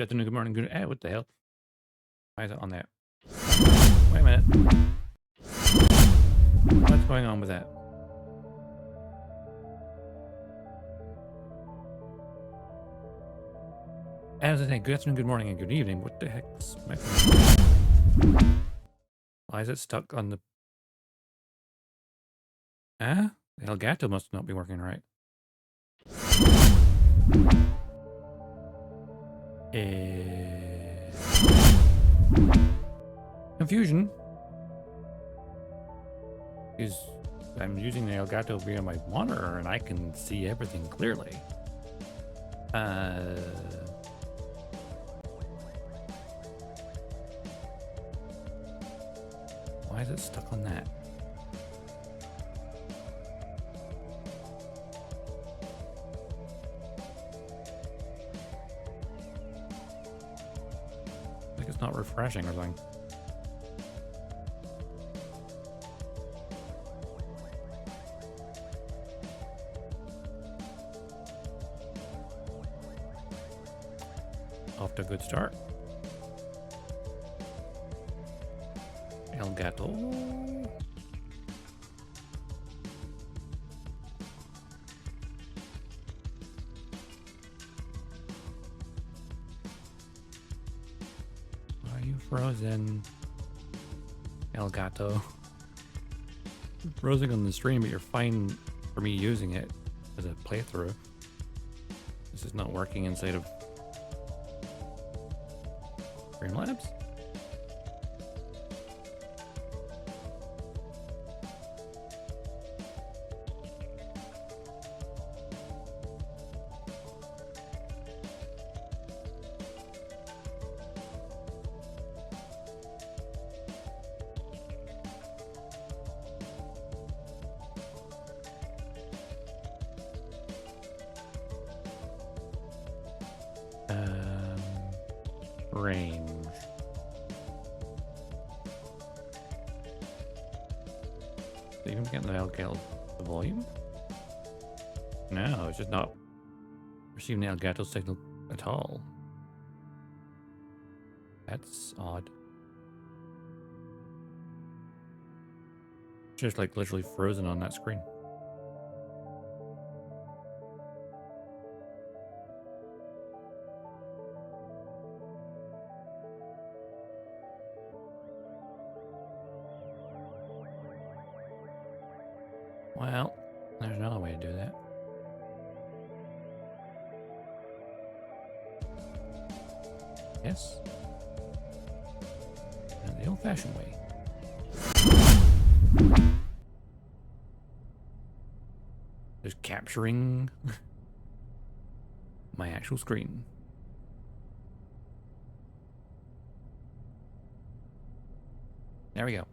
afternoon, good morning, good. What the hell? Why is it on that? Wait a minute. What's going on with that? As I say, good afternoon, good morning, and good evening. What the heck's my phone? Why is it stuck on the... Huh? The Elgato must not be working right. Confusion. Is I'm using the Elgato via my monitor and I can see everything clearly. Why is it stuck on that? Like it's not refreshing or something. Off to a good start. Elgato. Are you frozen? Elgato. Frozen on the stream, but you're fine for me using it as a playthrough. This is not working inside of Streamlabs? Range. So you can get the Elgato volume? No, it's just not receiving the Elgato signal at all. That's odd. It's just like literally frozen on that screen. Well, there's another way to do that. Yes. And the old-fashioned way. Just capturing my actual screen. There we go.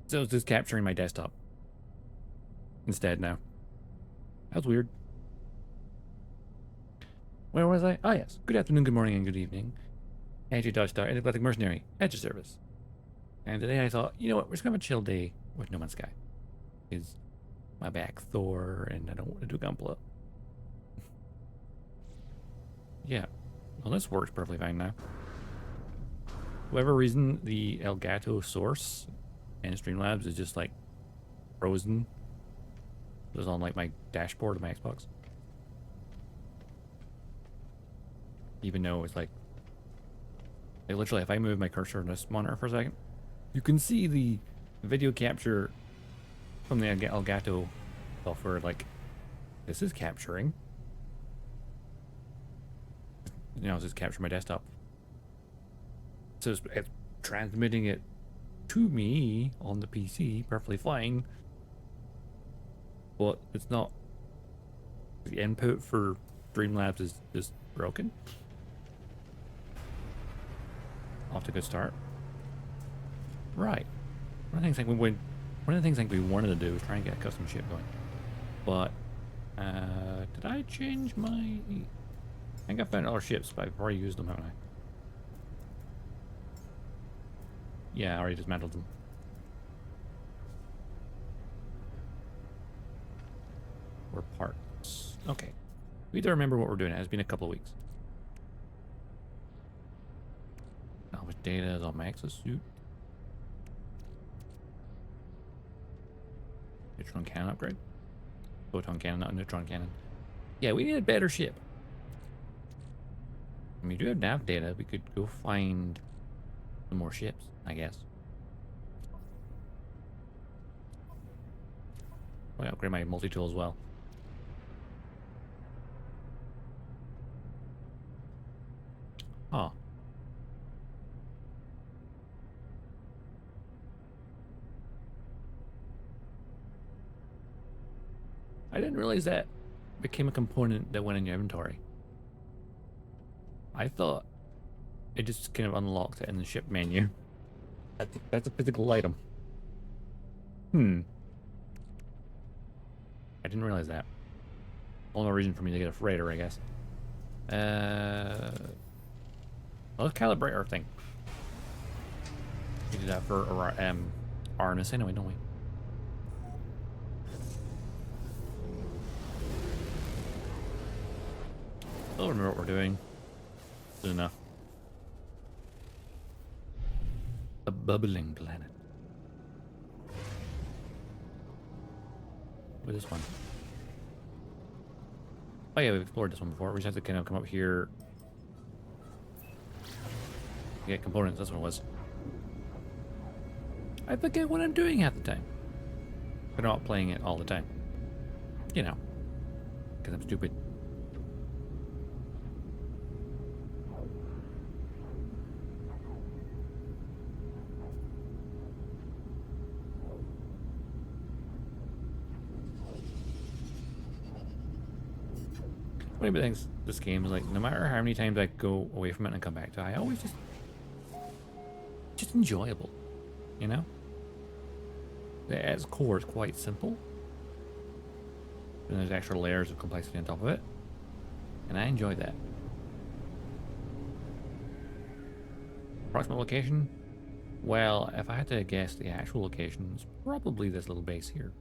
So it's just capturing my desktop instead now. That was weird. Where was I? Ah, yes. Good afternoon, good morning, and good evening. AJ Dodgestar, Intergalactic Mercenary, Edge of Service. And today I thought, you know what, we're just gonna have a chill day with No Man's Sky. Because my back Thor, and I don't want to do Gunpla. Yeah. Well, this works perfectly fine now. For whatever reason, the Elgato source and Streamlabs is just like frozen. It was on like my dashboard of my Xbox. Even though it's like literally, if I move my cursor on this monitor for a second, you can see the video capture from the Elgato software. Like, this is capturing. You know, this is capturing my desktop. So it's transmitting it to me on the PC, perfectly fine. But it's not. The input for Streamlabs is just broken. Off to a good start. Right. One of the things we wanted to do was try and get a custom ship going. But did I change my? I think I found other ships, but I've already used them, haven't I? Yeah, I already dismantled them. Or parts. Okay. We need to remember what we're doing. It's been a couple of weeks. data is on my exosuit. Neutron cannon upgrade. Photon cannon, not neutron cannon. Yeah, we need a better ship. I mean, we do have nav data. We could go find some more ships, I guess. Oh, yeah, upgrade my multi-tool as well. Oh. I didn't realize that became a component that went in your inventory. I thought it just kind of unlocked it in the ship menu. That's a physical item. I didn't realize that. Only reason for me to get a freighter, I guess. Let's calibrate our thing. We do that for our harness anyway, don't we? I don't remember what we're doing. Good enough. A bubbling planet. What is this one? Oh yeah, we've explored this one before. We just have to kind of come up here. Get components, that's what it was. I forget what I'm doing half the time. But not playing it all the time. You know. Because I'm stupid. One of the things this game is like, no matter how many times I go away from it and come back to it, I always just enjoyable, you know? At its core, it's quite simple. And there's extra layers of complexity on top of it. And I enjoy that. Approximate location? Well, if I had to guess the actual location, it's probably this little base here.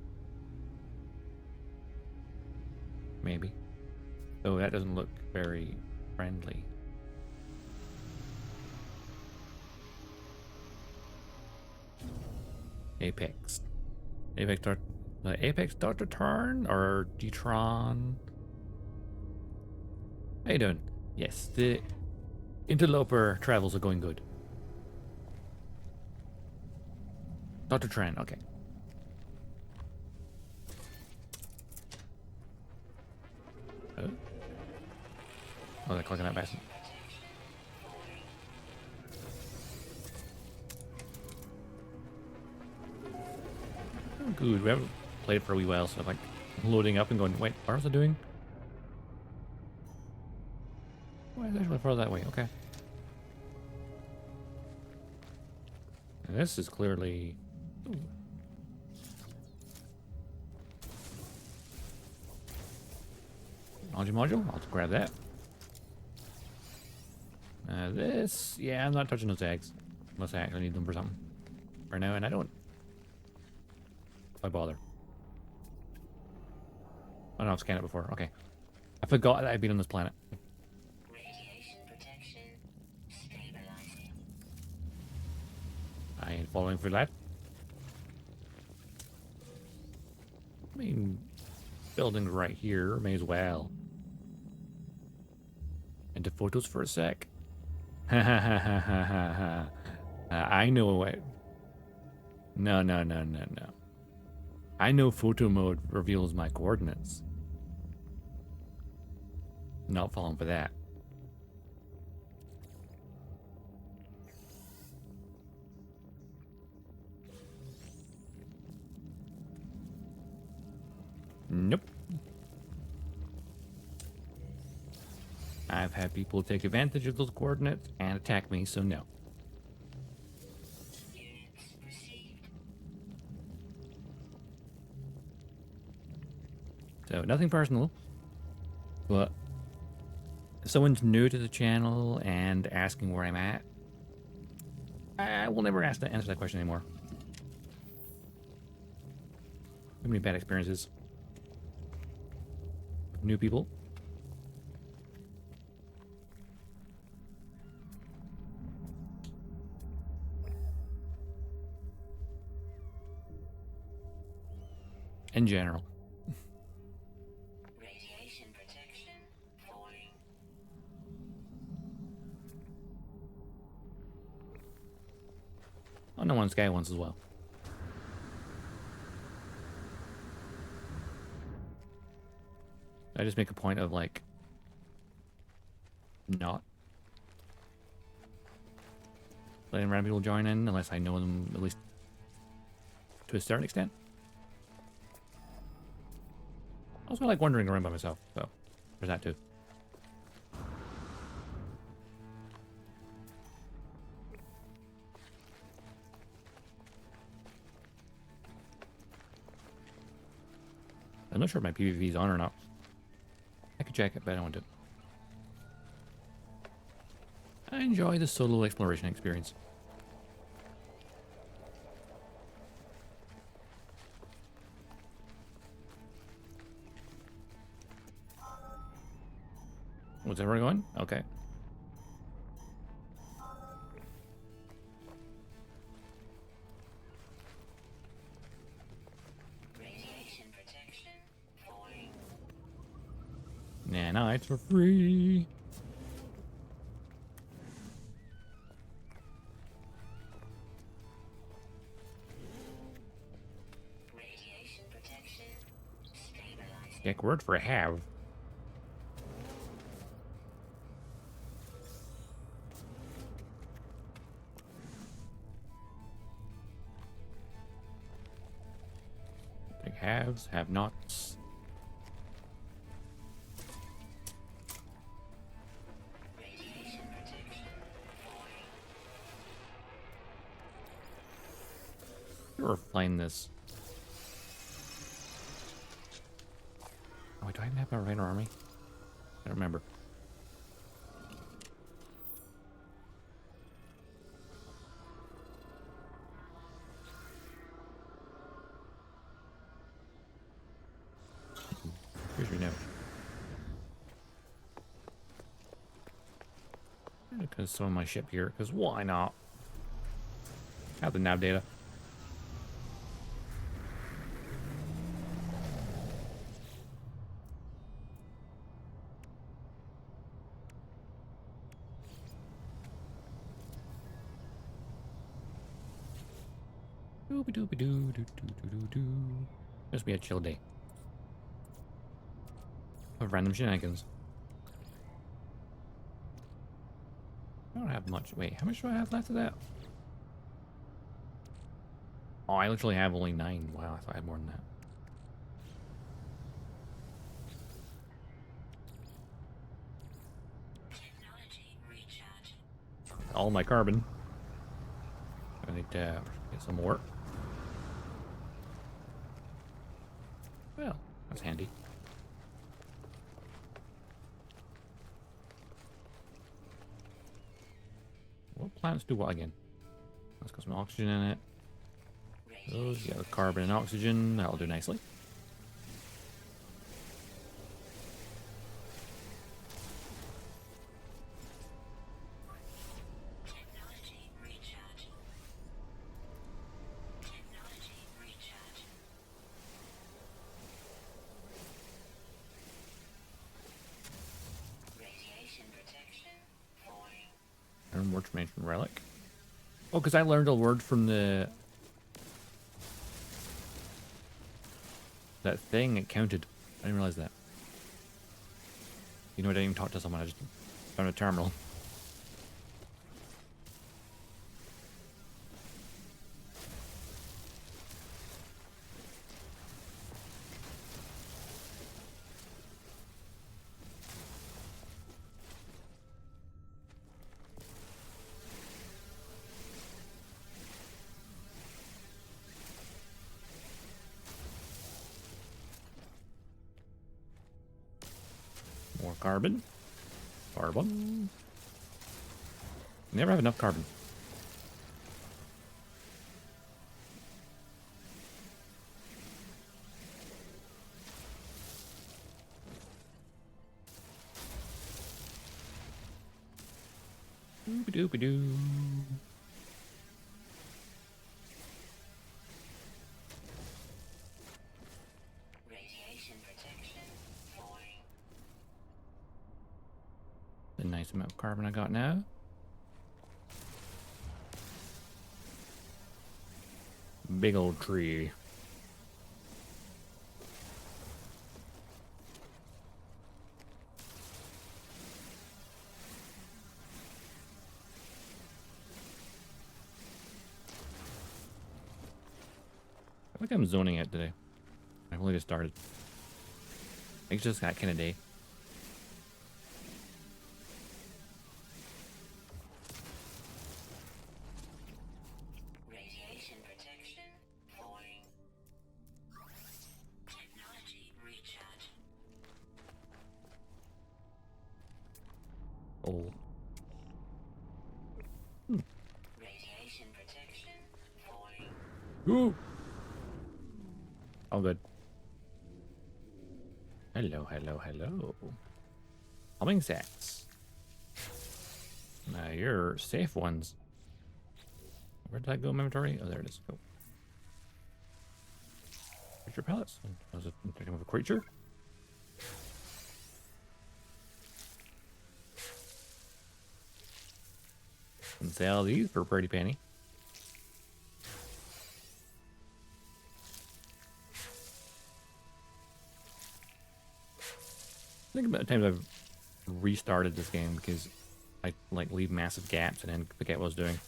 Maybe. Oh, that doesn't look very friendly. Apex. Apex Dr. Turn or Detron? How you doing? Yes, the interloper travels are going good. Dr. Tran, okay. Oh, they're clicking that bastard. Oh, good. We haven't played it for a wee while, so I'm like loading up and going, wait, what was I doing? Why is it actually further that way? Okay. And this is clearly. Ooh. Technology module. I'll just grab that. This, yeah, I'm not touching those eggs unless I actually need them for something right now, and I don't. Why bother? Oh no, I've scanned it before. Okay, I forgot that I'd been on this planet. Radiation protection stabilizing. I ain't following for that. I mean, building's right here. May as well. Into photos for a sec. Ha ha ha ha ha ha ha. I know what. No. I know photo mode reveals my coordinates. Not falling for that. Nope. I've had people take advantage of those coordinates and attack me, so no. Units received. So nothing personal, but if someone's new to the channel and asking where I'm at, I will never answer that question anymore. Too many bad experiences with new people. in general. Radiation protection falling. Oh, no one's Sky ones as well. I just make a point of like not letting random people join in unless I know them at least to a certain extent. I also like wandering around by myself, so there's that too. I'm not sure if my PvP's on or not. I could check it, but I don't want to. I enjoy the solo exploration experience. Was everyone going? Okay. Radiation protection falling. Nanites for free. Radiation protection stabilizing. Heck, word for have. Big haves, have nots. Radiation protection falling. You're playing this. Oh, wait, do I even have my Rhino army? I don't remember. Here's your note. Because some of my ship here, because why not? Have the nav data. Doobie doobie doo doo doo doo doo doo. Must be a chill day of random shenanigans. I don't have much. Wait, how much do I have left of that? Oh, I literally have only 9. Wow, I thought I had more than that. Technology recharge. All my carbon. I need to get some more. Well, that's handy. What plants do what again? Let's got some oxygen in it. Those, yeah, the carbon and oxygen. That'll do nicely. Technology recharge. Technology recharge. Radiation protection falling. Learn word from ancient relic. Oh, because I learned a word from the that thing. It counted. I didn't realize that. You know, I didn't even talk to someone. I just found a terminal. More carbon. Carbon. Never have enough carbon. Doobie-doobie-doo. Radiation protection falling. The nice amount of carbon I got now. Big old tree. I think I'm zoning out today. I've only just started. It's just that kind of day. Radiation protection falling. Technology recharge. Oh. Radiation protection falling. Ooh. All good. Hello, hello, hello. Humming sacks. Now you're safe ones. Where did I go in my inventory? Oh, there it is. Go. Creature pellets. Was it talking of a creature? And sell these for a pretty penny. Think about the times I've restarted this game because I like leave massive gaps and then forget what I was doing.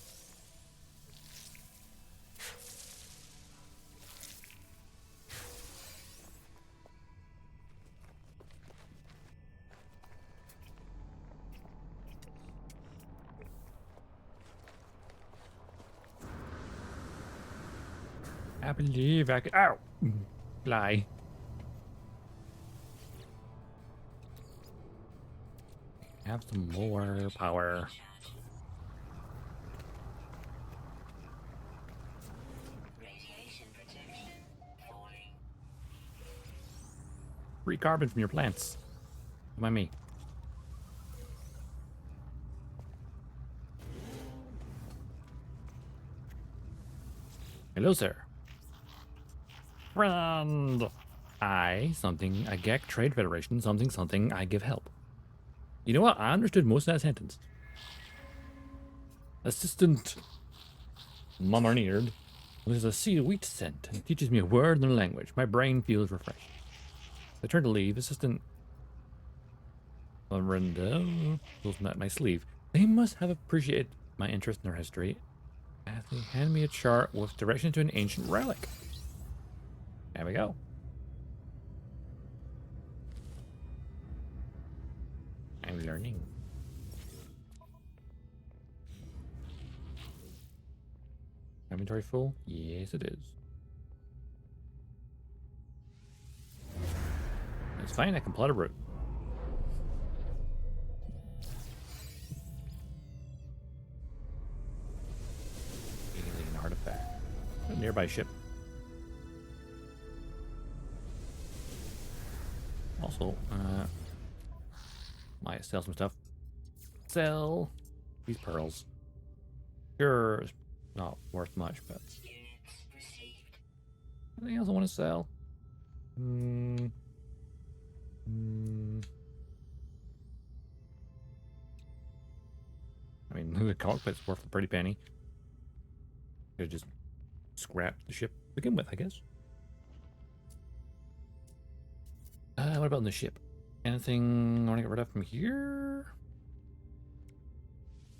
I believe I can. Ow! Fly. Have some more power. Radiation protection falling. Free carbon from your plants. Come on me. Hello, sir. Friend. I get Trade Federation, something, I give help. You know what? I understood most of that sentence. Assistant Mummerneard. There's a sea of wheat scent and teaches me a word in the language. My brain feels refreshed. I turn to leave. Assistant Miranda pulls at my sleeve. They must have appreciated my interest in their history as they hand me a chart with direction to an ancient relic. There we go. I'm learning. Inventory full? Yes, it is. It's fine, I can plot a route. Alien artifact. A nearby ship. Also, might sell some stuff. Sell these pearls. Sure, it's not worth much, but anything else I want to sell? I mean, the cockpit's worth a pretty penny. Could just scrap the ship to begin with, I guess. What about in the ship? Anything I want to get rid of from here?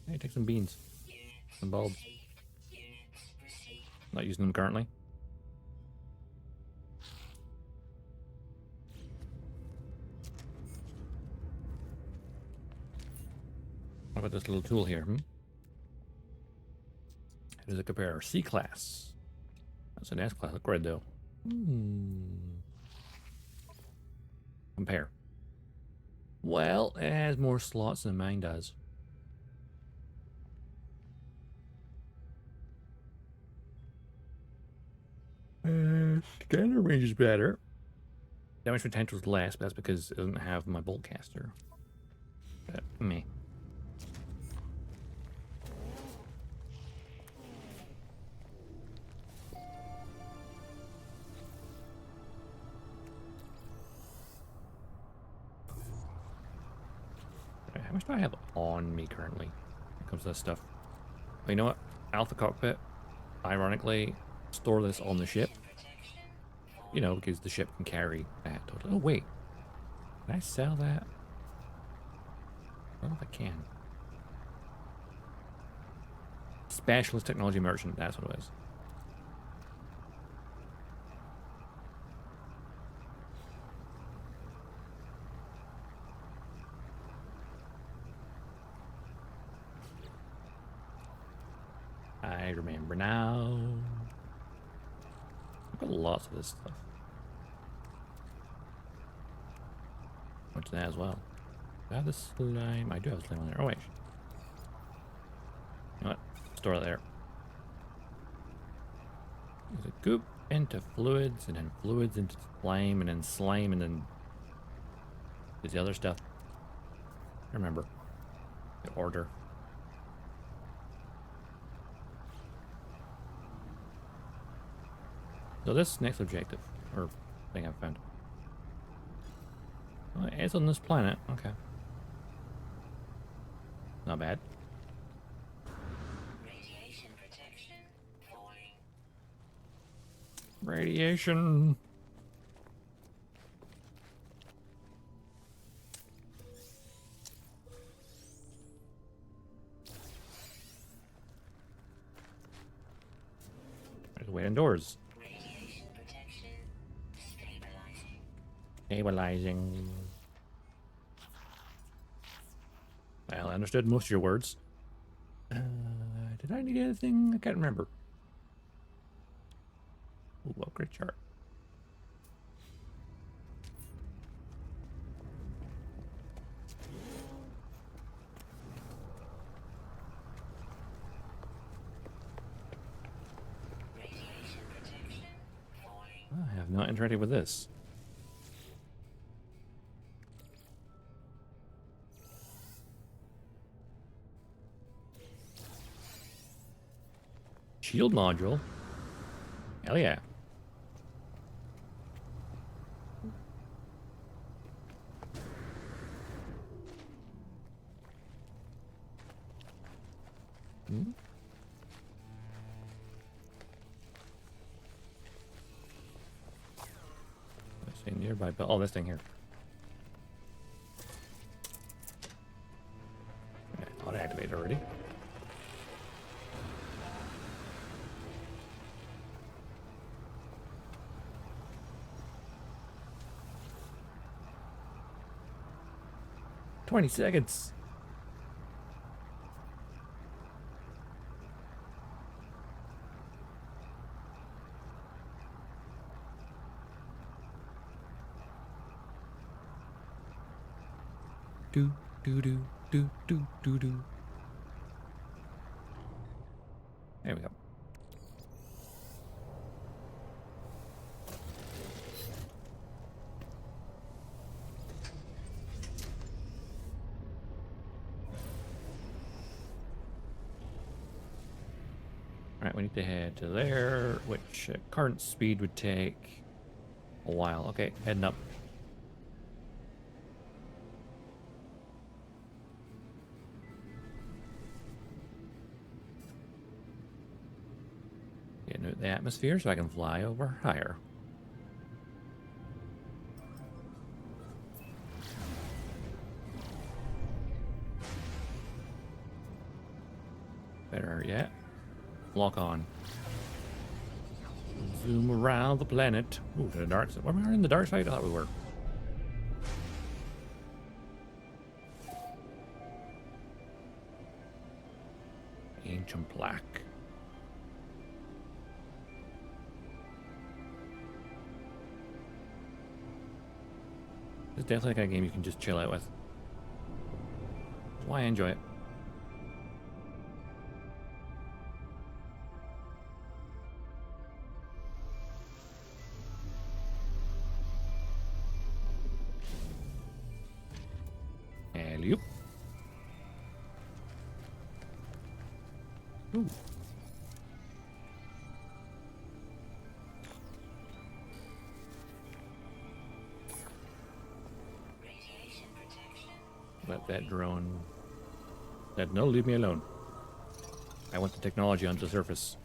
Hey, take some beans. Some bulbs. Not using them currently. What about this little tool here? How does it compare? C-class. That's an S-class. Look red though. Compare. Well, it has more slots than mine does. Scanner range is better. Damage potential is less, but that's because it doesn't have my bolt caster. But me. much do I have on me currently when it comes to this stuff? But you know what? Alpha cockpit. Ironically, store this on the ship. You know, because the ship can carry that totally. Oh, wait. Can I sell that? I don't know if I can. Specialist Technology Merchant, that's what it is. I remember now. I've got lots of this stuff. What's that as well? Do I have the slime? I do have slime on there. Oh, wait. You know what? Store it there. There's a goop into fluids, and then fluids into slime, and then slime, and then there's the other stuff. Remember the order. So this next objective, or thing I've found. Oh, it's on this planet. Okay. Not bad. Radiation protection falling. Radiation. There's a way indoors. Radiation protection stabilizing. Stabilizing. Well, I understood most of your words. Did I need anything? I can't remember. Ooh, upgrade chart. Radiation protection falling. I have not interacted with this. Shield module. Hell yeah. Hmm? Let's see nearby. Oh, this thing here. I thought I activated already. "20 seconds. Do do do do do do do. There we go. Alright, we need to head to there, which at current speed would take a while. Okay, heading up. Getting out the atmosphere so I can fly over higher. Better yet. Lock on. Zoom around the planet. Ooh, to the dark side. Were we in the dark side? I thought we were. Ancient plaque. It's definitely the kind of game you can just chill out with. That's why I enjoy it. Alley-oop. Ooh. Radiation protection But that drone said, no, leave me alone. I want the technology on the surface.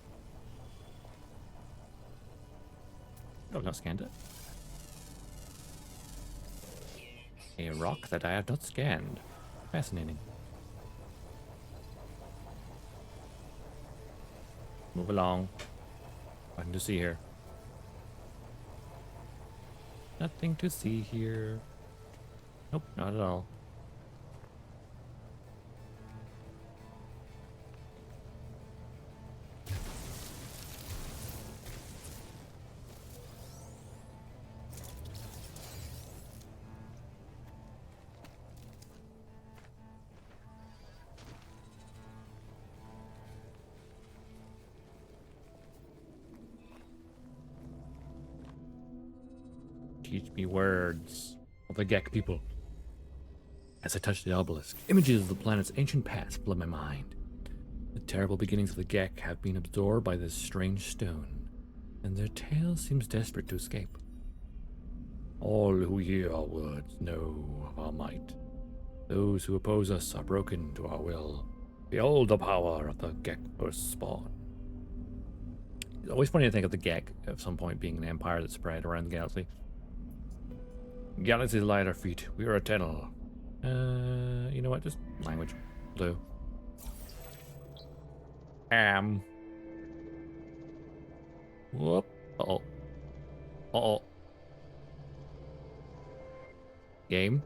Oh, I've not scanned it. A rock that I have not scanned. Fascinating. Move along. Nothing to see here. Nothing to see here. Nope, not at all. Teach me words of the Gek people. As I touch the obelisk, images of the planet's ancient past flood my mind. The terrible beginnings of the Gek have been absorbed by this strange stone, and their tale seems desperate to escape. All who hear our words know of our might. Those who oppose us are broken to our will. Behold the power of the Gek first spawn. It's always funny to think of the Gek at some point being an empire that spread around the galaxy. Galaxies lie at our feet. We are eternal. You know what? Just language. Blue. Whoop. Uh-oh. Uh-oh. Game.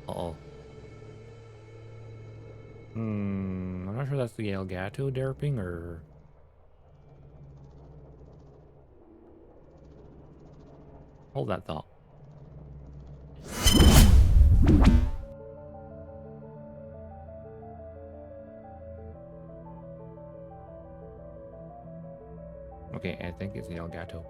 Uh-oh. I'm not sure that's the Elgato derping or... Hold that thought. Okay, I think it's the Elgato.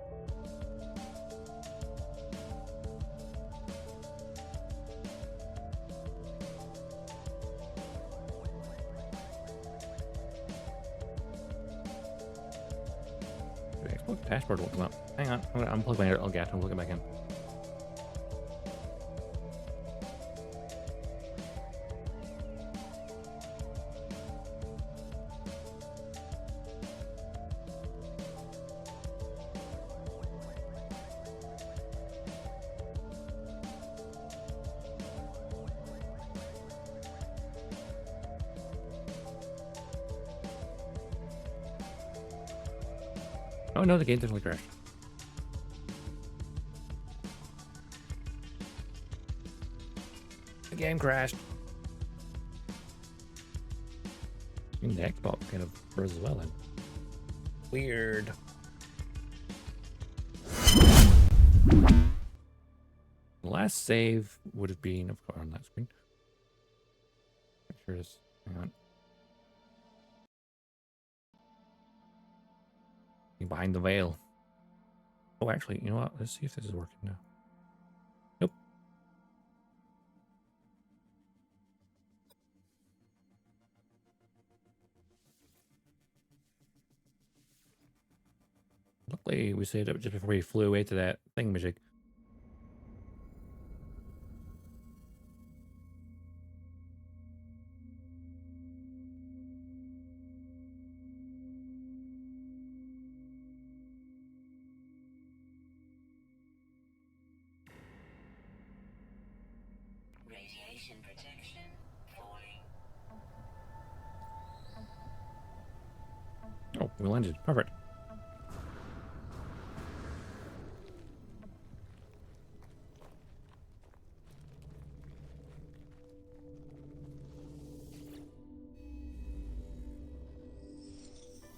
Dashboard won't come up. Hang on, I'm gonna unplug my Elgato and plug it back in. Oh no, the game definitely crashed. The game crashed. And the Xbox kind of froze as well then. Weird. The last save would have been, of course, on that screen. Make sure it's, hang on. Behind the veil. Oh, actually, you know what? Let's see if this is working now. Nope. Luckily, we saved up just before we flew away to that thingamajig. Radiation protection falling. Oh, we landed. Perfect.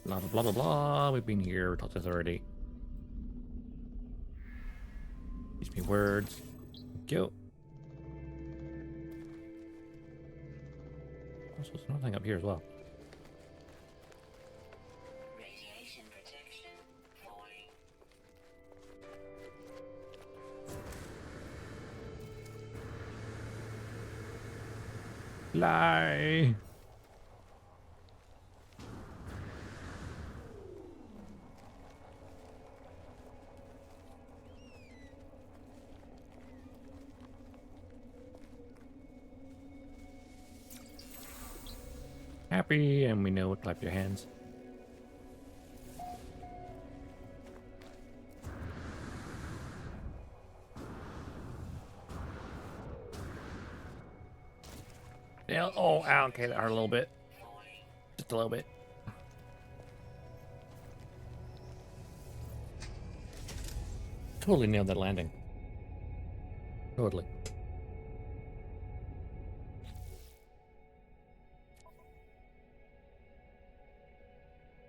Blah, blah, blah, blah, blah. We've been here. Taught this already. Teach me words. Thank you. Also, there's another thing up here as well. Radiation protection falling. Fly. happy, and we know what clap your hands. Yeah, oh, okay, that hurt a little bit. Just a little bit. Totally nailed that landing. Totally.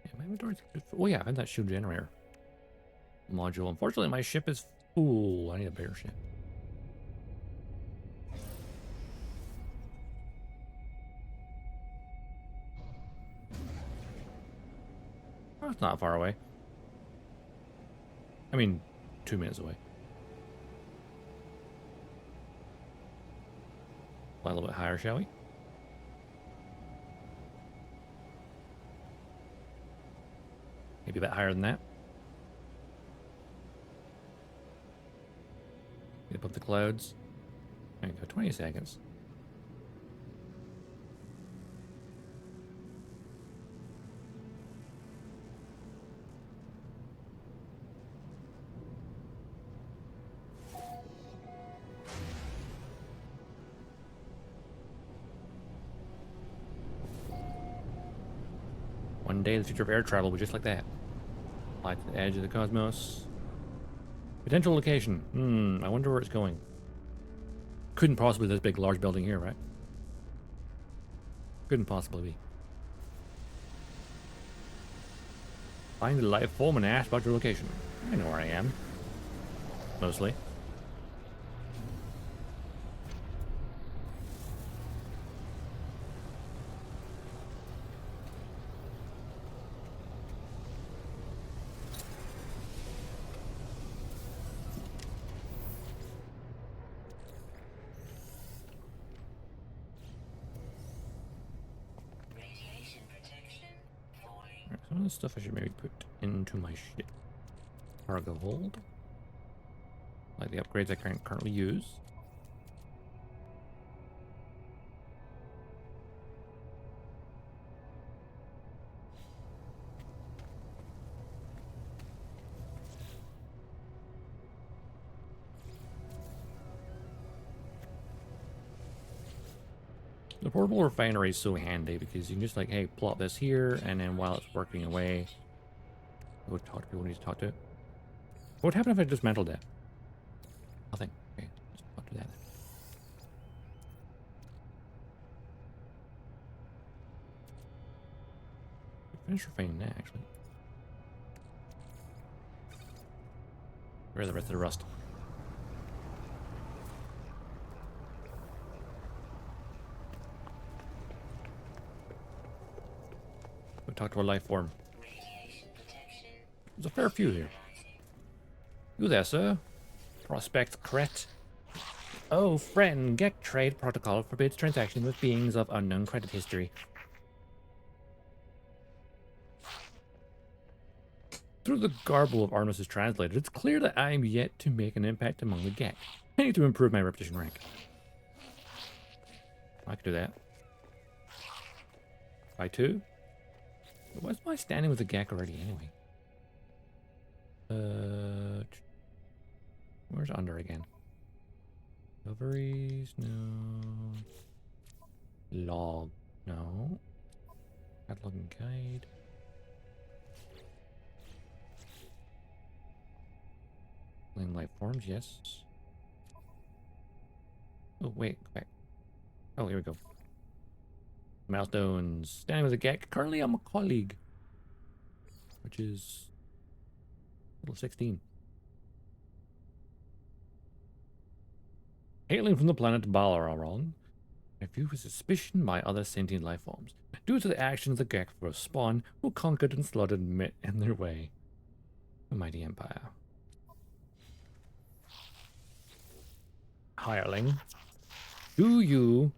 Yeah, my inventory's good. Oh yeah, I have that shield generator module. Unfortunately, my ship is full. I need a bigger ship. Oh, it's not far away. I mean, 2 minutes away. Fly a little bit higher, shall we? Maybe a bit higher than that. Get above the clouds. There you go, 20 seconds. One day the future of air travel will be just like that. Fly to the edge of the cosmos. Potential location. I wonder where it's going. Couldn't possibly be this big, large building here, right? Couldn't possibly be. Find the life form and ask about your location. I know where I am. Mostly. Radiation protection falling. Alright, some of the stuff I should maybe put into my ship. Cargo hold. Like the upgrades I can't currently use. The portable refinery is so handy because you can just like, hey, plot this here, and then while it's working away, go talk to people who need to talk to. What would happen if I dismantled that? Nothing. Okay, just talk to that. Finish refining that, actually. Where's the rest of the rust? Go talk to a life form. Radiation protection. There's a fair few here. You there, sir? Prospect Cret. Oh, friend, Gek trade protocol forbids transaction with beings of unknown credit history. Through the garble of Arnos' translated, it's clear that I am yet to make an impact among the Gek. I need to improve my repetition rank. I could do that. By 2? Why am I standing with the Gek already anyway? Where's under again? Ovaries, no. Log, no. Catalog and guide. Flame life forms, yes. Oh, wait, go back. Oh, here we go. Milestones. Standing with a Gek. Currently, I'm a colleague. Which is level 16. Hailing from the planet Balaron, I view with suspicion by other sentient life forms, due to the actions of the Gek for a spawn who conquered and slaughtered Mit in their way. The mighty empire. Hireling. Do you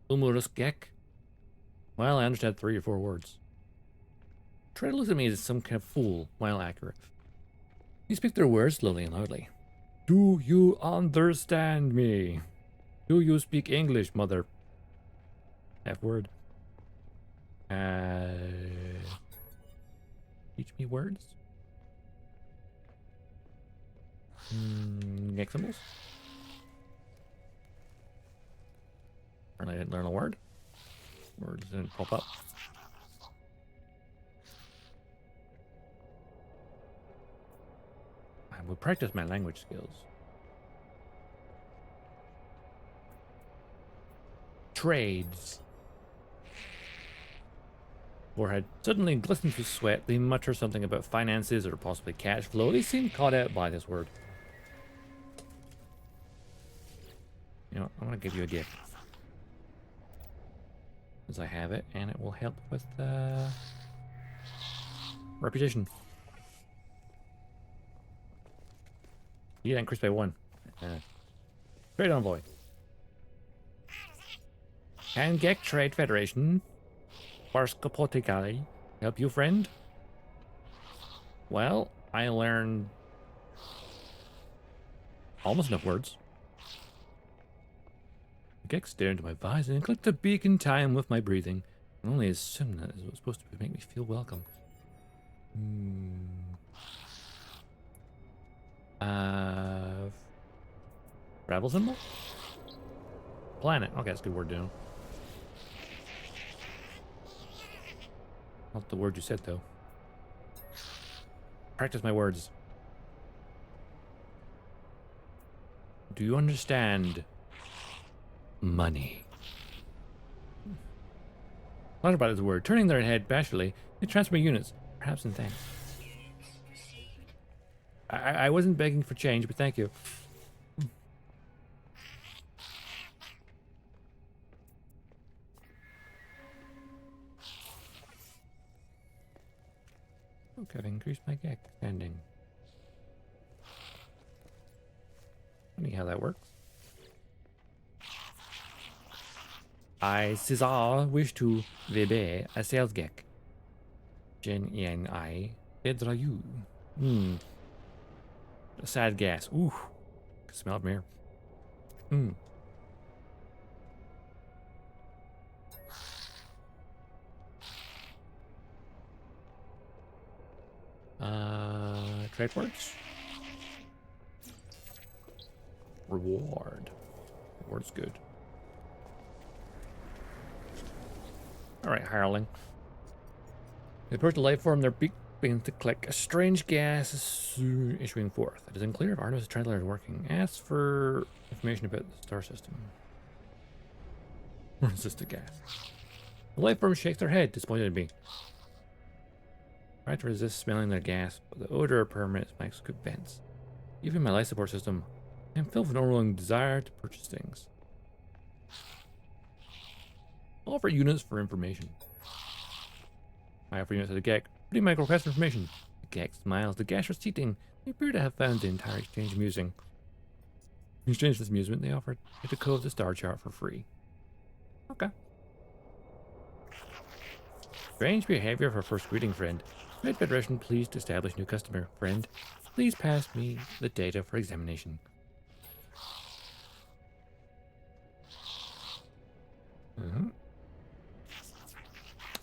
Umurus Gek? Well, I understand 3 or 4 words. Try to look at me as some kind of fool, while accurate. You speak their words slowly and loudly. Do you understand me? Do you speak English, mother? F word. Teach me words. Gek symbols. Apparently I didn't learn a word. Words didn't pop up. I will practice my language skills. Trades. Forehead suddenly glistens with sweat. They mutter something about finances or possibly cash flow. They seem caught out by this word. You know, I'm gonna give you a gift. Because I have it, and it will help with reputation. Yeah, increased by 1. Trade envoy. Can Gek Trade Federation. Barskapotikali. Help you, friend? Well, I learned almost enough words. Gek stared into my visor and clicked a beak in time with my breathing. And only as soon as it was supposed to make me feel welcome. Travel symbol? Planet. Okay, that's a good word to know. Not the word you said, though. Practice my words. Do you understand? Money. Not about his word. Turning their head bashfully, they transfer units. Perhaps in thanks. I wasn't begging for change, but thank you. Okay, I've increased my Gek spending. Funny how that works. I, Cesar, wish to Vebe a sales Gek. Jen Yen I, Bedrayu. A sad gas. Ooh. Can smell it from here. Trade words. Reward. Reward's good. Alright, hireling. They approach the life form, their beak begins to click. A strange gas is soon issuing forth. It is unclear if Artemis' translator is working. Ask for information about the star system. Resist the gas. The life form shakes their head, disappointed in me. Try to resist smelling their gas, but the odor of permanent makes good vents. Even my life support system, I am filled with an overwhelming desire to purchase things. Offer units for information. I offer units to the Gek. Putting my request for information. The Gek smiles. The gas are seating. They appear to have found the entire exchange amusing. In exchange for this amusement, they offered to code the star chart for free. Okay. Strange behavior for first greeting, friend. Trade Federation pleased to establish new customer. Friend, please pass me the data for examination.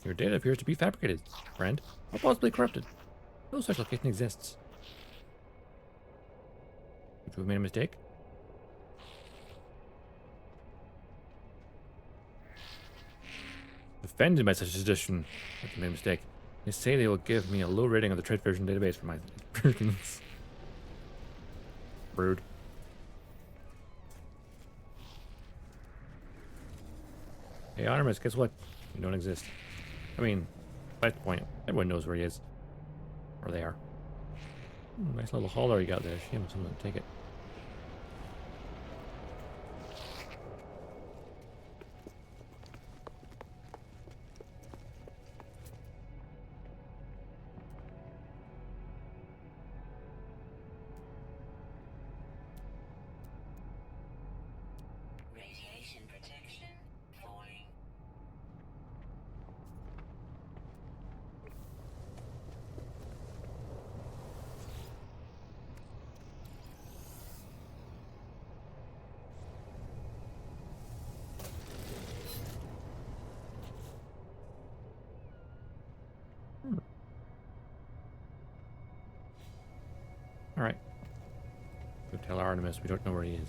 Your data appears to be fabricated, friend, or possibly corrupted. No such location exists. Would you have made a mistake? Offended by such a suggestion. I made a mistake. They say they will give me a low rating of the Trade Federation database for my improvements. Rude. Hey, Artemis, guess what? You don't exist. I mean, that's the point. Everyone knows where he is. Or they are. Nice little hauler you got there. Shame someone to take it. Radiation protection falling. Alright. Go tell Artemis we don't know where he is.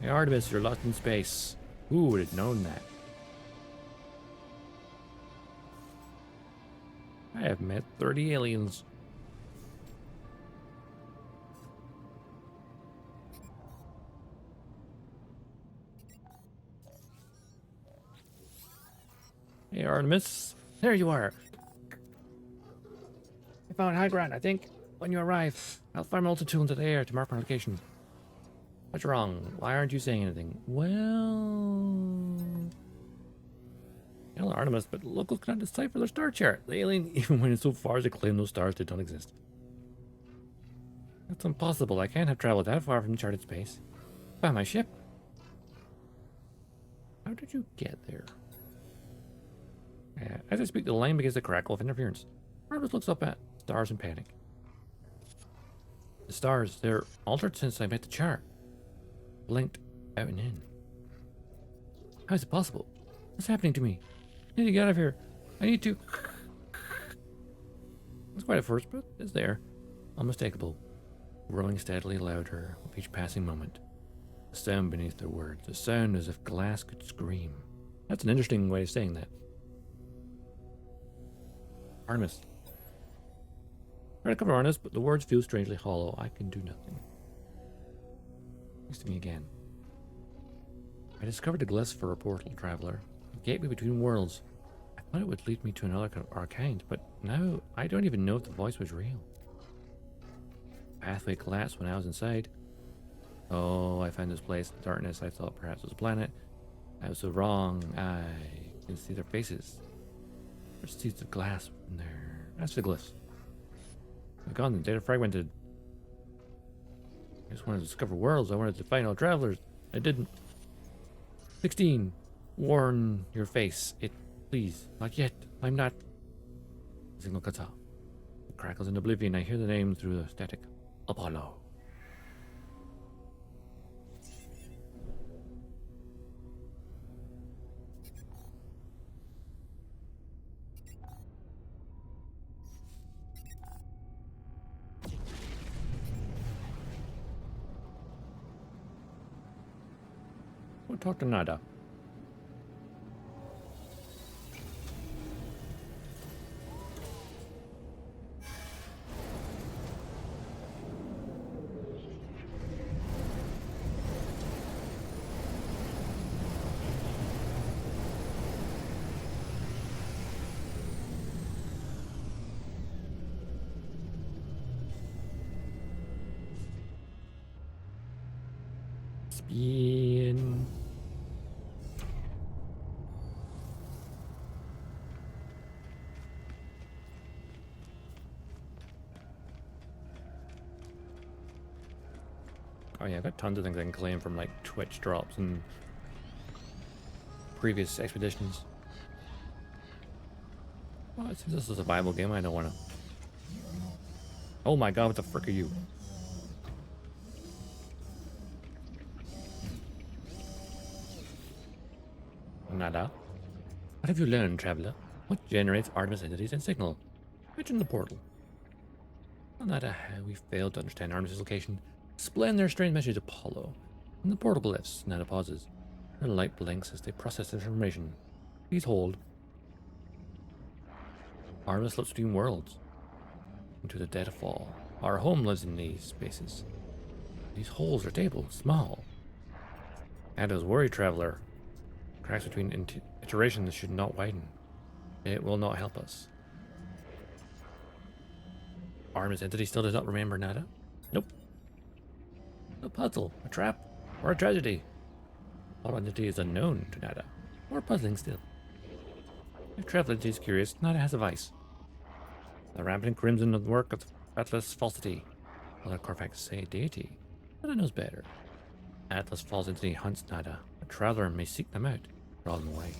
Hey Artemis, you're lost in space. Who would have known that? I have met 30 aliens. Hey Artemis, there you are. I found high ground, I think. When you arrive, I'll fire multitude into the air to mark my location. What's wrong? Why aren't you saying anything? Well... Tell Artemis, but locals cannot decipher their star chart. The alien even went so far as to claim those stars that don't exist. That's impossible. I can't have traveled that far from charted space. By my ship. How did you get there? As I speak, the line begins to crackle of interference. Artemis looks up at stars in panic. The stars, they're altered since I met the chart. Blinked out and in. How is it possible? What's happening to me? I need to get out of here. I need to... It's quite a first, but it's there. Unmistakable. Growing steadily louder with each passing moment. The sound beneath their words. The sound as if glass could scream. That's an interesting way of saying that. Artemis. Try to cover Artemis, but the words feel strangely hollow. I can do nothing. Thanks to me again. I discovered a glyph for a portal traveler. A gateway between worlds. I thought it would lead me to another our kind, but now I don't even know if the voice was real. Pathway collapsed when I was inside. Oh, I found this place in darkness. I thought perhaps it was a planet. I was so wrong. I can see their faces. There's seeds of glass in there. That's the glyphs. They're gone. The data fragmented. I just wanted to discover worlds. I wanted to find all travelers. I didn't. 16. Warn your face. It. Please. Not yet. I'm not. The signal cuts off. It crackles in oblivion. I hear the name through the static. Apollo. We'll talk to Nada. Spin. Oh yeah, I've got tons of things I can claim from like Twitch drops and previous expeditions. Well, since this is a survival game, I don't want to. Oh my god, what the frick are you? Nada. What have you learned, traveler? What generates Artemis entities and signal? Mention the portal. No matter how we failed to understand Artemis' location, explain their strange message to Apollo. And the portal lifts, Nada pauses. Her light blinks as they process information. Please hold. Artemis slips between worlds. Into the dead of fall. Our home lives in these spaces. These holes are tabled, small. Nada's worried, traveler. Cracks between iterations should not widen. It will not help us. Artemis entity still does not remember Nada? Nope. A puzzle, a trap, or a tragedy. All entity is unknown to Nada. More puzzling still. If traveler entity is curious, Nada has a vice. The rampant crimson of the work of Atlas falsity. Other Corvax say deity. Nada knows better. Atlas false entity hunts Nada. A traveler may seek them out. Draw them away.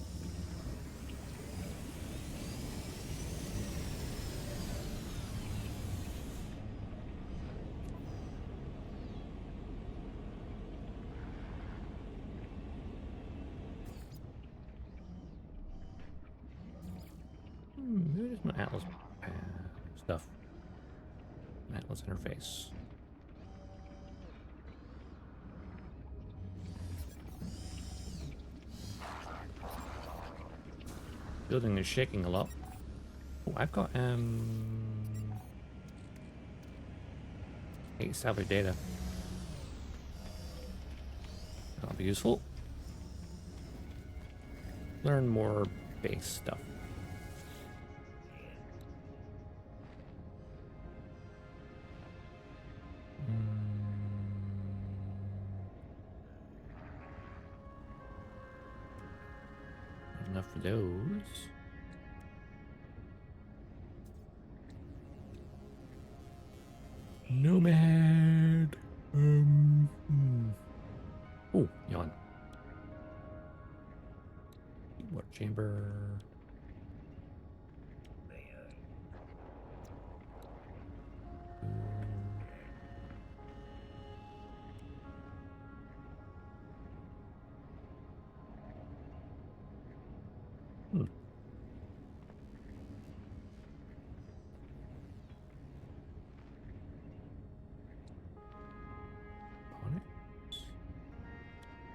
Maybe there's no Atlas stuff. Atlas interface. Building is shaking a lot. Oh, I've got 8 salvage data. That'll be useful. Learn more base stuff. Enough for those. Nomad. Oh, yawn. What chamber?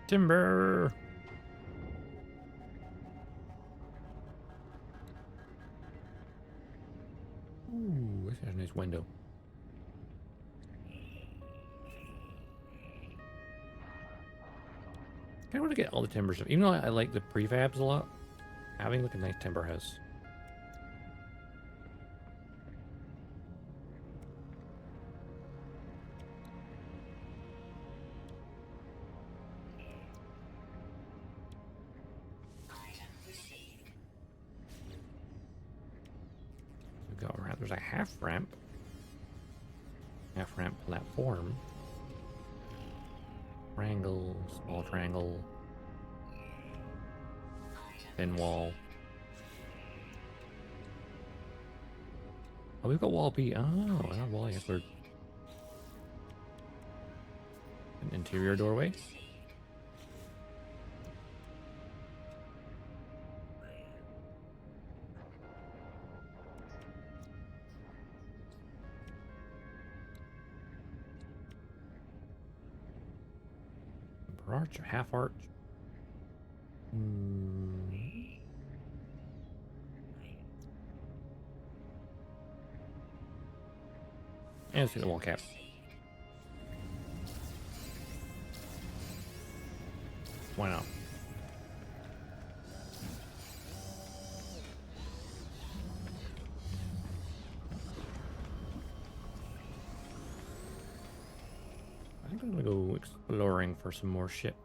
Timber. Ooh, this has a nice window. I want to get all the timber stuff. Even though I like the prefabs a lot, having like a nice timber house. We've got around. There's a half ramp platform. Triangle, small triangle, thin wall. Oh, we've got wall B. Oh, not wall. Yes, we're an interior doorway. Arch or half arch? And let's see the wall cap. Why not? I think I'm gonna go exploring for some more ships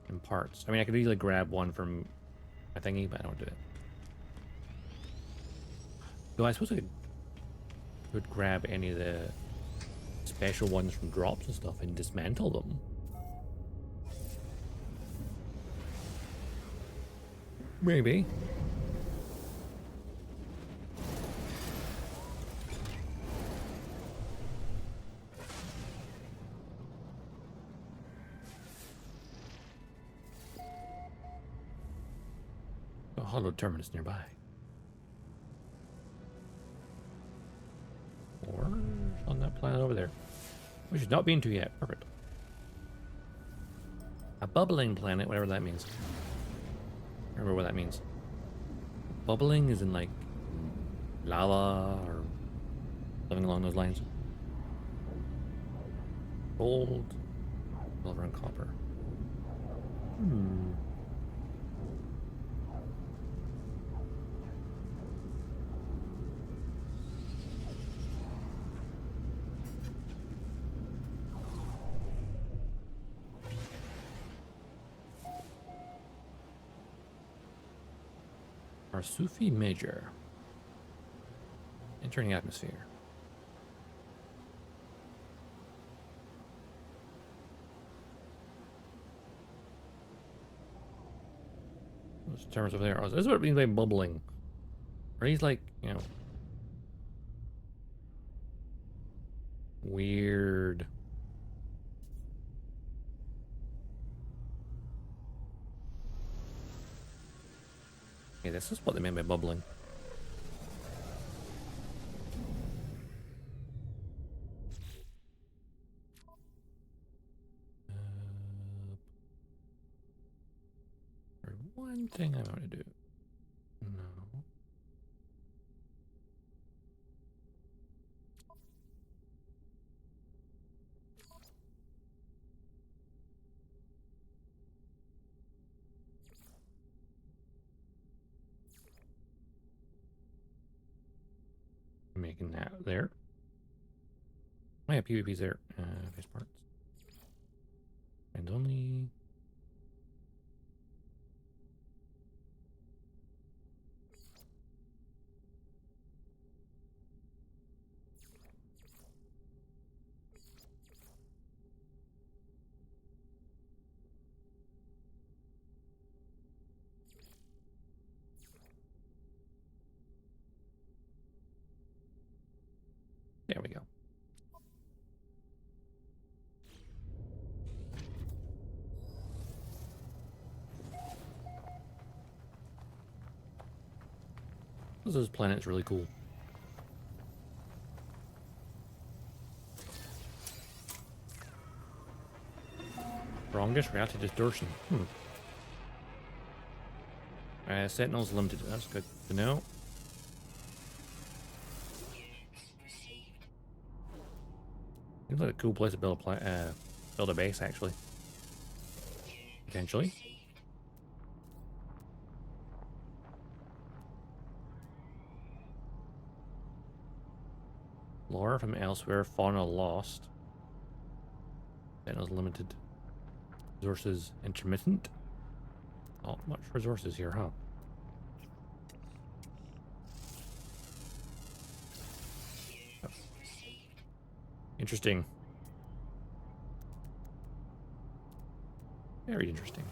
and parts. I mean, I could easily grab one from a thingy, but I don't do it. Though I suppose I could grab any of the special ones from drops and stuff and dismantle them. Maybe. A hollow terminus nearby. Or on that planet over there. Which is not been to yet. Perfect. A bubbling planet, whatever that means. Remember what that means. Bubbling is in like lava or something along those lines. Gold, silver, and copper. Sufi Major. Entering atmosphere. Those terms over there. Oh, this is what it means by bubbling. Are these like, you know, weird. Okay, this is what they mean by bubbling. There's one thing I want to do. No. Making that there. Oh yeah, PvP's there. Base parts. And only... There we go. This planet's really cool. Strongest reality distortion. Sentinels limited. That's good to know. Seems like a cool place to build a base, actually. Potentially. Lore from elsewhere. Fauna lost. Sentinels limited. Resources intermittent. Not much resources here, huh? Interesting. Very interesting.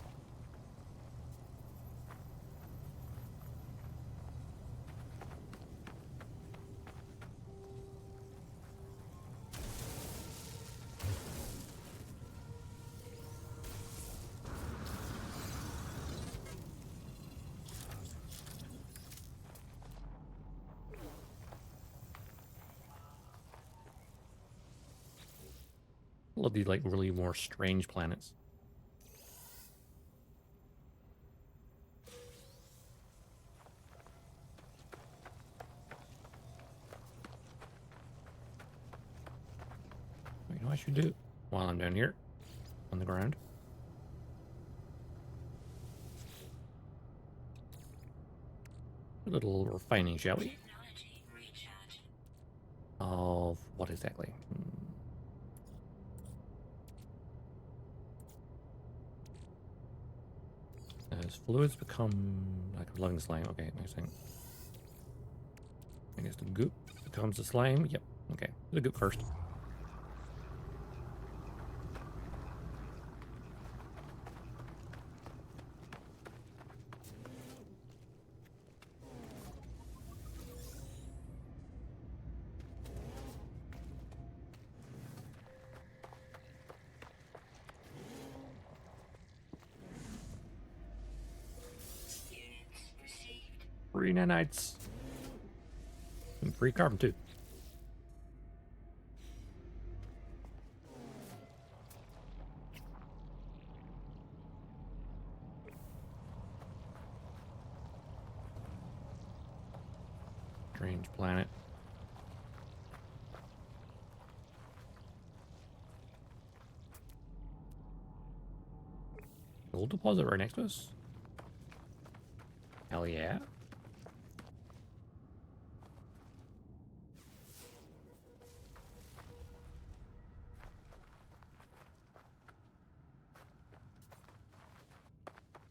Love these like really more strange planets. You know what I should do while I'm down here on the ground? A little refining, shall we? Of what exactly? As fluids become like loving slime. Okay, next thing. I guess the goop becomes the slime. Yep. Okay, the goop first. Free nanites. And free carbon too. Strange planet. Gold deposit right next to us. Hell yeah.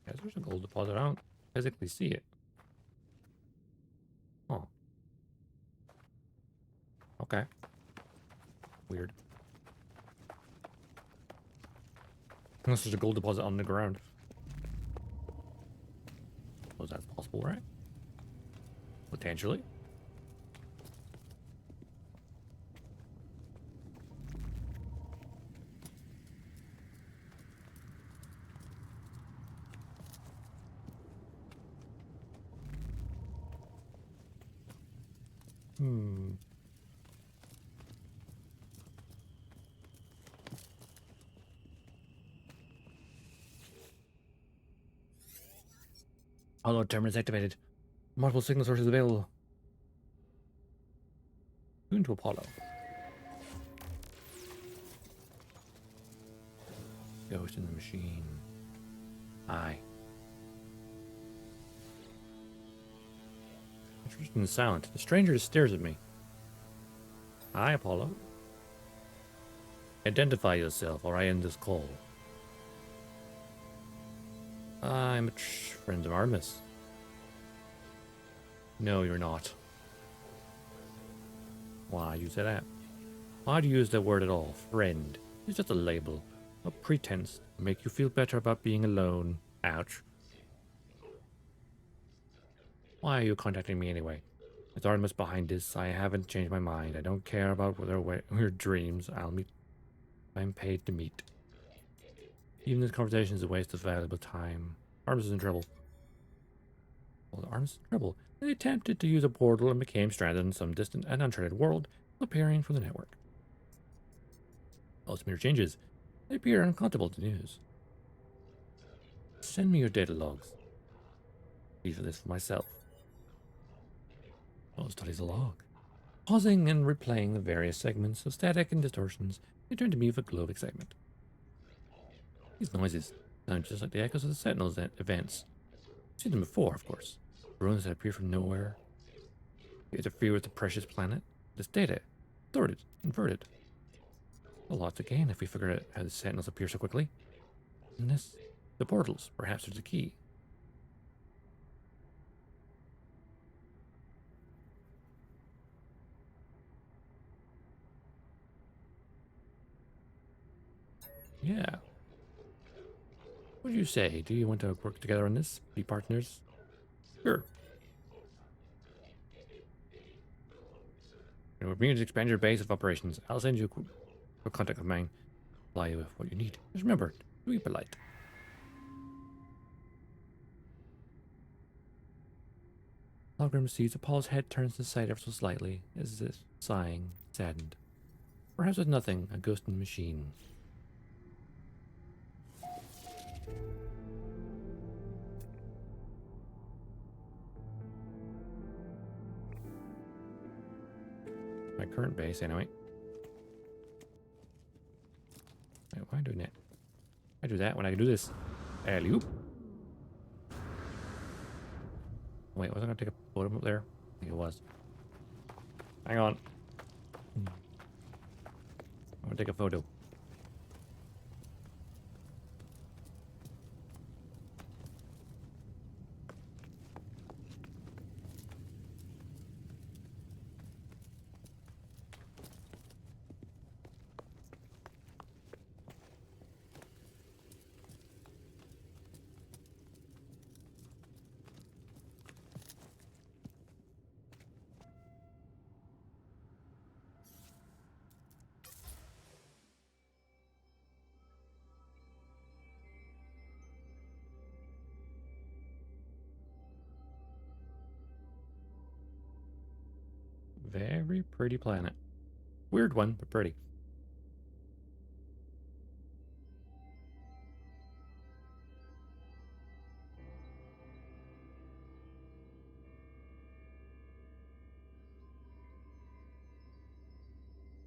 Guys, there's a gold deposit. I don't physically see it. Oh. Okay. Weird. Unless there's a gold deposit on the ground. Well, that's possible, right? Potentially. Hollow terminus activated. Multiple signal sources available. Tune to Apollo. Ghost in the machine. Aye. Interested and silent. The stranger just stares at me. Hi, Apollo. Identify yourself or I end this call. I'm a friend of Artemis. No, you're not. Why you say that? Why do you use that word at all? Friend. It's just a label. A pretense to make you feel better about being alone. Ouch. Why are you contacting me anyway? It's Artemis behind this. I haven't changed my mind. I don't care about their weird dreams. I'll meet. I'm paid to meet. Even this conversation is a waste of valuable time. Artemis is in trouble. Well, Artemis is in trouble. They attempted to use a portal and became stranded in some distant and uncharted world, appearing from the network. Altimeter changes. They appear uncomfortable to news. Send me your data logs. Leave this for myself. I'll study the log. Pausing and replaying the various segments of static and distortions, they turn to me with a glow of excitement. These noises sound just like the echoes of the Sentinels events. I've seen them before, of course. Ruins that appear from nowhere. They interfere with the precious planet. This data, distorted, inverted. A lot to gain if we figure out how the Sentinels appear so quickly. And this, the portals, perhaps there's a key. Yeah. What do you say? Do you want to work together on this? Be partners? Sure. And we're beginning to expand your base of operations. I'll send you a contact of mine. Supply you with what you need. Just remember, be polite. Hologram sees Apollo's head turns to sight ever so slightly, as if sighing, saddened. Perhaps it's nothing, a ghost in the machine. My current base, anyway. Wait, why am I doing that? I do that when I can do this. Alley-oop. Wait, was I going to take a photo up there? I think it was. Hang on. I'm going to take a photo. Very pretty planet. Weird one, but pretty.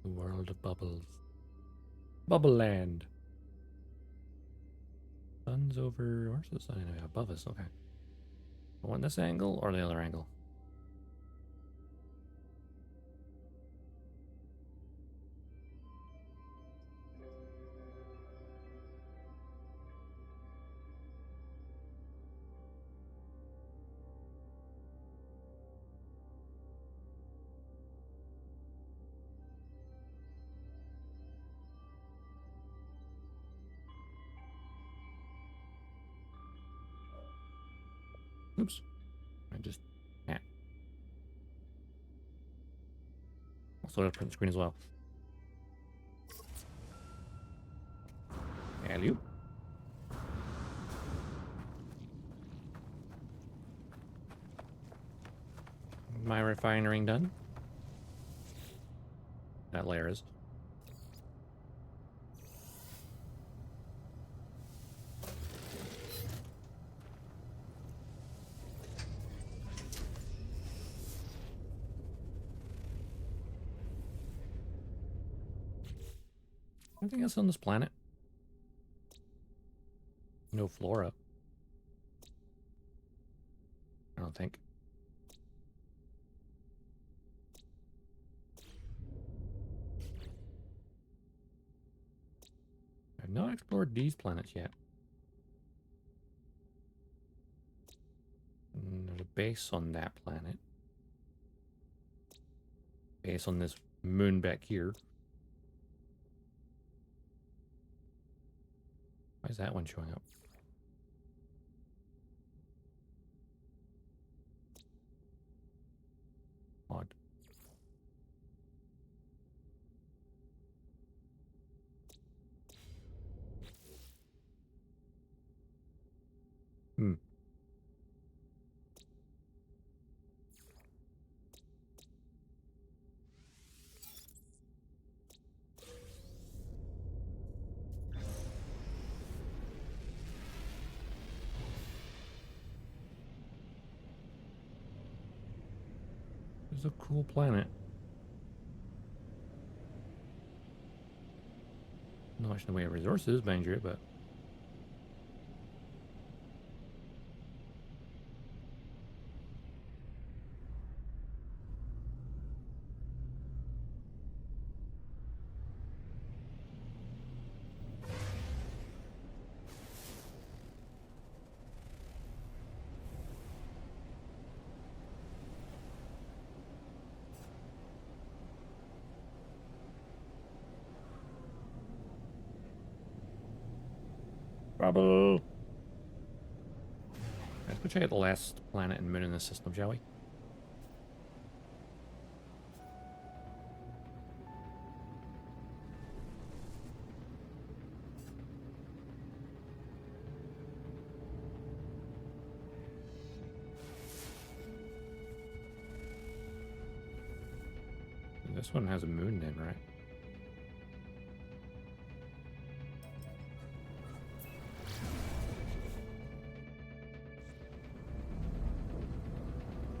The world of bubbles. Bubble land. Sun's over. Where's the sun anyway? Above us. Okay. I want this angle or the other angle? Oops. I just... Yeah. I'll slow it up print screen as well. Alley-oop. My refinery done. That layer is. Anything else on this planet? No flora. I don't think. I've not explored these planets yet. There's a base on that planet. Base on this moon back here. Why is that one showing up? Odd. Hmm. It's a cool planet. Not much in the way of resources, mind you, but trouble. Let's go check out the last planet and moon in this system, shall we? This one has a moon then, right?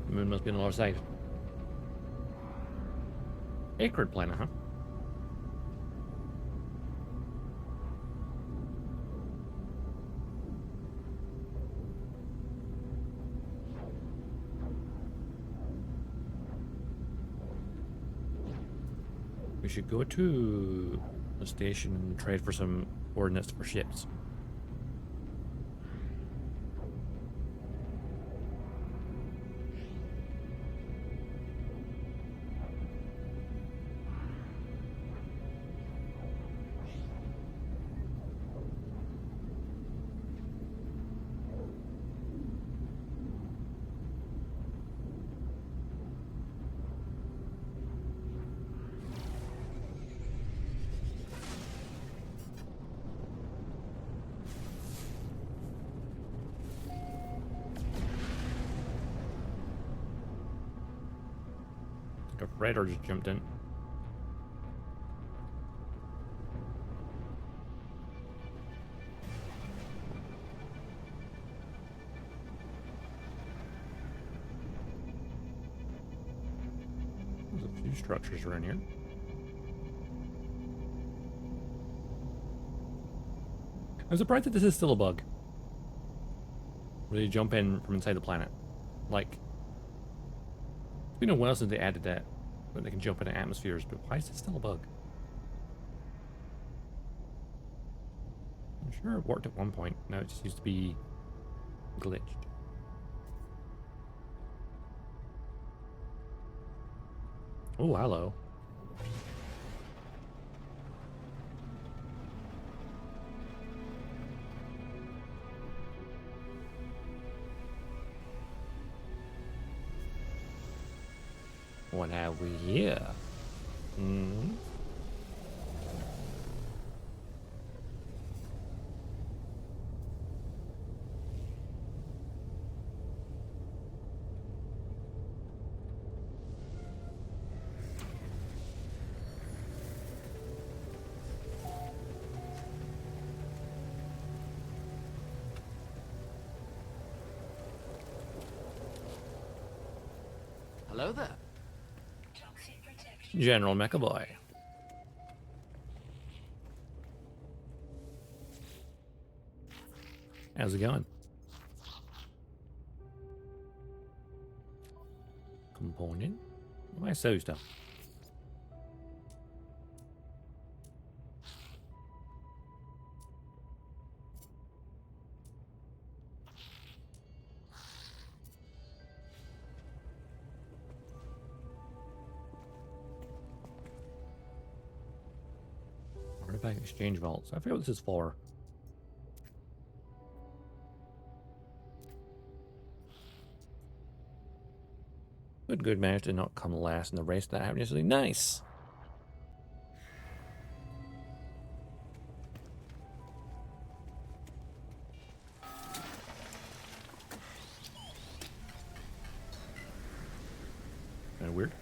The moon must be on the lower side. Acrid planet, huh? We should go to the station and trade for some coordinates for ships. A Raider just jumped in. There's a few structures around here. I'm surprised that this is still a bug. Where they jump in from inside the planet. Like, it's been a while since they added that. But they can jump into atmospheres, but why is it still a bug? I'm sure it worked at one point. Now it just used to be glitched. Oh, hello. What have we here? Hmm? Hello there. Toxic protection. General Mecha Boy. How's it going? Component? Why so stuff? Artifact exchange vaults. I forget what this is for. Good managed to not come last in the race that happened yesterday. Nice! Kind of weird.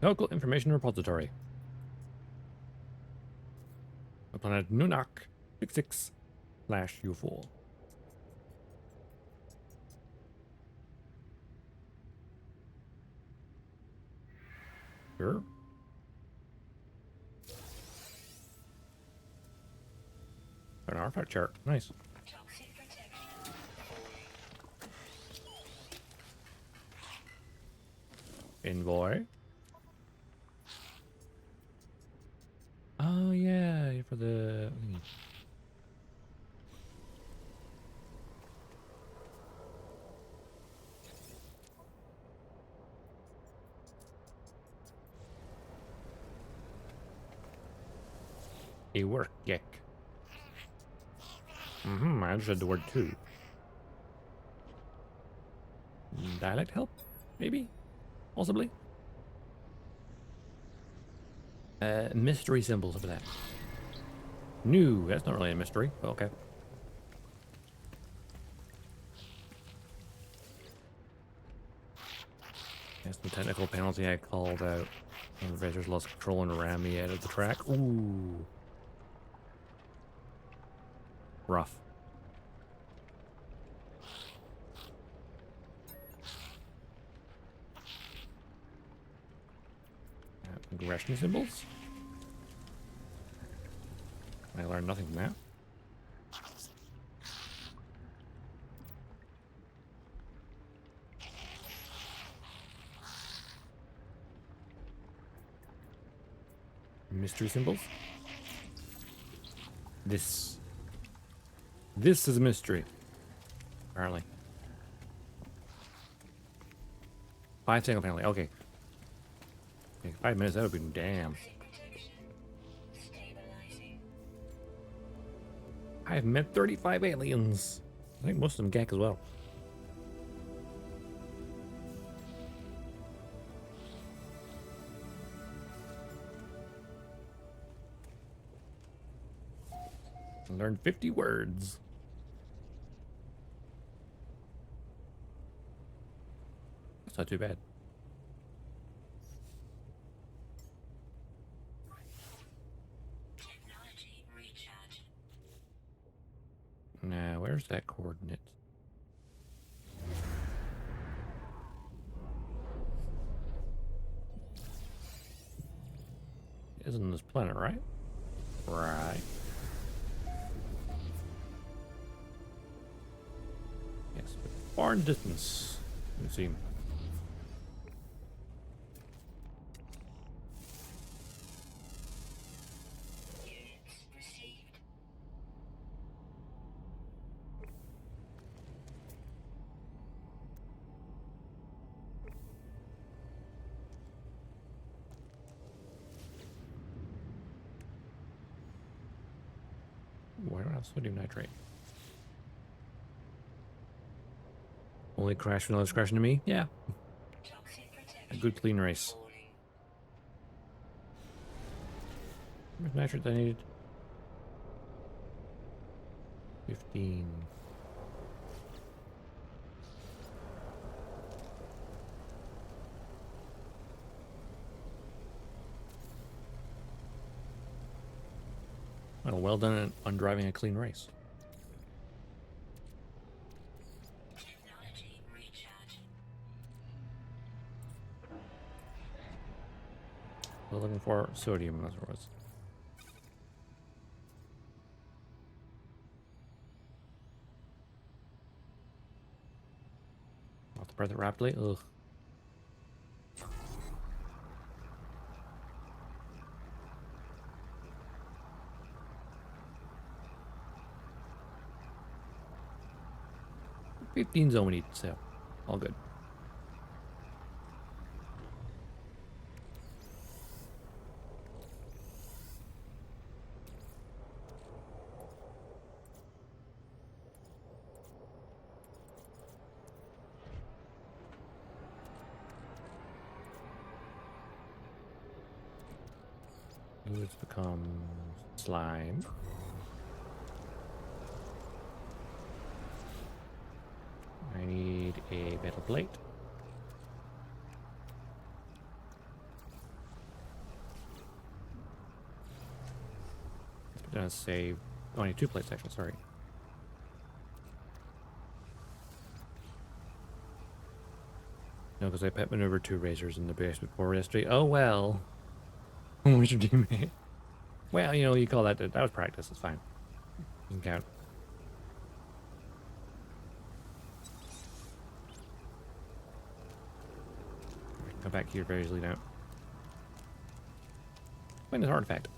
Local information repository. The planet Nunak 66/U4. Sure. An artifact chart. Nice. Toxic protection. Envoy. Oh yeah, for the a work geck. I understood the word too. Dialect help? Maybe? Possibly? Mystery symbols over that. New, that's not really a mystery, but okay. That's the technical penalty I called out. Invaders lost control and ran me out of the track. Ooh. Rough. Aggression symbols? I learned nothing from that. Mystery symbols? This is a mystery. Apparently. 5 single family, okay. 5 minutes, that would be damn. Toxic protection. Stabilizing. I have met 35 aliens. I think most of them Gek as well. Learned 50 words. That's not too bad. Technology recharge. Now, where's that coordinate? Isn't this planet, right? Right. Yes, but far in distance. It would seem. Units received. Why don't I have sodium nitrate? Only crash vanilla crashing to me? Yeah. Toxic A protection. good clean race. Falling. How much nitrate I needed? 15. Well done on driving a clean race. Technology recharge. We're looking for sodium, that's what it was. Off the breath rapidly. Ugh. $15's all we need, so all good. Fluids become slime. I need a metal plate. Let's put down a save. Oh, I need 2 plates actually, sorry. No, because I pet maneuvered 2 razors in the base before yesterday. Oh well. What's your teammate? Well, you know, you call that was practice. It's fine. You can count. Come back here very easily now. Find this artifact.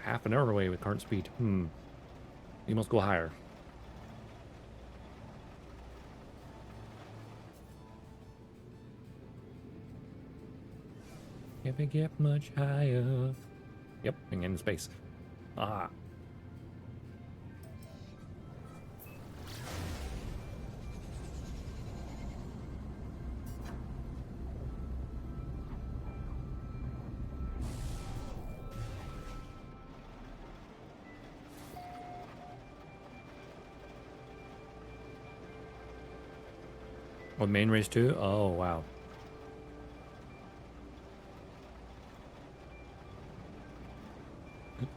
Half an hour away with current speed. You must go higher. If I get much higher. Yep, and in space. Ah. Oh, main race too? Oh, wow.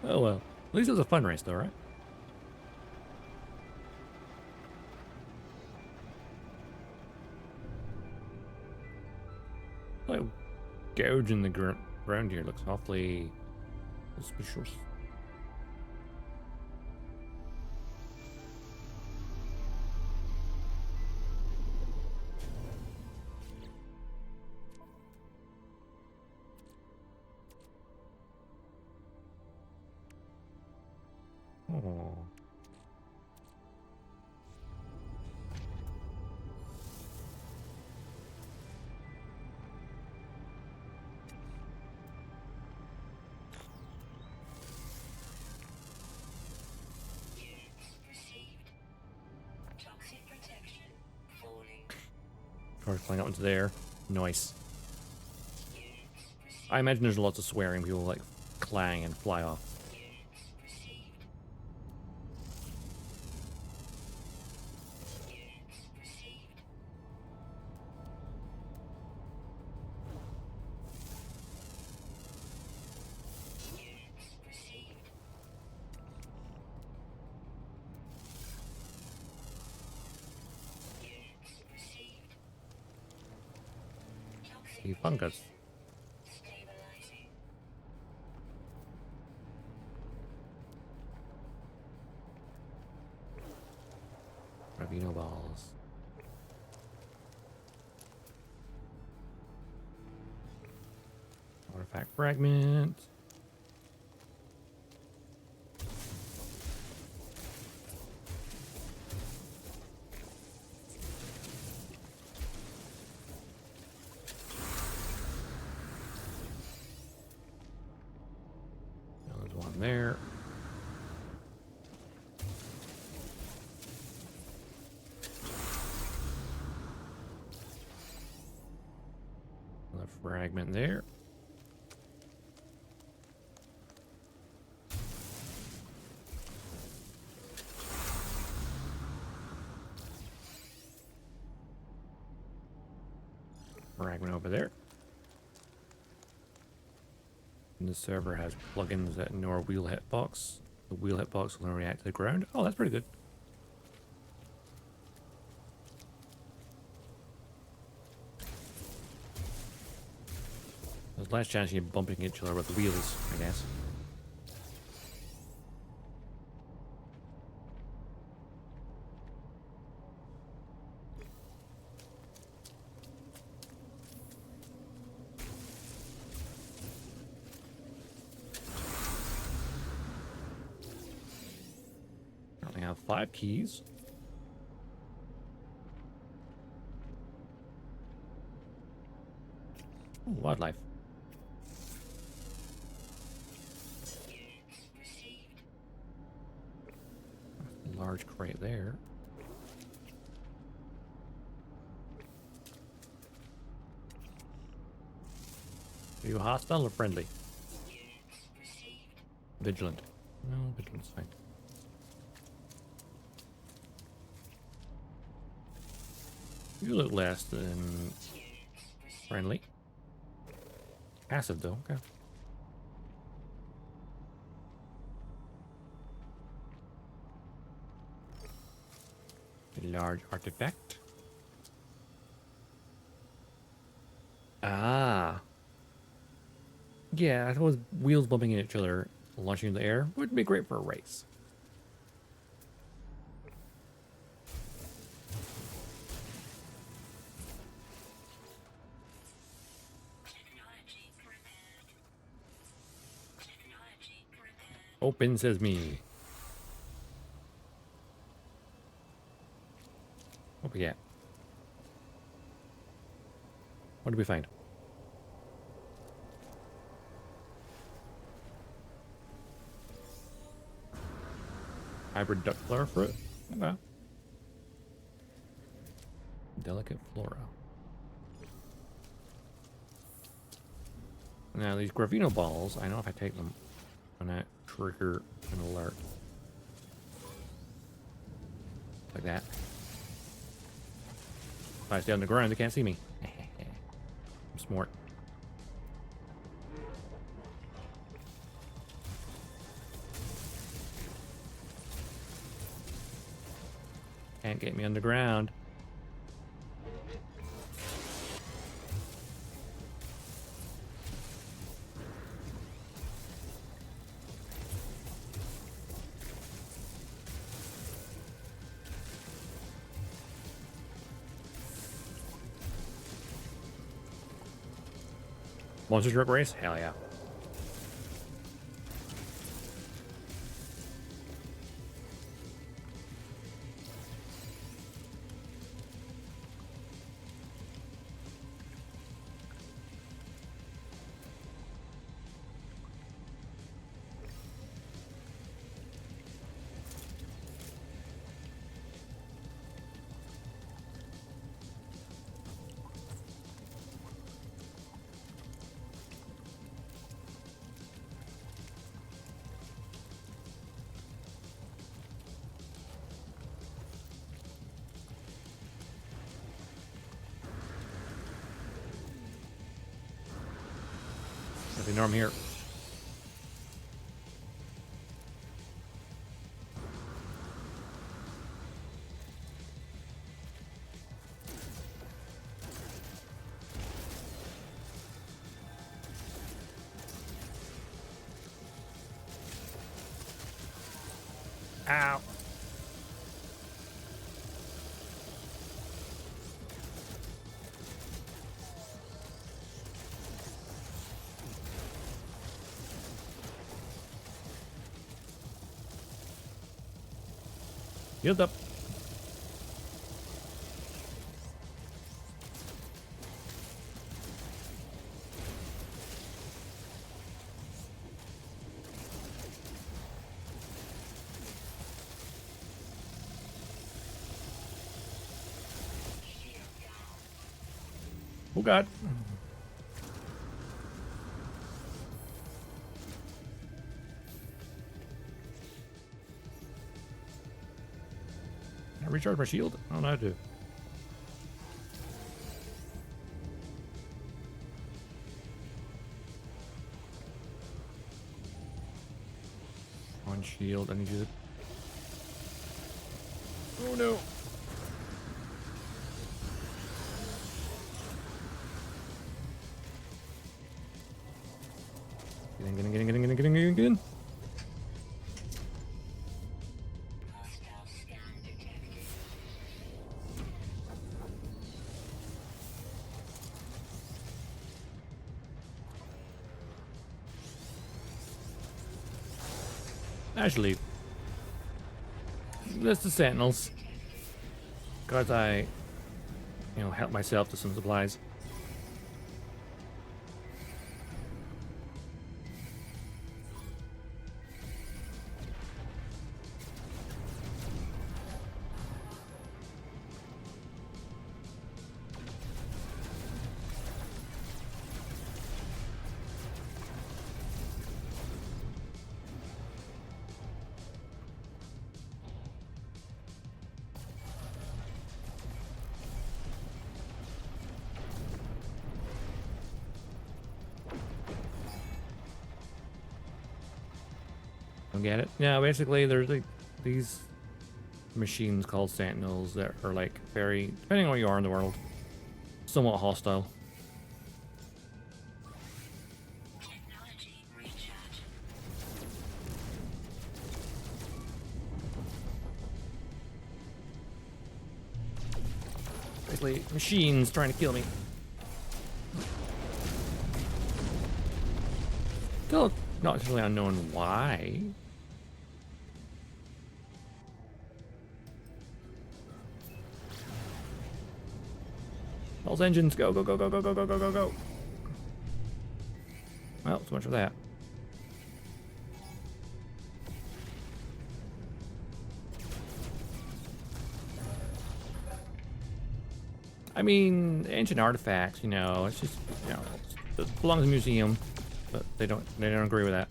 Oh, well. At least it was a fun race, though, right? Like, gouge in the ground here looks awfully suspicious. Oh. Toxic protection falling. Car's flying up into there. Nice. Units received. I imagine there's lots of swearing. People like clang and fly off. Units received. Units received. Units received. Units received. Toxic The fungus. stabilizing. Ravino balls. Artifact fragment. Now there's one there. Another fragment there. Fragment over there. And the server has plugins that ignore wheel hitbox. The wheel hitbox will react to the ground. Oh, that's pretty good. less chance of you bumping each other with the wheels, I guess. Currently have 5 keys. Ooh, wildlife. Units received. Large crate there. Are you hostile or friendly? Units received. Vigilant. No, vigilant's fine. You look less than Units received. friendly. Passive though, okay. A large artifact. Ah. Yeah, I suppose wheels bumping into each other, launching in the air, would be great for a race. Technology prepared. Technology prepared. Open sesame. What we got? What did we find? Hybrid duck flora fruit? Okay. Delicate flora. Now these Gravino balls, I know if I take them, I'm gonna trigger an alert. Like that. If I stay on the ground, they can't see me. I'm smart. Can't get me underground. Monster truck race? Hell yeah. Nothing norm here. Ow. Healed up. Oh god. Can I recharge my shield? I don't know how to. On shield, I need you to. Oh no. me again? Hostile scan detected. Actually, that's the Sentinels. Because I, help myself to some supplies. Don't get it? Yeah, basically there's like these machines called Sentinels that are like very, depending on where you are in the world, somewhat hostile. Technology recharge. Basically, machines trying to kill me. Still not necessarily unknown why. Those engines, go, go, go, go, go, go, go, go, go, go. Well, so much for that. I mean, ancient artifacts, it's just, it belongs to a museum, but they don't agree with that.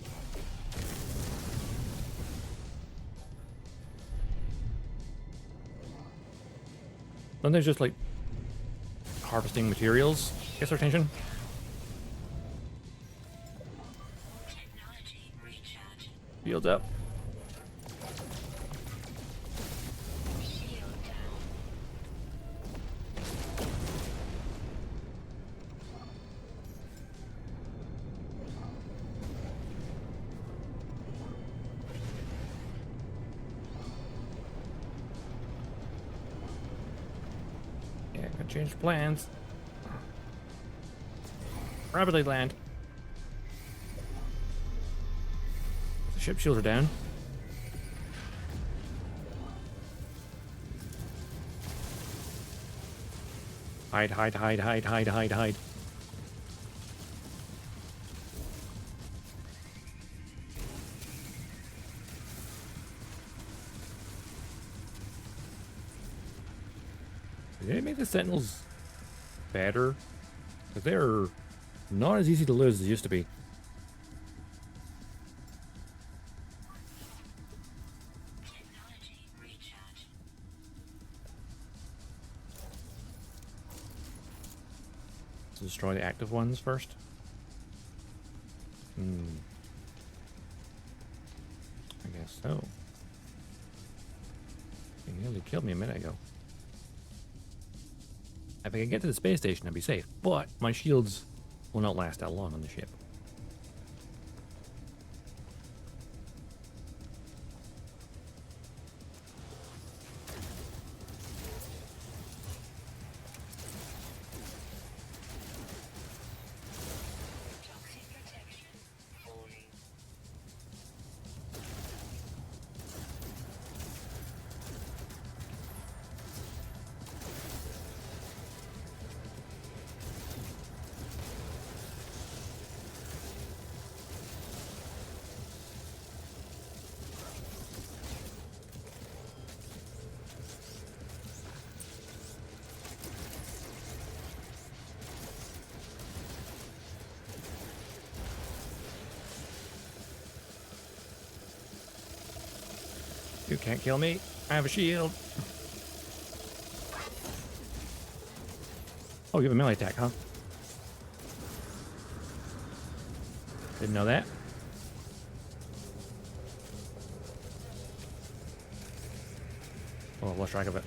Then there's just like harvesting materials, gets our attention. Technology recharge. Fields up. Shield down. Yeah, gotta change plans. Rapidly land. The ship shields are down. Hide, hide, hide, hide, hide, hide, hide. Did they make the Sentinels better? Because they're not as easy to lose as they used to be. Technology recharge. Let's destroy the active ones first. I guess so. He nearly killed me a minute ago. If I can get to the space station, I'd be safe. But my shields will not last that long on the ship. Toxic protection falling. You can't kill me. I have a shield. Oh, you have a melee attack, huh? Didn't know that. Oh, I lost track of it.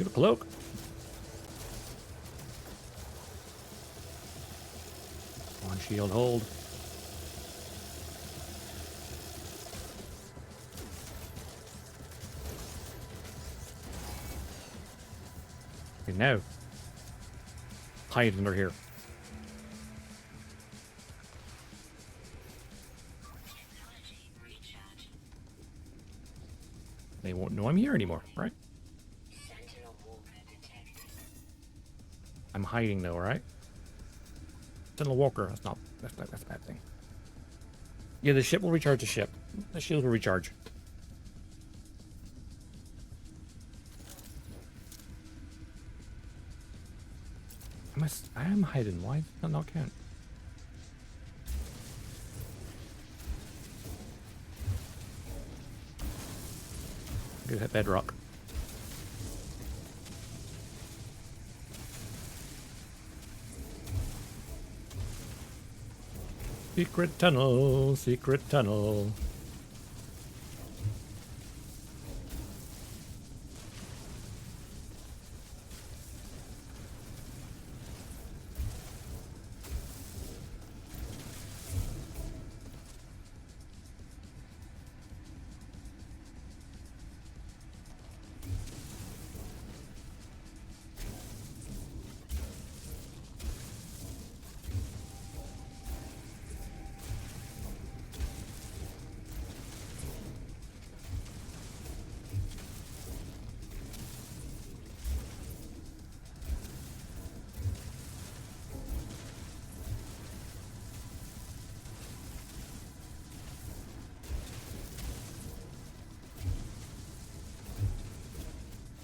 Get a cloak. On shield hold. Okay, now. Hide under here. Technology recharge. They won't know I'm here anymore, right? Sentinel walker detected. I'm hiding though, right? Sentinel Walker. That's a bad thing. Yeah, the ship will recharge the ship. The shield will recharge. I am hiding. Why does that not count? Go hit bedrock. Secret tunnel, secret tunnel.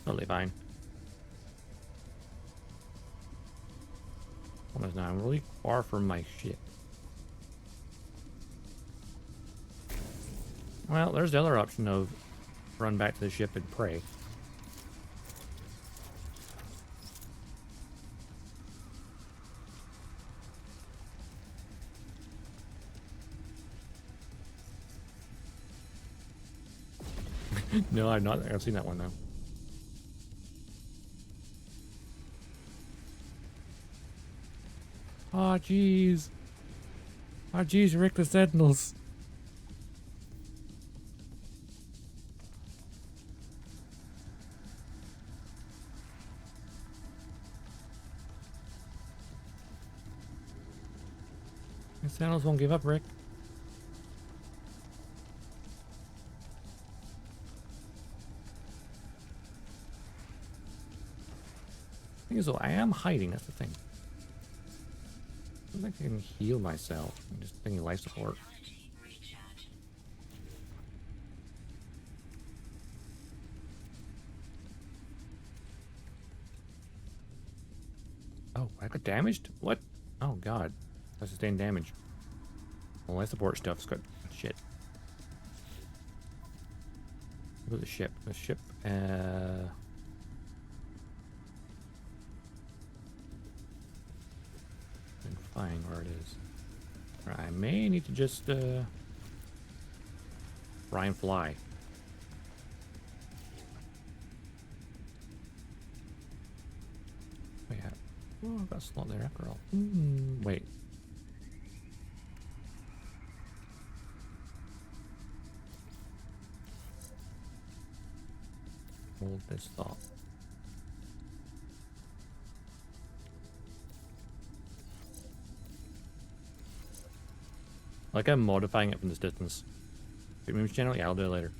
Totally fine. Almost now. I'm really far from my ship. Well, there's the other option of run back to the ship and pray. No, I've seen that one though. Oh, jeez. Oh, jeez, Rick the Sentinels. The Sentinels won't give up, Rick. Thing is, though, I am hiding. That's the thing. I don't think I can heal myself. I'm just thinking life support. Technology recharge. Oh, I got damaged? What? Oh, God. I sustained damage. Well, life support stuff's got shit. Look at the ship. The ship, I'm fine where it is. Alright, I may need to just, try and fly. Oh, yeah. Oh, I've got a slot there after all. Wait. Hold this thought. Like I'm modifying it from this distance. It moves generally, I'll do it later.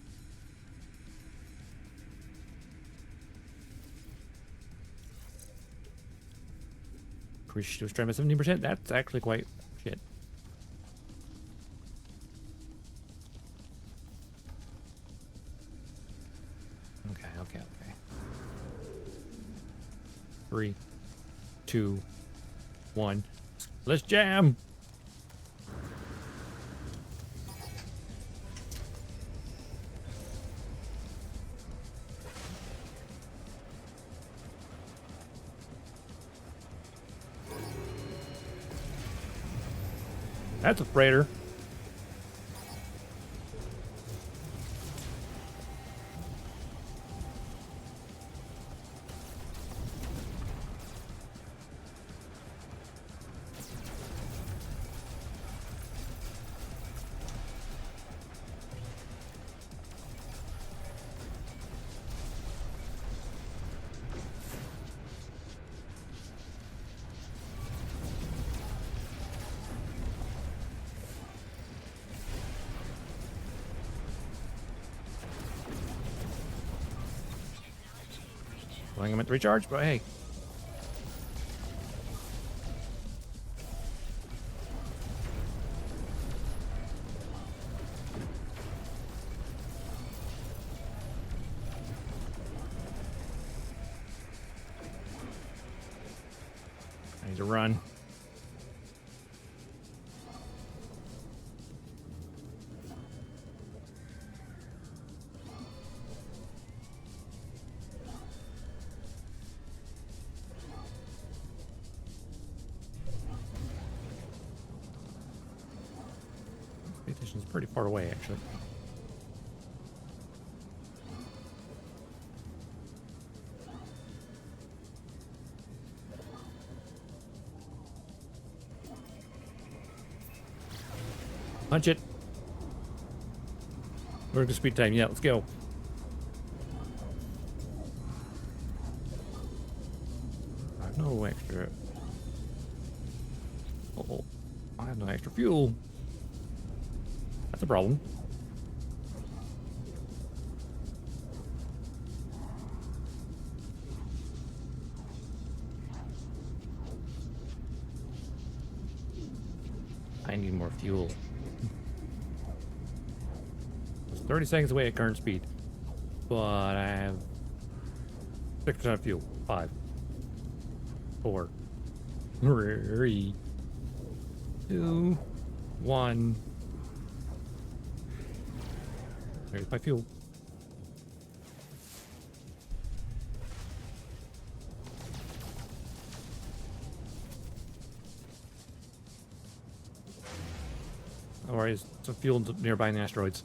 Increase to strength by 17%. That's actually quite shit. Okay. 3, 2, 1. Let's jam! That's a freighter. I think I meant to recharge, but hey. I need to run. Space station's pretty far away, actually. Punch it. We're going to speed time. Yeah, let's go. I have no extra. Oh, I have no extra fuel. That's a problem. I need more fuel. It's 30 seconds away at current speed, but I have 6% fuel. 5, 4, 3, 2, 1. There's my fuel. Alright, some fuel nearby in the asteroids.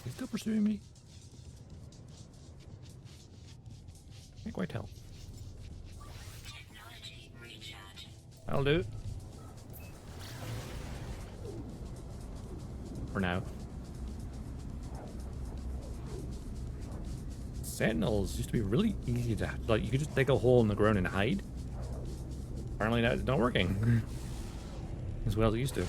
He's still pursuing me? Can't quite tell. Technology recharge. That'll do. For now. Sentinels used to be really easy to, like, you could just dig a hole in the ground and hide. Apparently that's not working as well as it used to.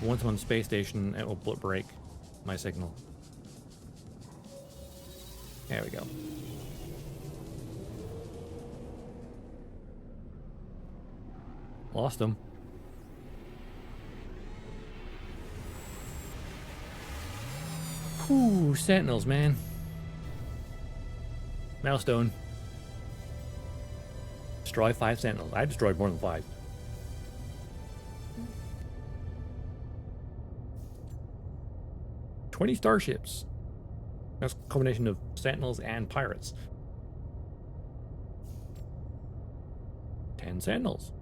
Once I'm on space station, it will break my signal. There we go. Lost him. Whew, Sentinels, man. Milestone. Destroy 5 Sentinels. I destroyed more than 5. "20 starships." That's a combination of Sentinels and pirates. 10 Sentinels.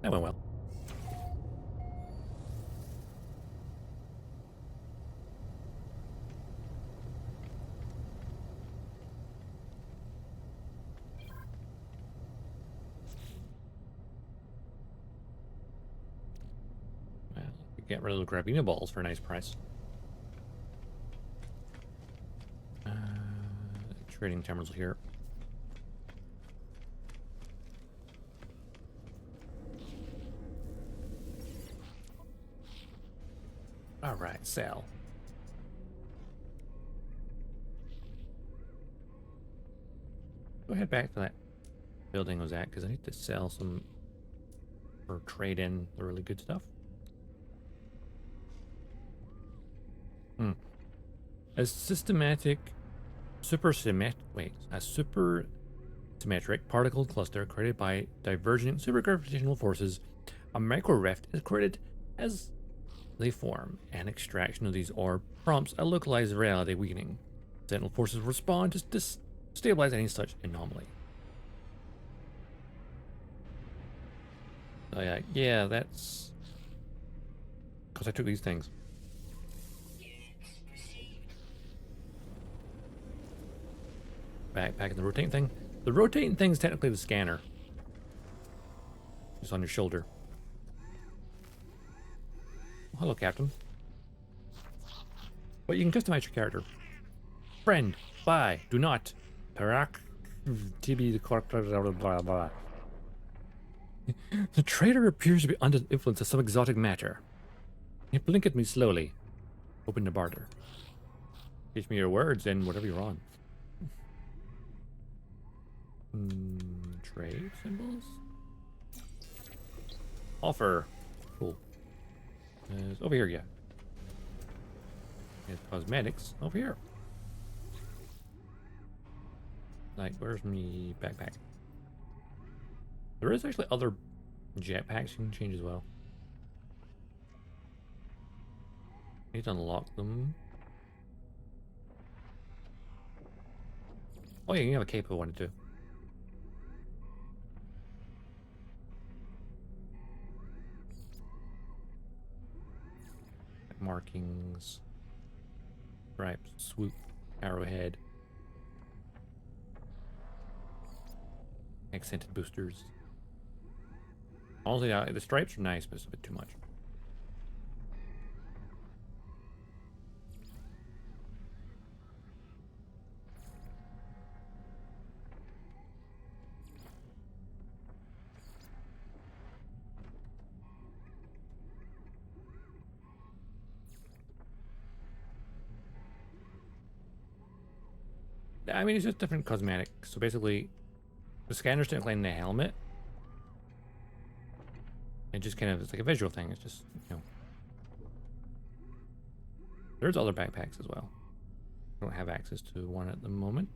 That went well. Well, you get rid of the Grabina balls for a nice price. Trading terminals here. All right, sell. Go head back to that building I was at because I need to sell some or trade in the really good stuff. A super symmetric particle cluster created by divergent supergravitational forces. A micro rift is created as they form, and extraction of these ore prompts a localized reality weakening. Sentinel forces respond to stabilize any such anomaly. Oh yeah, that's because I took these things. backpack and the rotating thing. The rotating thing is technically the scanner. Just on your shoulder. Hello, Captain. But you can customize your character. Friend, buy, do not. Parak, TB, the cork, blah, blah, blah, blah. The trader appears to be under the influence of some exotic matter. You blink at me slowly. Open to barter. Teach me your words and whatever you're on. Trade symbols? Offer. Cool. It's over here, yeah. There's cosmetics over here. Like, where's me backpack? There is actually other jetpacks you can change as well. Need to unlock them. Oh yeah, you have a cape if I wanted to. Markings. Stripes, swoop, arrowhead. Accented boosters. Honestly, the stripes are nice, but it's a bit too much. I mean, it's just different cosmetics. So basically, the scanner's technically in the helmet. It just kind of, it's like a visual thing. It's just, you know. There's other backpacks as well. I don't have access to one at the moment.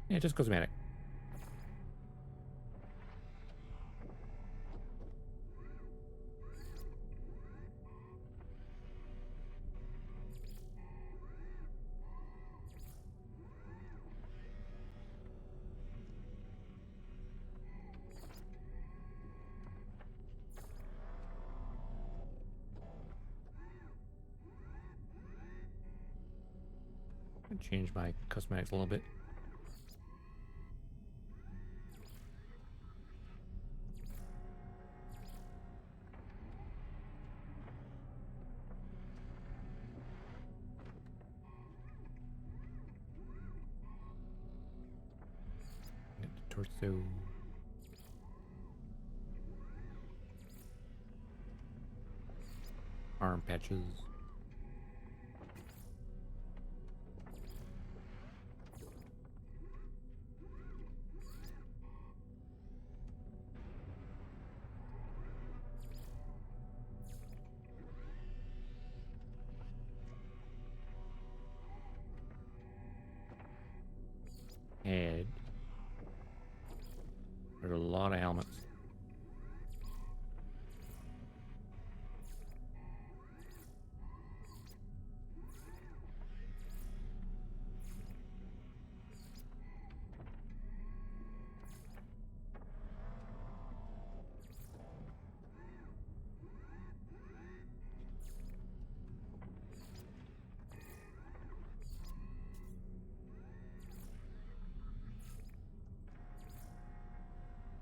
Yeah, just cosmetic. Change my cosmetics a little bit. Get the torso. Arm patches. Head. There's a lot of helmets.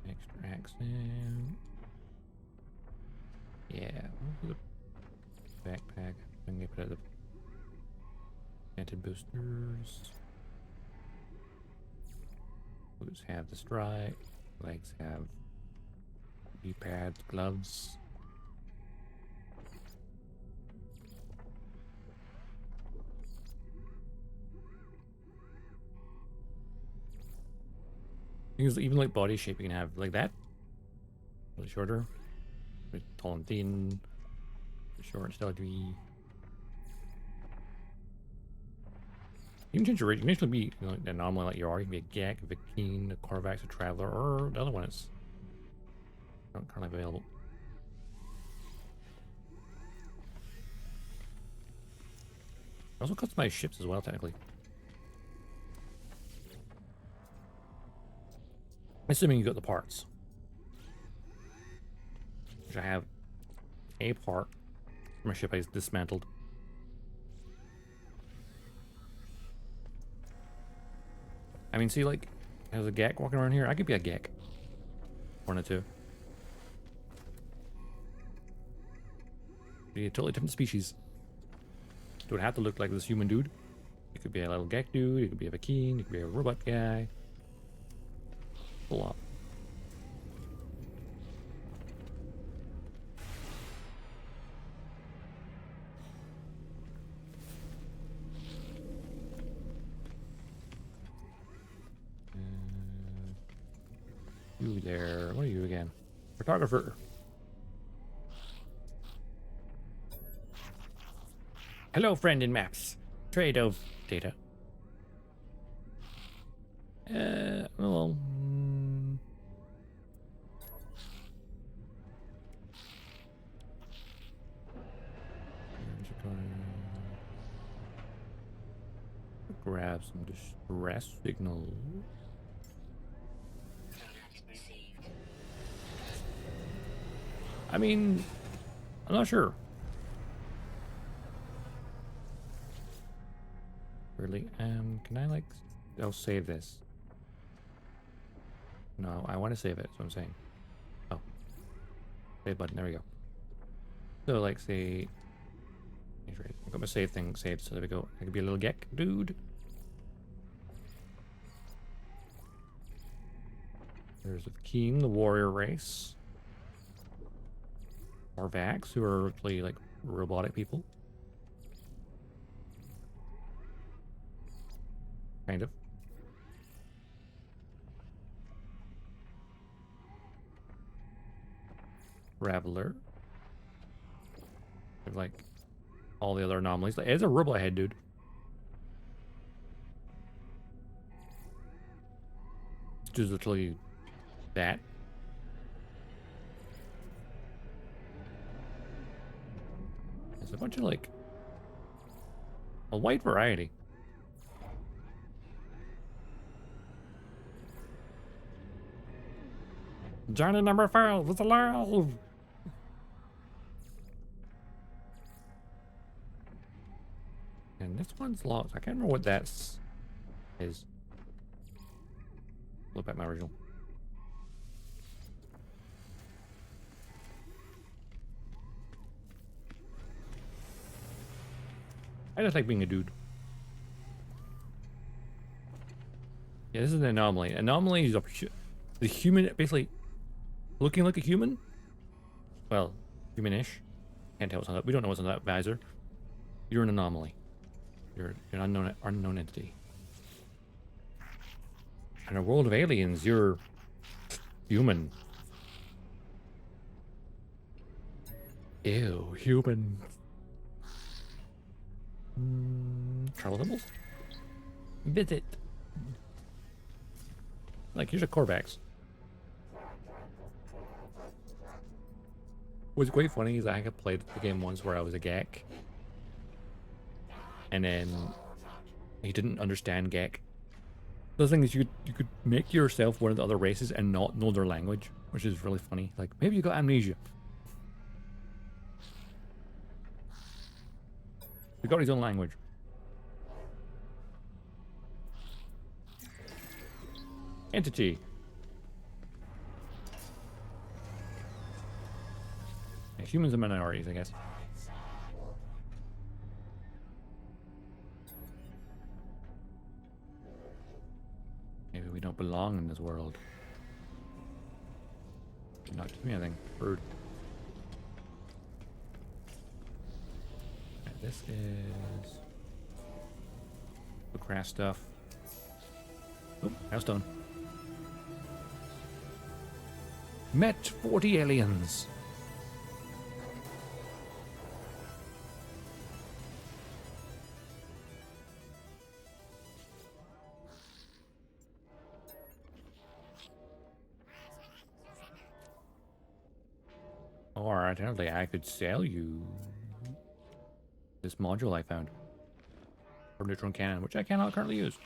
Extra accent. Yeah, the backpack. I'm gonna put the anti boosters. Boots have the stripe. Legs have Kneepads, gloves. Even like body shape, you can have like that. A little shorter. With tall and thin. Short and stodgy. You can change your rate. You can actually be, you know, like an anomaly like you are. You can be a Gek, a Vikeen, a Korvax, a Traveler, or the other one is not currently available. Also customize ships as well, technically. Assuming you got the parts. Which I have a part My ship is dismantled. I mean, see, like, there's a Gek walking around here. I could be a Gek. One or two. Be a totally different species. Don't have to look like this human dude. It could be a little Gek dude. It could be a Vakeen. It could be a robot guy. A lot. You there. What are you again? Photographer. Hello, friend in maps. Trade of data. Well. Grab some distress signal. I mean, I'm not sure. Really? Can I like... I'll save this. No, I want to save it, that's what I'm saying. Oh. Save button, there we go. So, like, say... I've got my save thing saved, so there we go. I could be a little Gek dude. There's the Keen, the warrior race. Or Vax, who are really like robotic people. Kind of. Raveler. Like all the other anomalies. Like, it's a robot head, dude. It's just literally that. There's a bunch of like a wide variety. Johnny number 5 is alive. And this one's locked. I can't remember what that is. Look at my original. I just like being a dude. Yeah, this is an anomaly. Anomaly is the human, basically looking like a human. Well, humanish. Can't tell what's on that. We don't know what's on that visor. You're an anomaly. You're an unknown entity. In a world of aliens, you're human. Ew, human. Travel symbols? Visit. Like, here's a Corvax. What's quite funny is I had played the game once where I was a Gek. And then he didn't understand Gek. The thing is, you could make yourself one of the other races and not know their language, which is really funny. Like, maybe you got amnesia. He got his own language. Entity. Yeah, humans are minorities, I guess. Maybe we don't belong in this world. Not to me, I think. Rude. Okay, this is the crash stuff. Oh, house done. Met 40 aliens. Or alternatively, I could sell you this module I found for neutron cannon, which I cannot currently use.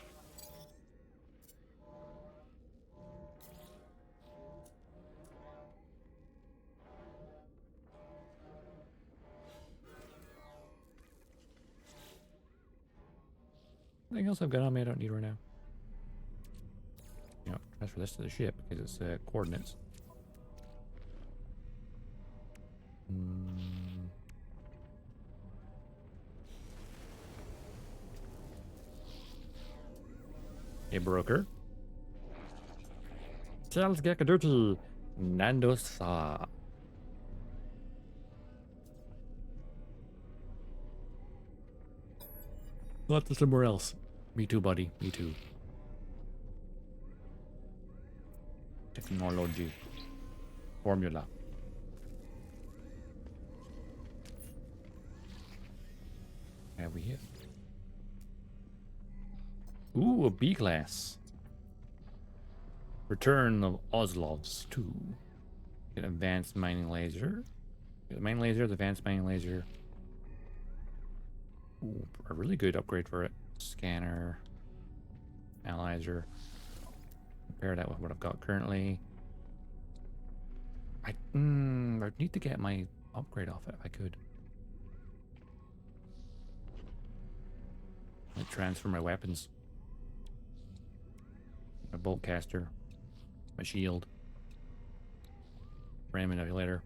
Anything else I've got on me I don't need right now? You know, transfer this to the ship because it's coordinates. Hey, broker. Charles Gakaduti. Nando Sa. Not to somewhere else. Me too, buddy. Me too. Technology. Formula. What have we here? Ooh, a B class. Return of Oslovs 2. Get advanced mining laser. Get the mining laser, the advanced mining laser. Ooh, a really good upgrade for it. Scanner. Analyzer. Compare that with what I've got currently. I'd need to get my upgrade off it if I could. I'd transfer my weapons. My bolt caster. My shield. Ram manipulator.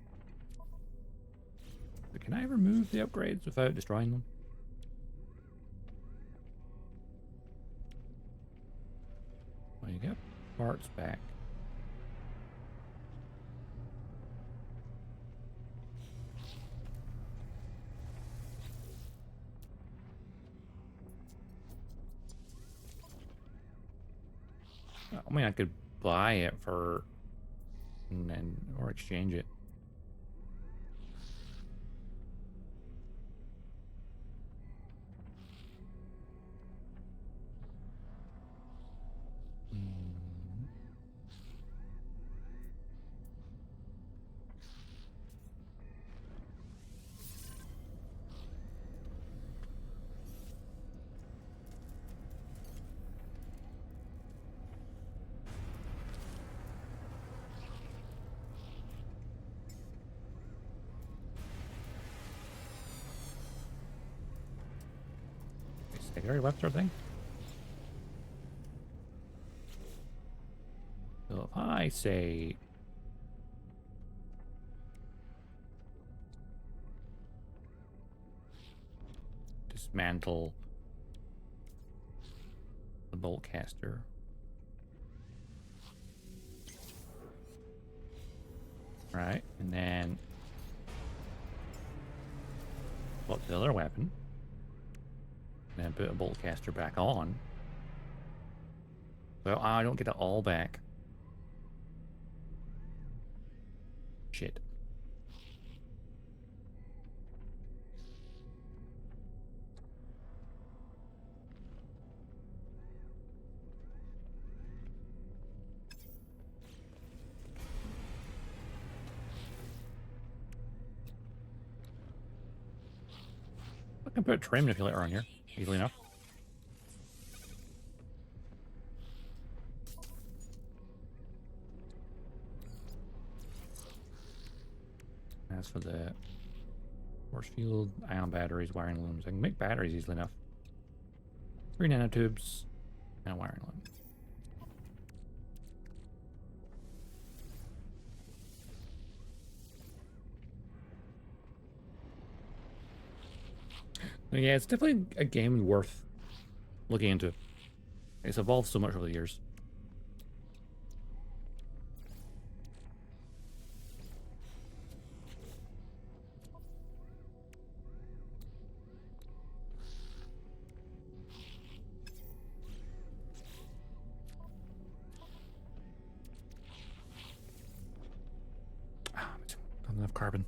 But can I remove the upgrades without destroying them? Well, you get parts back. I mean, I could buy it for, and then, or exchange it. Secondary weapons or thing? So if I say dismantle the bolt caster. Right, and then put the other weapon. And then put a bolt caster back on. Well, I don't get it all back. Shit. I can put a tray manipulator on here easily enough. As for the force field, ion batteries, wiring looms, I can make batteries easily enough. 3 nanotubes and a wiring loom. Yeah, it's definitely a game worth looking into. It's evolved so much over the years. Not enough carbon.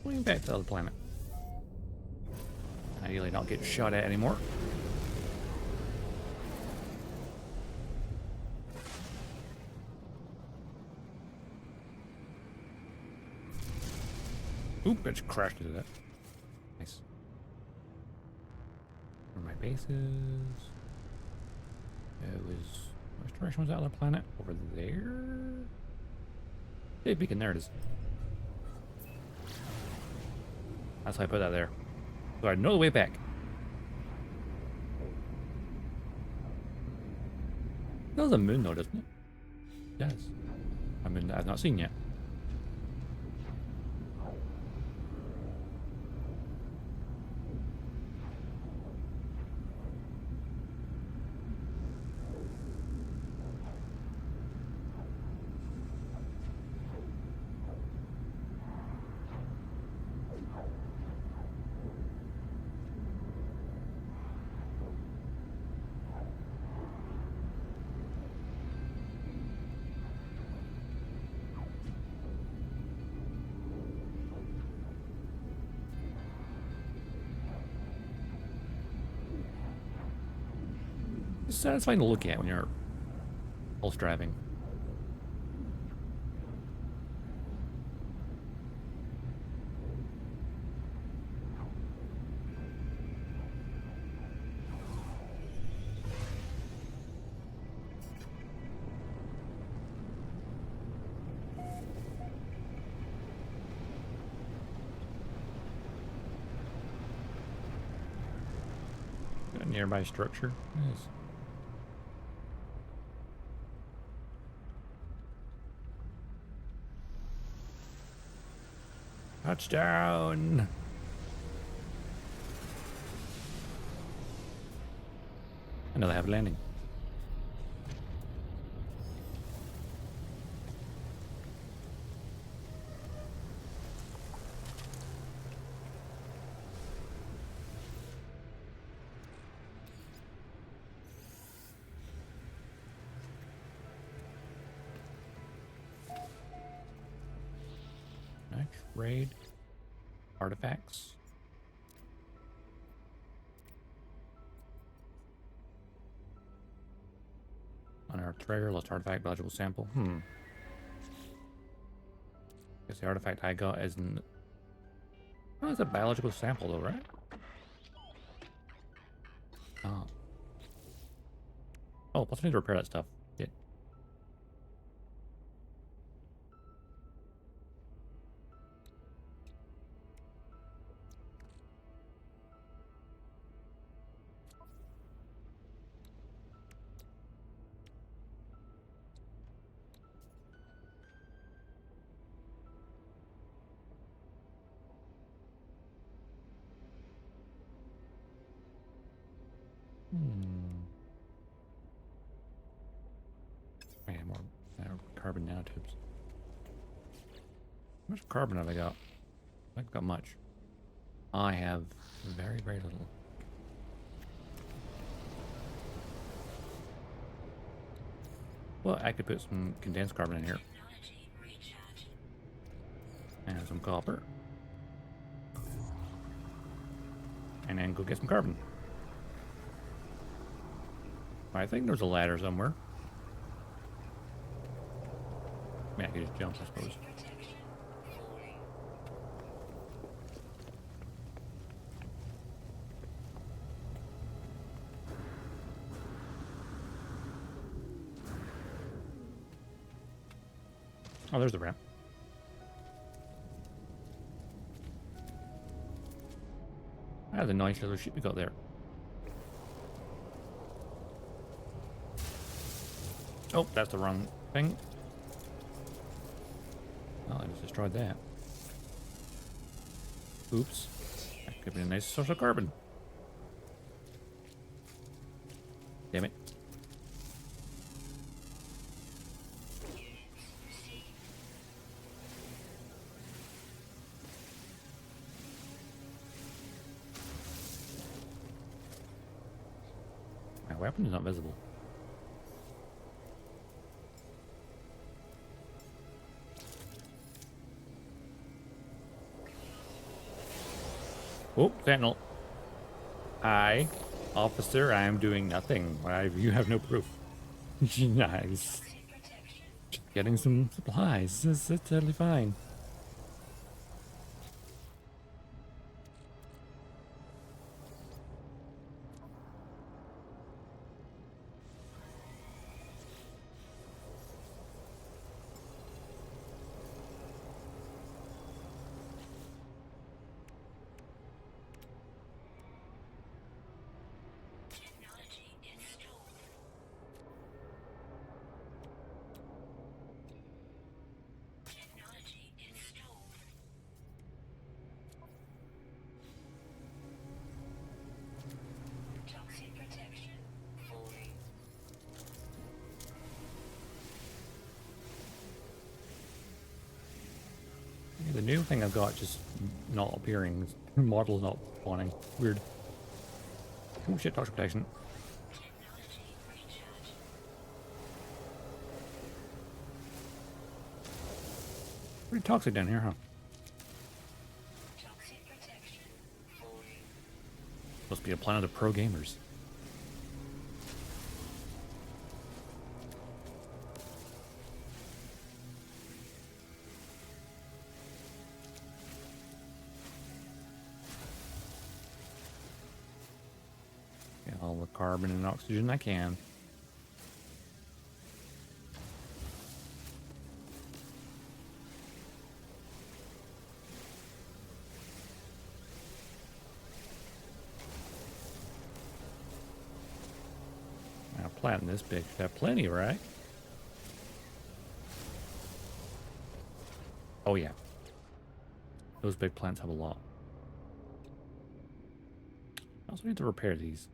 Going back to the other planet. Ideally not get shot at anymore. Oop, it just crashed into that. Nice. my bases. It was... Which direction was that other planet? Over there? Hey, beacon, there it is. That's why I put that there. So I know the way back. That was a moon though, doesn't it? It does. I mean, I've not seen yet. It's satisfying to look at when you're pulse driving. Got a nearby structure. Nice. Touchdown! Another heavy landing. Nice raid. Artifacts. On our trigger, lost artifact, valuable sample. Guess the artifact I got isn't... Oh, it's a biological sample though, right? Oh. Oh, plus I need to repair that stuff. Shit. I have more carbon nanotubes. How much carbon have I got? I haven't got much. I have very, very little. Well, I could put some condensed carbon in here. Technology recharge. And some copper. And then go get some carbon. I think there's a ladder somewhere. I mean, I could just jump, I suppose. Protection. Falling. Oh, there's the ramp. Ah, the nice little ship we got there. Oh, that's the wrong thing. Oh, I just destroyed that. Oops. That could be a nice source of carbon. Damn it. My weapon is not visible. Oh, Sentinel. Hi, officer. I am doing nothing. You have no proof. Nice. Protection. Just getting some supplies. That's totally fine. new thing I've got just not appearing. Models not spawning. Weird. Oh shit, toxic protection. Technology recharge. Pretty toxic down here, huh? Toxic protection. Falling. Must be a planet of pro gamers. Get all the carbon and oxygen I can. Now, a planet this big should have plenty, right? Oh yeah. Those big plants have a lot. I also need to repair these.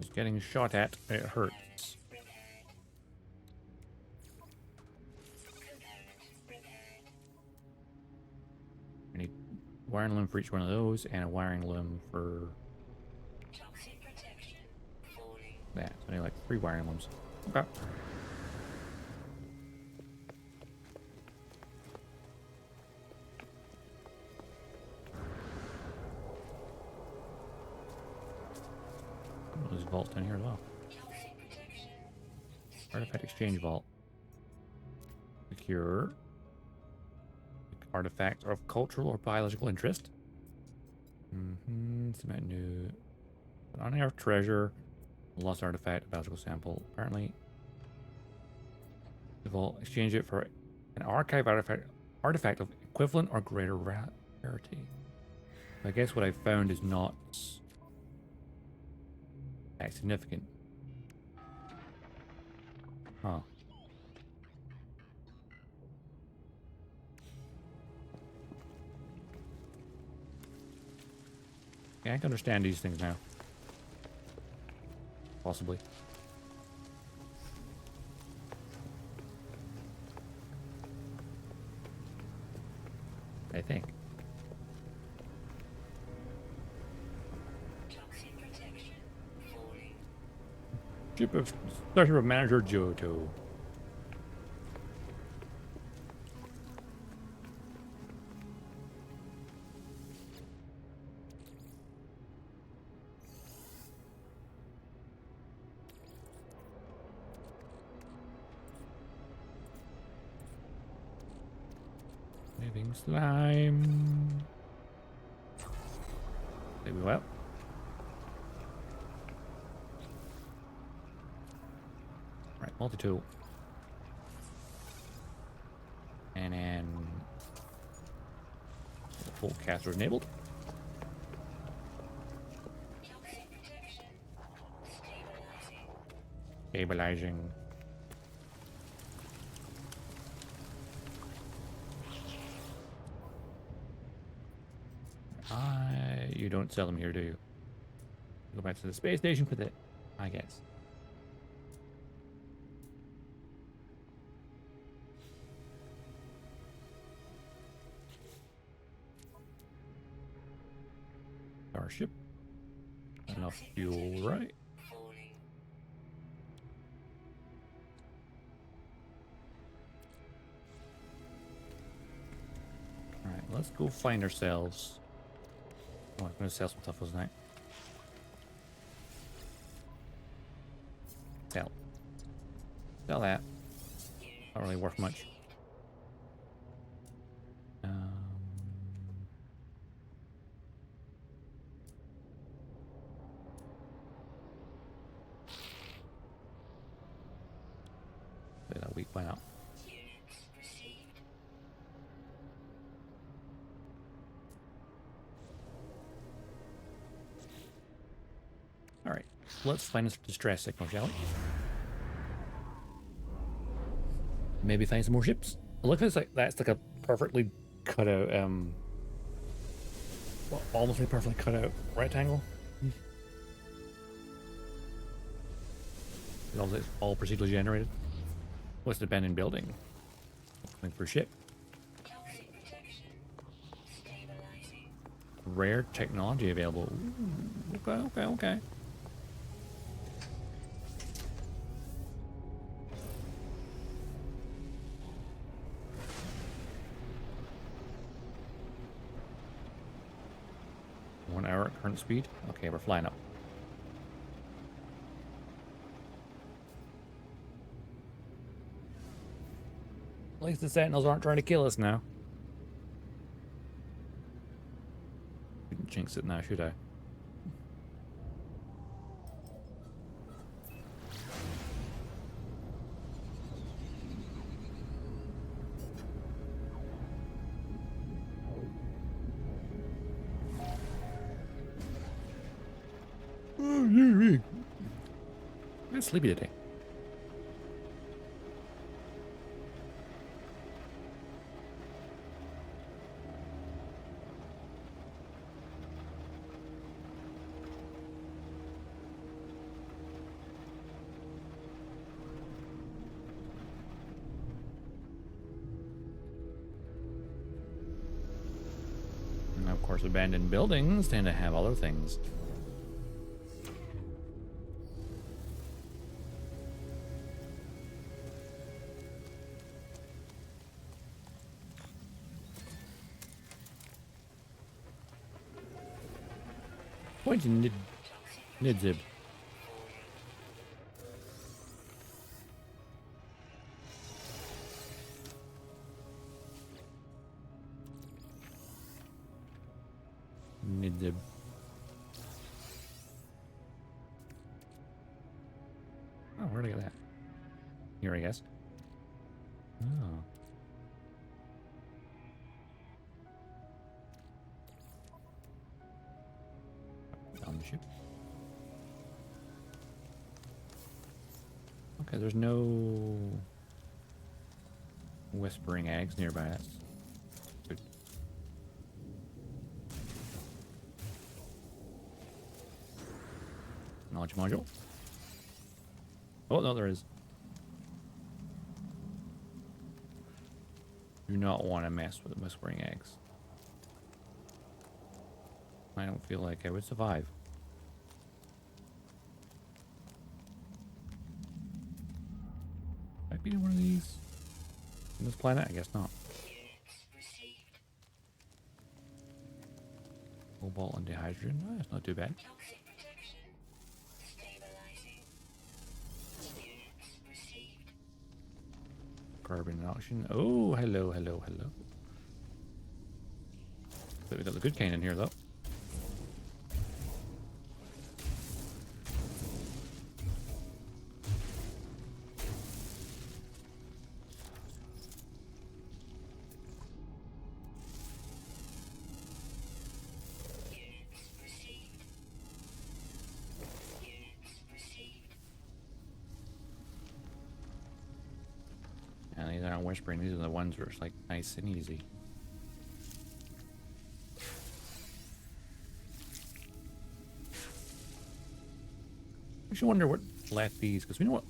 Just getting shot at, it hurts. I need wiring loom for each one of those, and a wiring loom for Toxic protection. Falling. that. So I need like 3 wiring looms. Okay. There's vaults down here as well. Toxic protection. Artifact exchange vault. Secure. Artifacts of cultural or biological interest. Cement new. Unearthed treasure. Lost artifact, biological sample. Apparently. The vault. Exchange it for an archive artifact of equivalent or greater rarity. I guess what I found is not that significant. Huh. Yeah, I can understand these things now. Possibly. I think. Toxic protection. Falling. Ship of Starship of Manager Johto. Living slime. There we go. Right, multi-tool. And then the full caster enabled. Toxic protection. Stabilizing. Stabilizing. You don't sell them here, do you? Go back to the space station with it, I guess. Starship. Enough fuel, right? Falling. Alright, let's go find ourselves. Oh, I'm gonna sell some stuff, wasn't I? Sell. Sell that. Not really worth much. That week, why not? Units received. Alright, let's find a distress signal, shall we? Maybe find some more ships. Look, that's like a perfectly cut out, well, almost a perfectly cut out rectangle. All procedurally generated. What's the abandoned building? Looking for ship. Toxic protection. Stabilizing. Rare technology available. Ooh, okay. One hour at current speed. Okay, we're flying up. At least the Sentinels aren't trying to kill us now. Shouldn't jinx it now, should I? I'm sleepy today. And of course, abandoned buildings tend to have other things. Point to Nidzib. Nidzib. Oh, where'd I get that? Here, I guess. Oh. On the ship. Okay, there's no whispering eggs nearby. That's good. Knowledge module. Oh, no, there is. Do not want to mess with whispering eggs. I don't feel like I would survive. Might be one of these on this planet? I guess not. Units received. Cobalt and dihydrogen. Oh, that's not too bad. Toxic protection. Stabilizing. Units received. Carbon and oxygen. Oh, hello. But we got the good cane in here, though. Units received. Units received. And these aren't whispering. These are the ones where it's like nice and easy. I should wonder what left these, because we know what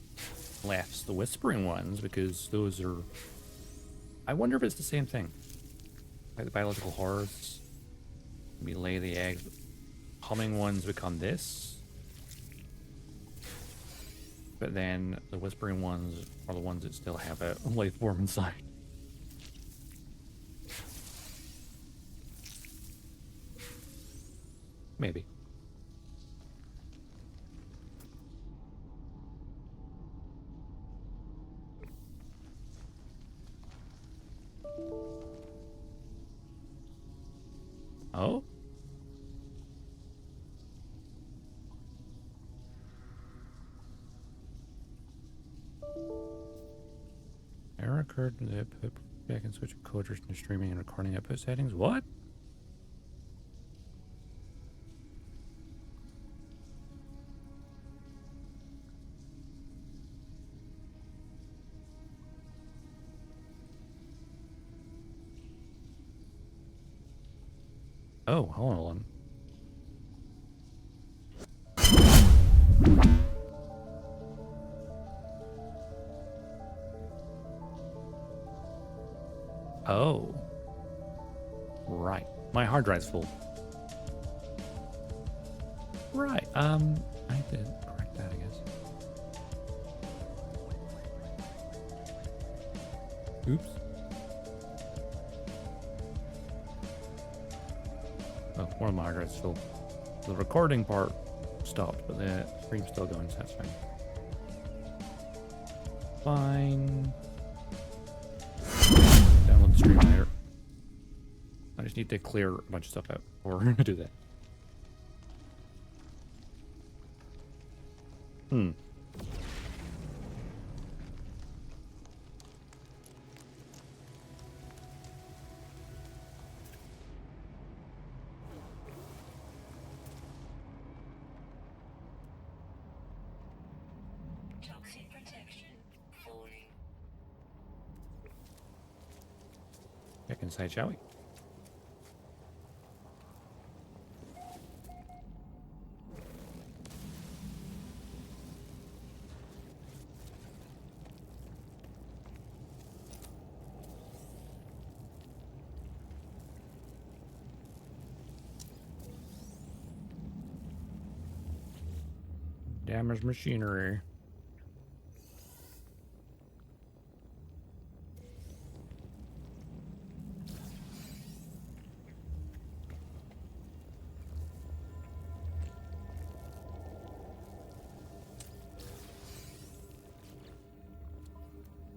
left's the whispering ones, because those are... I wonder if it's the same thing. Like the biological horrors. We lay the eggs. Humming ones become this. But then the whispering ones are the ones that still have a life form inside. Maybe. Oh? Error occurred in the output. Back and switch coders into streaming and recording output settings. What? Oh, hold on. Oh. Right. My hard drive's full. Right. I have to correct that, I guess. Oops. Oh, one of my hard drives is full. The recording part stopped, but the stream's still going, so that's fine. Fine. Download the stream later. I just need to clear a bunch of stuff out before I do that. Toxic protection falling. Check inside, shall we? Damaged machinery.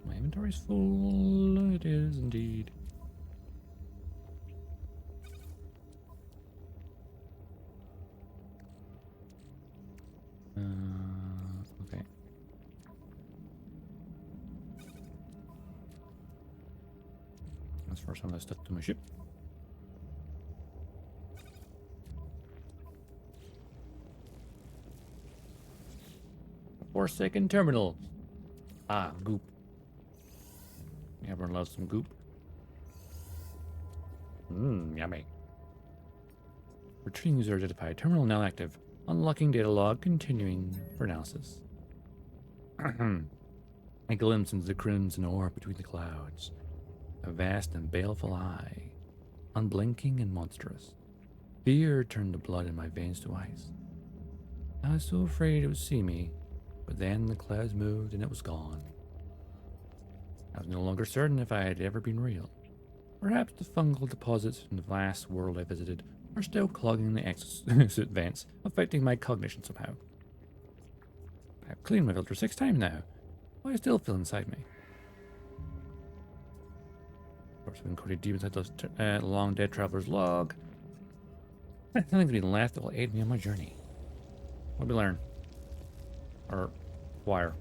My inventory's full. It is indeed. Okay. Transfer some of that stuff to my ship. Forsaken terminal. Ah, goop. Everyone loves some goop. Yummy. Retrieving user identified. Terminal now active. Unlocking data log. Continuing for analysis. I glimpse into the crimson orb between the clouds. A vast and baleful eye. Unblinking and monstrous. Fear turned the blood in my veins to ice. I was so afraid it would see me, but then the clouds moved and it was gone. I was no longer certain if I had ever been real. Perhaps the fungal deposits in the vast world I visited are still clogging the exosuit vents, affecting my cognition somehow. I've cleaned my filter 6 times now. Why I still feel inside me? Of course, we've encoded deep inside those long dead traveler's log. Nothing's been left that will aid me on my journey. What did we learn? Or wire?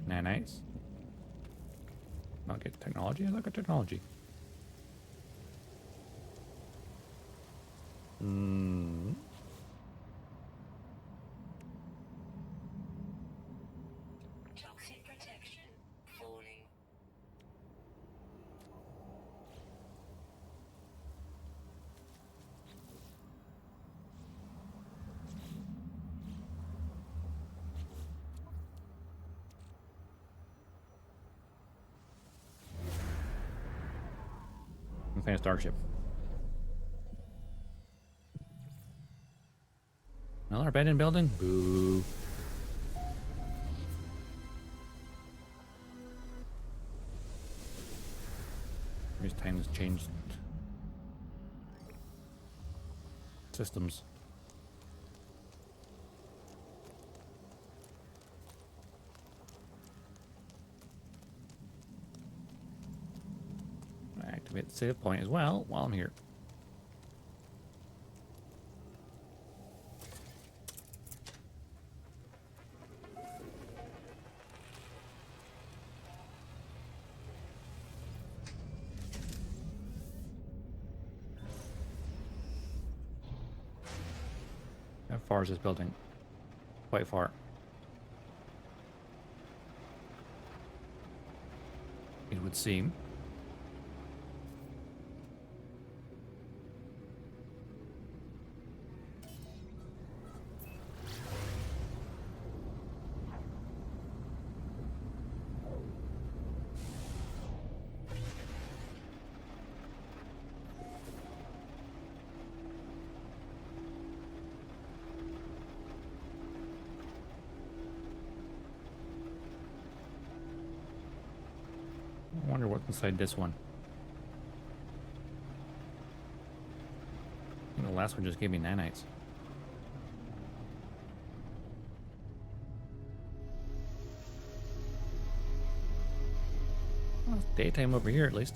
Nanites? Not get technology? I look at technology. Toxic protection falling. Find a starship. Another abandoned building? Boo. This time has changed systems. Activate the save point as well while I'm here. How far is this building? Quite far. It would seem. I wonder what's inside this one. I think the last one just gave me nanites. Well, it's daytime over here at least.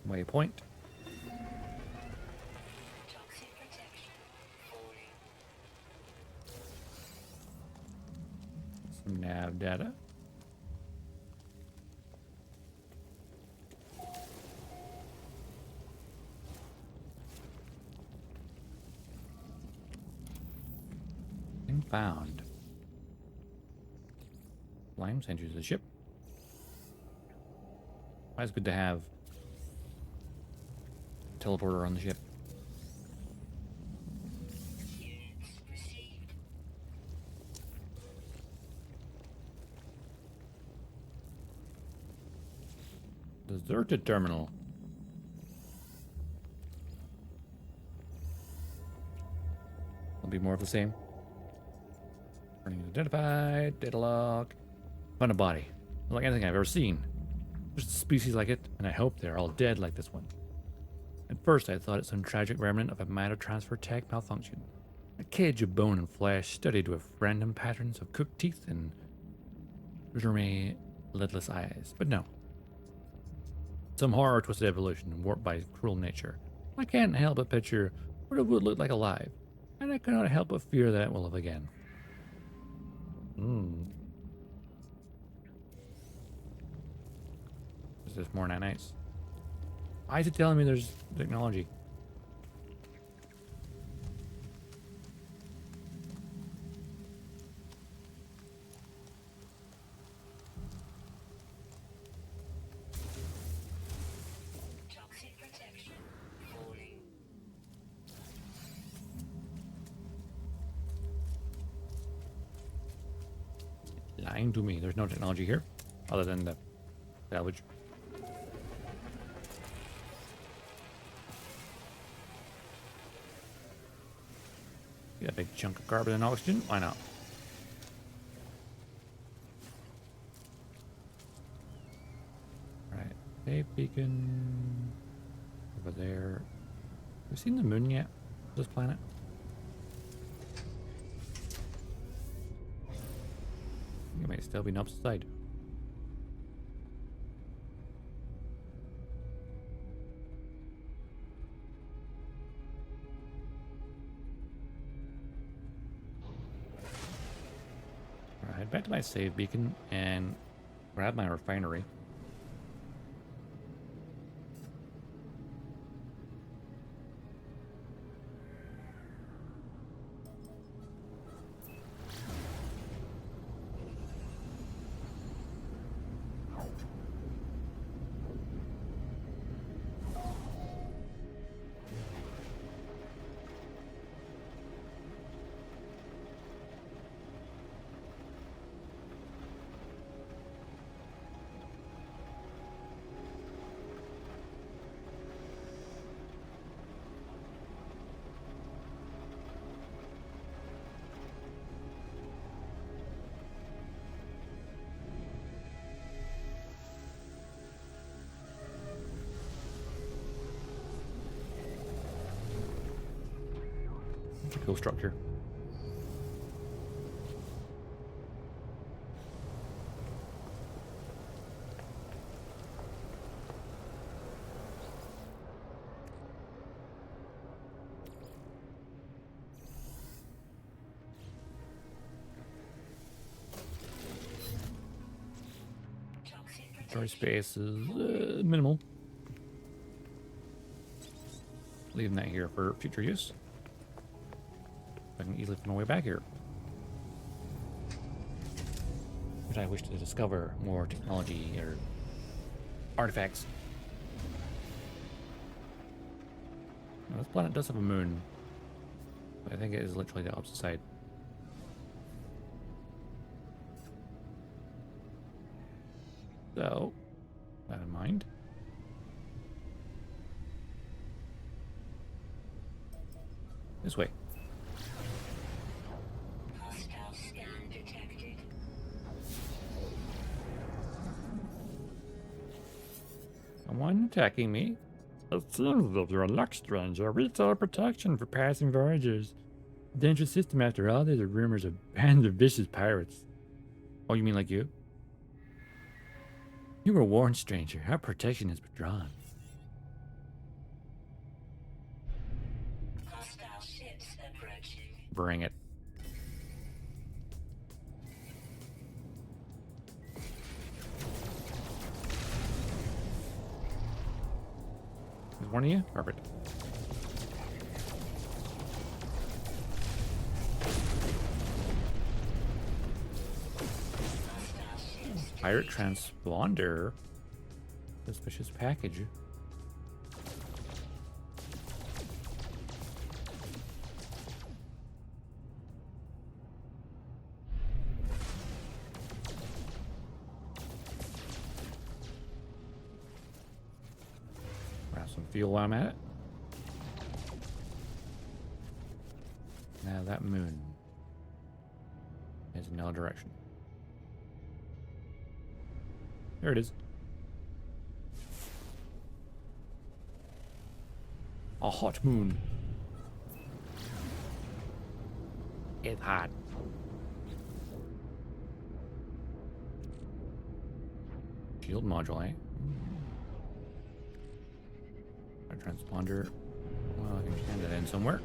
Waypoint. Toxic protection falling. Some nav data. Found. Lime enters the ship. Always good to have a teleporter on the ship. Units received. Deserted terminal. Will be more of the same. Running identified, data log. Found a body. Not like anything I've ever seen. Just a species like it, and I hope they're all dead like this one. At first I thought it some tragic remnant of a matter transfer tech malfunction. A cage of bone and flesh studded with random patterns of cooked teeth and resume lidless eyes. But no. Some horror twisted evolution warped by cruel nature. I can't help but picture what it would look like alive, and I cannot help but fear that it will live again. Is there more nanites? Why is it telling me there's technology? Toxic protection falling. Lying to me. There's no technology here, other than the salvage. Get a big chunk of carbon and oxygen. Why not? Right. Save beacon. Over there. Have we seen the moon yet? This planet? I think it might still be on the opposite side. Head back to my save beacon and grab my refinery. It's a cool structure. Toxic Storage protection. space is minimal. Leaving that here for future use. I can easily find my way back here. But I wish to discover more technology or artifacts. Now, this planet does have a moon, but I think it is literally the opposite side. So, that in mind. This way. Hostile scan detected. Someone attacking me? It seems that you're a luck stranger. We sell protection for passing voyagers. Dangerous system after all. There's rumors of bands of vicious pirates. Oh, you mean like you? You were warned, stranger. Our protection is withdrawn. Hostile ships approaching. Bring it. Is one of you? Perfect. Pirate transponder. Suspicious package. Grab some fuel while I'm at it. Now that moon is in no direction. There it is. A hot moon. It's hot. Shield module, eh? A transponder. Well, I can stand it in somewhere.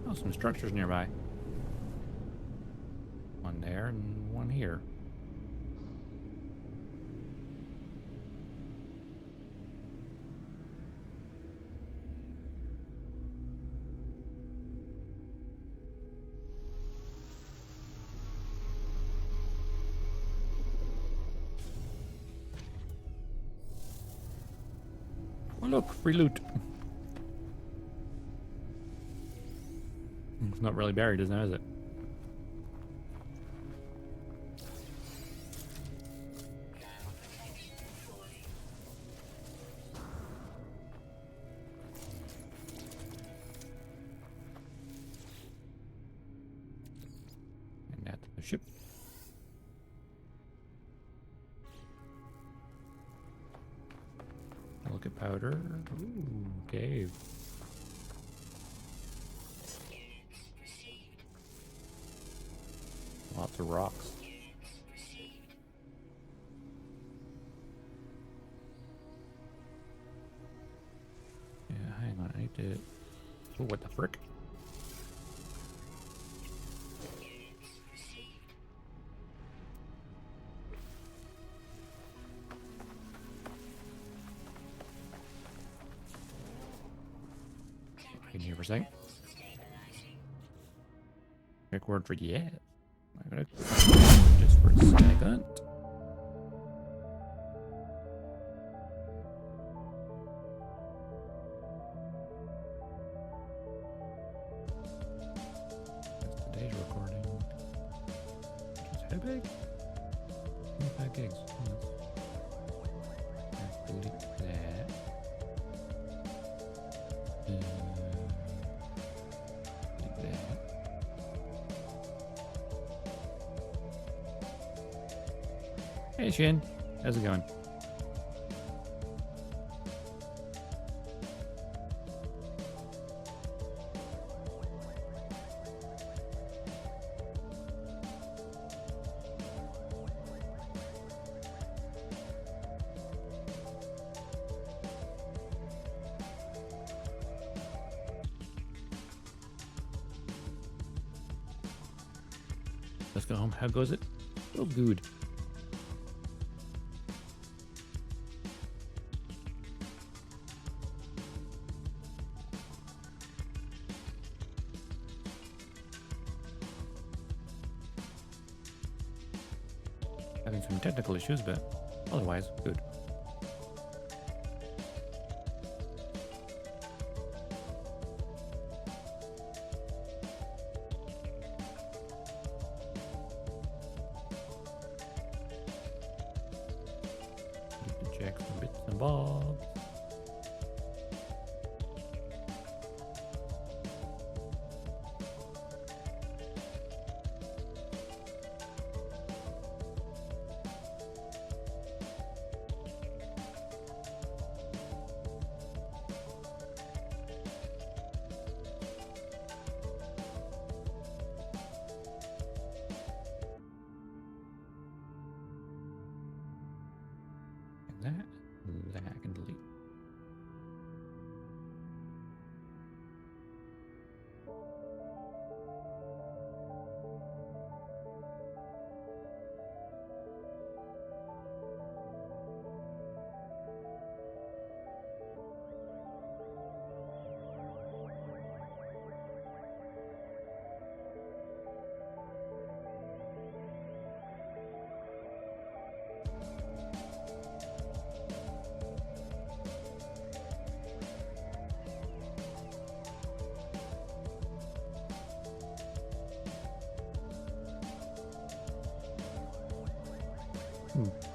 Oh, some structures nearby. One there and one here. Oh look, free loot. It's not really buried, is it? And that's the ship. Look at powder. Ooh, cave. Units received. Lots of rocks. Units received. Yeah, hang on, I need to... Oh, what the frick? Units received. In here for a second. Levels stabilizing. Quick word for yes. I'm gonna... Just for a second. That's today's recording. Just how big? 25 gigs. Let's delete that. Delete that. Hey Shin, how's it going? Let's go home. How goes it? Oh, good. Having some technical issues, but otherwise, good. Need to check some bits and bobs.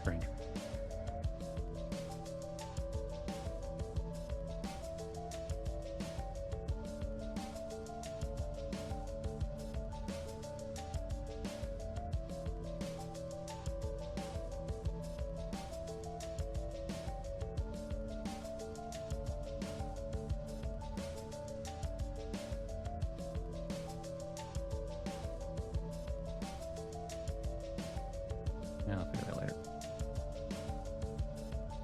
Strange. Yeah, I'll figure that later.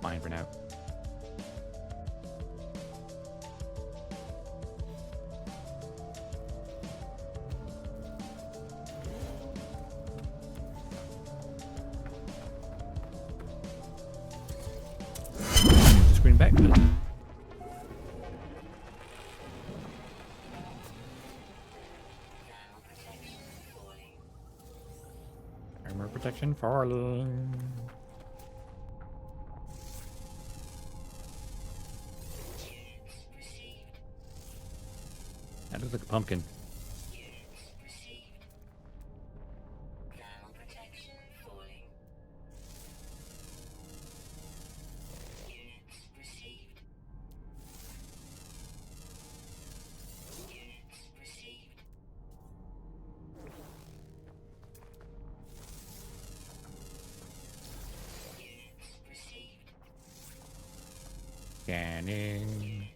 Fine for now. Screen back. Armor protection falling. That looks like a pumpkin. Scanning.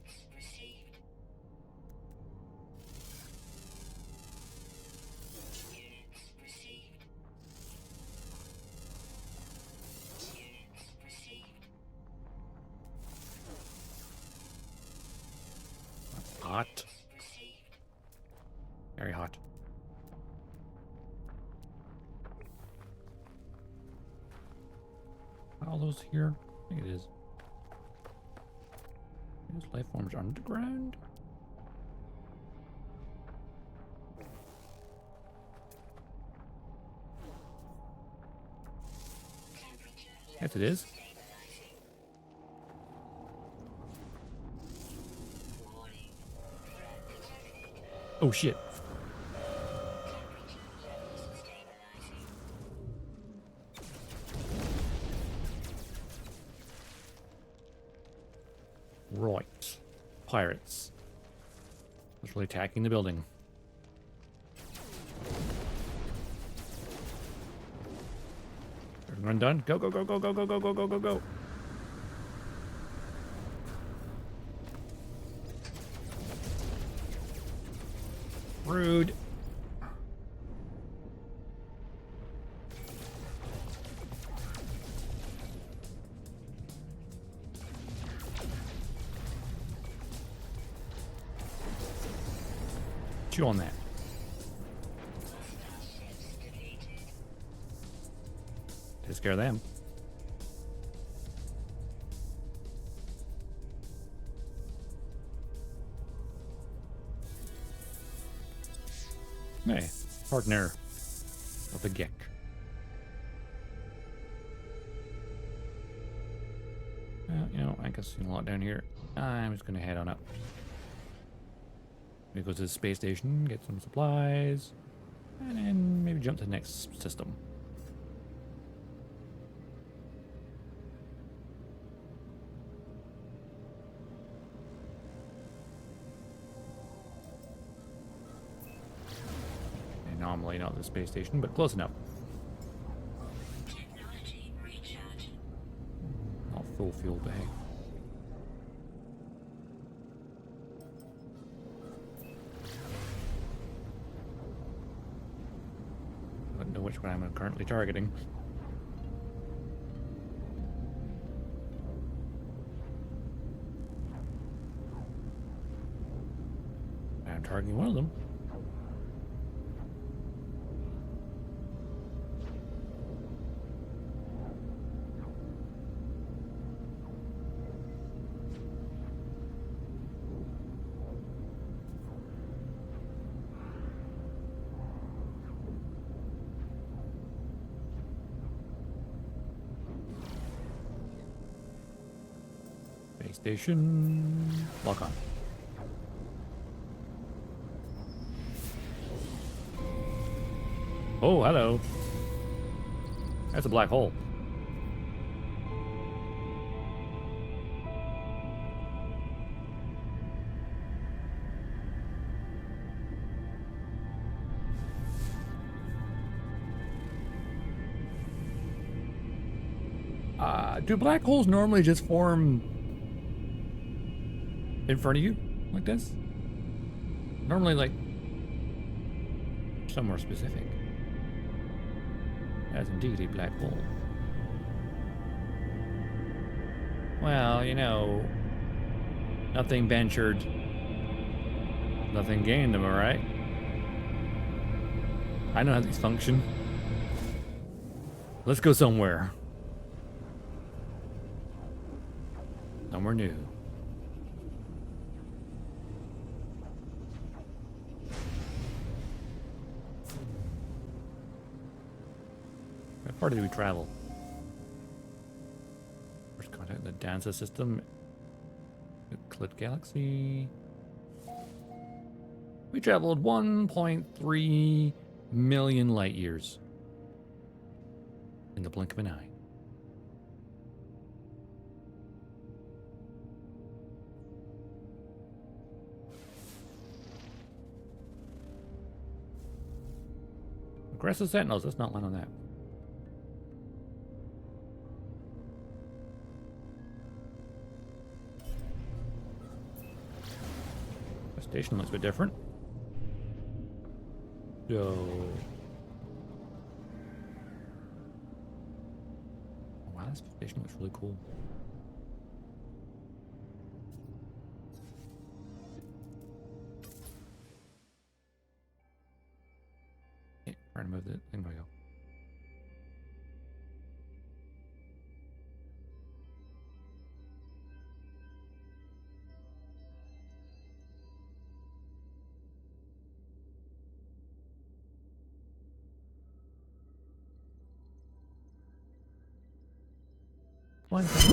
Hot. Very hot. All those here? I think it is. Those life forms underground? Yes, it is. Oh shit. Right. Pirates. Literally attacking the building. Run done. Go, go, go, go, go, go, go, go, go, go, go. Rude. Chew on that. Take care of them. Hey, partner of the Gek. You know, I guess a lot down here. I'm just gonna head on up. Maybe go to the space station, get some supplies, and then maybe jump to the next system. Anomaly, not the space station, but close enough. Technology recharge. Not full fuel bag. I don't know which one I'm currently targeting. I'm targeting one of them. Space station. Lock on. Oh, hello. That's a black hole. Do black holes normally just form in front of you like this? Normally, like, somewhere specific. That's indeed a black hole. Well, you know, nothing ventured, nothing gained, am I right? I know how these function. Let's go somewhere. Somewhere new. How far did we travel? First contact the Danza system. Euclid Galaxy. We traveled 1.3 million light years. In the blink of an eye. Aggressive Sentinels, let's not land on that. The station looks a bit different. So... oh, wow, this station looks really cool. Trying to move the thing by go. One thing.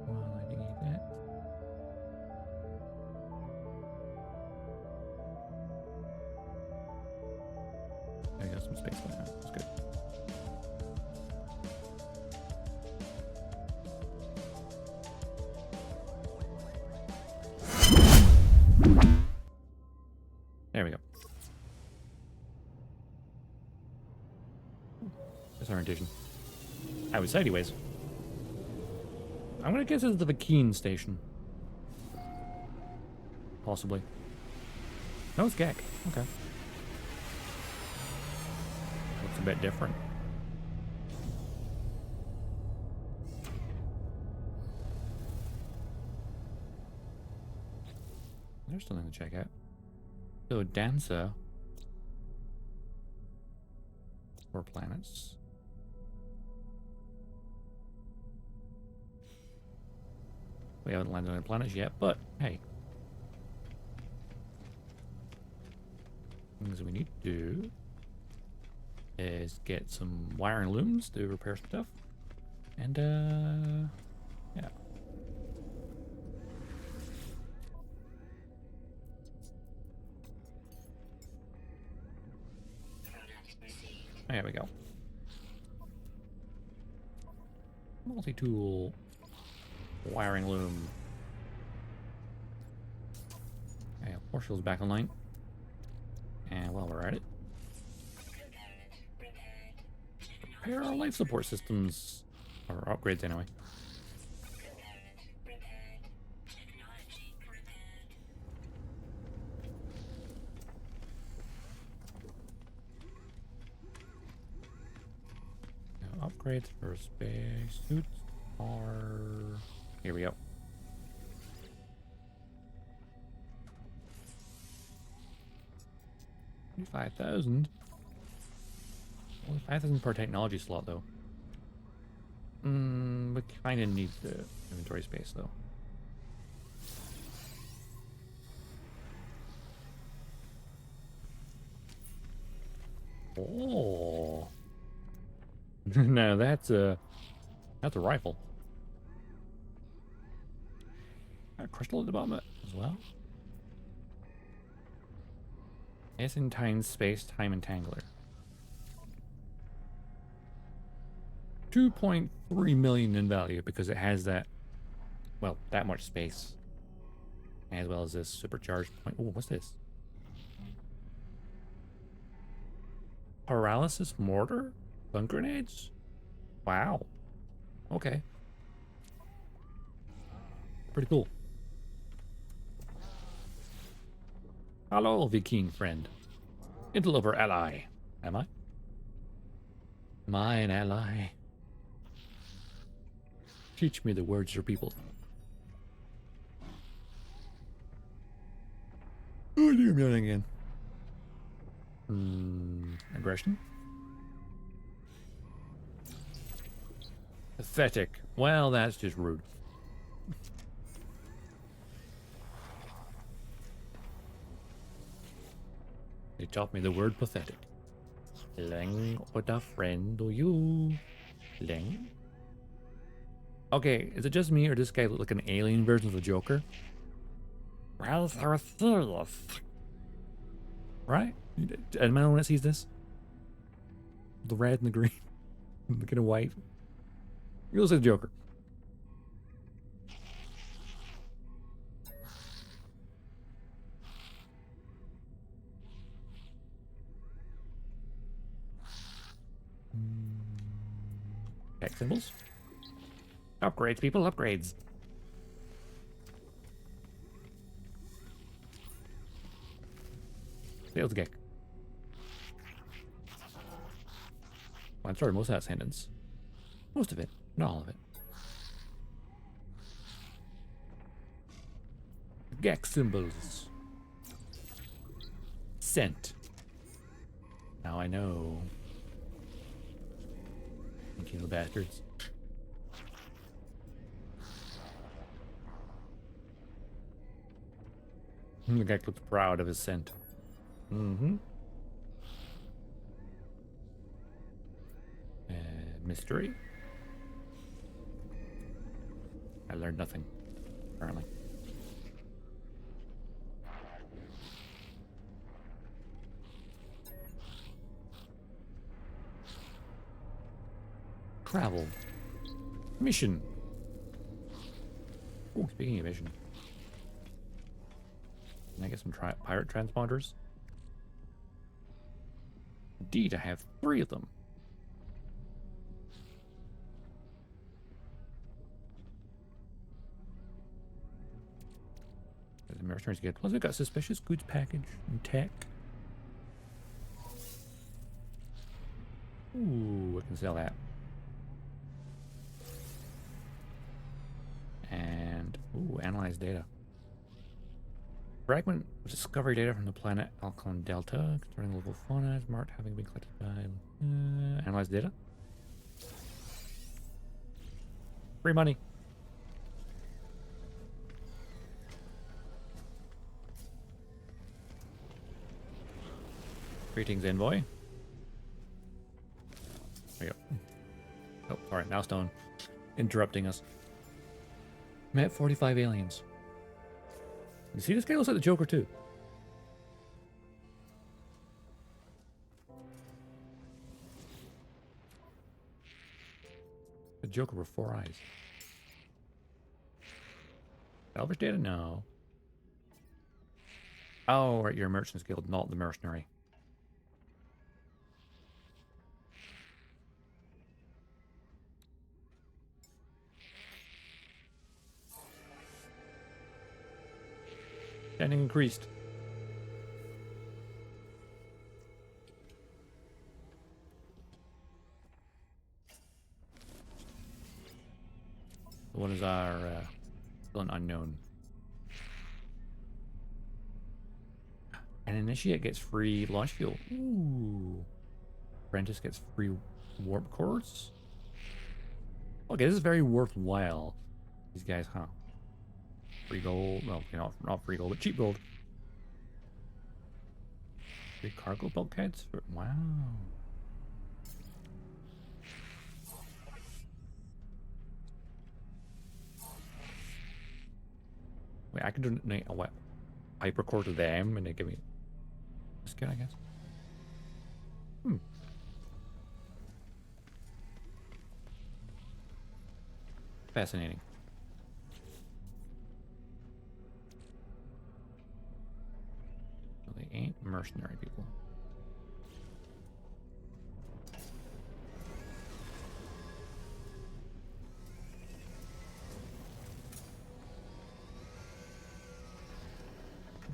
Well, I think that. I got some space left now. That's good. There we go. That's orientation. I was sideways. I'm gonna guess it's the Vakeen station. Possibly. No, it's Gek. Okay. Looks a bit different. There's something to check out. So, Danza. 4 planets. We haven't landed on any planets yet, but hey. Things we need to do is get some wiring looms to repair some stuff. And, yeah. There we go. Multi-tool wiring loom. Okay, Portial's back online. And while we're at it, repair our life support systems, or upgrades anyway. Now, upgrades for space suits are... here we go. 5,000. Only 5,000 per technology slot, though. We kind of need the inventory space, though. Oh. No, that's a rifle. A crystal at the bottom of it as well. Esentine Space Time Entangler. 2.3 million in value because it has that, well, that much space. As well as this supercharged point. Oh, what's this? Paralysis mortar? Stun grenades? Wow. Okay. Pretty cool. Hello, Viking friend. Interloper ally. Am I? Am I an ally? Teach me the words for people. Oh, dear, I'm yawning again. Aggression? Pathetic. Well, that's just rude. They taught me the word pathetic. Ling, what a friend do you? Ling? Okay, is it just me or does this guy look like an alien version of the Joker? Well, they're serious. Right? Am I the one that sees this? The red and the green. The kind of white. He looks like the Joker. Tech symbols. Upgrades, people, upgrades. Sales geck. Well, I'm sorry, most of that sentence. Most of it, not all of it. Geck symbols. Scent. Now I know. Thank you, little bastards. The guy looks proud of his scent. Mystery. I learned nothing, apparently. Travel. Mission. Oh, speaking of mission. Can I get some pirate transponders? Indeed, I have 3 of them. The mercenaries get. Plus, we got suspicious goods package and tech. Ooh, I can sell that. And ooh, analyze data. Fragment of discovery data from the planet Alcon Delta concerning local fauna is marked having been collected by analyze data. Free money. Greetings, envoy. There we go. Oh, sorry, now stone. Interrupting us. Met 45 aliens. You see, this guy looks like the Joker too. The Joker with 4 eyes. Salvage data? No. Oh, right, you're a Merchant's Guild, not the Mercenary. Standing increased. What is our still an unknown? An initiate gets free launch fuel. Ooh. Apprentice gets free warp cores. Okay, this is very worthwhile. These guys, huh? Free gold. Well, you know, not free gold, but cheap gold. Free cargo bulkheads. Wow. Wait, I could donate a what? Hypercore to them and they give me a discount, I guess. Hmm. Fascinating. So they ain't mercenary people.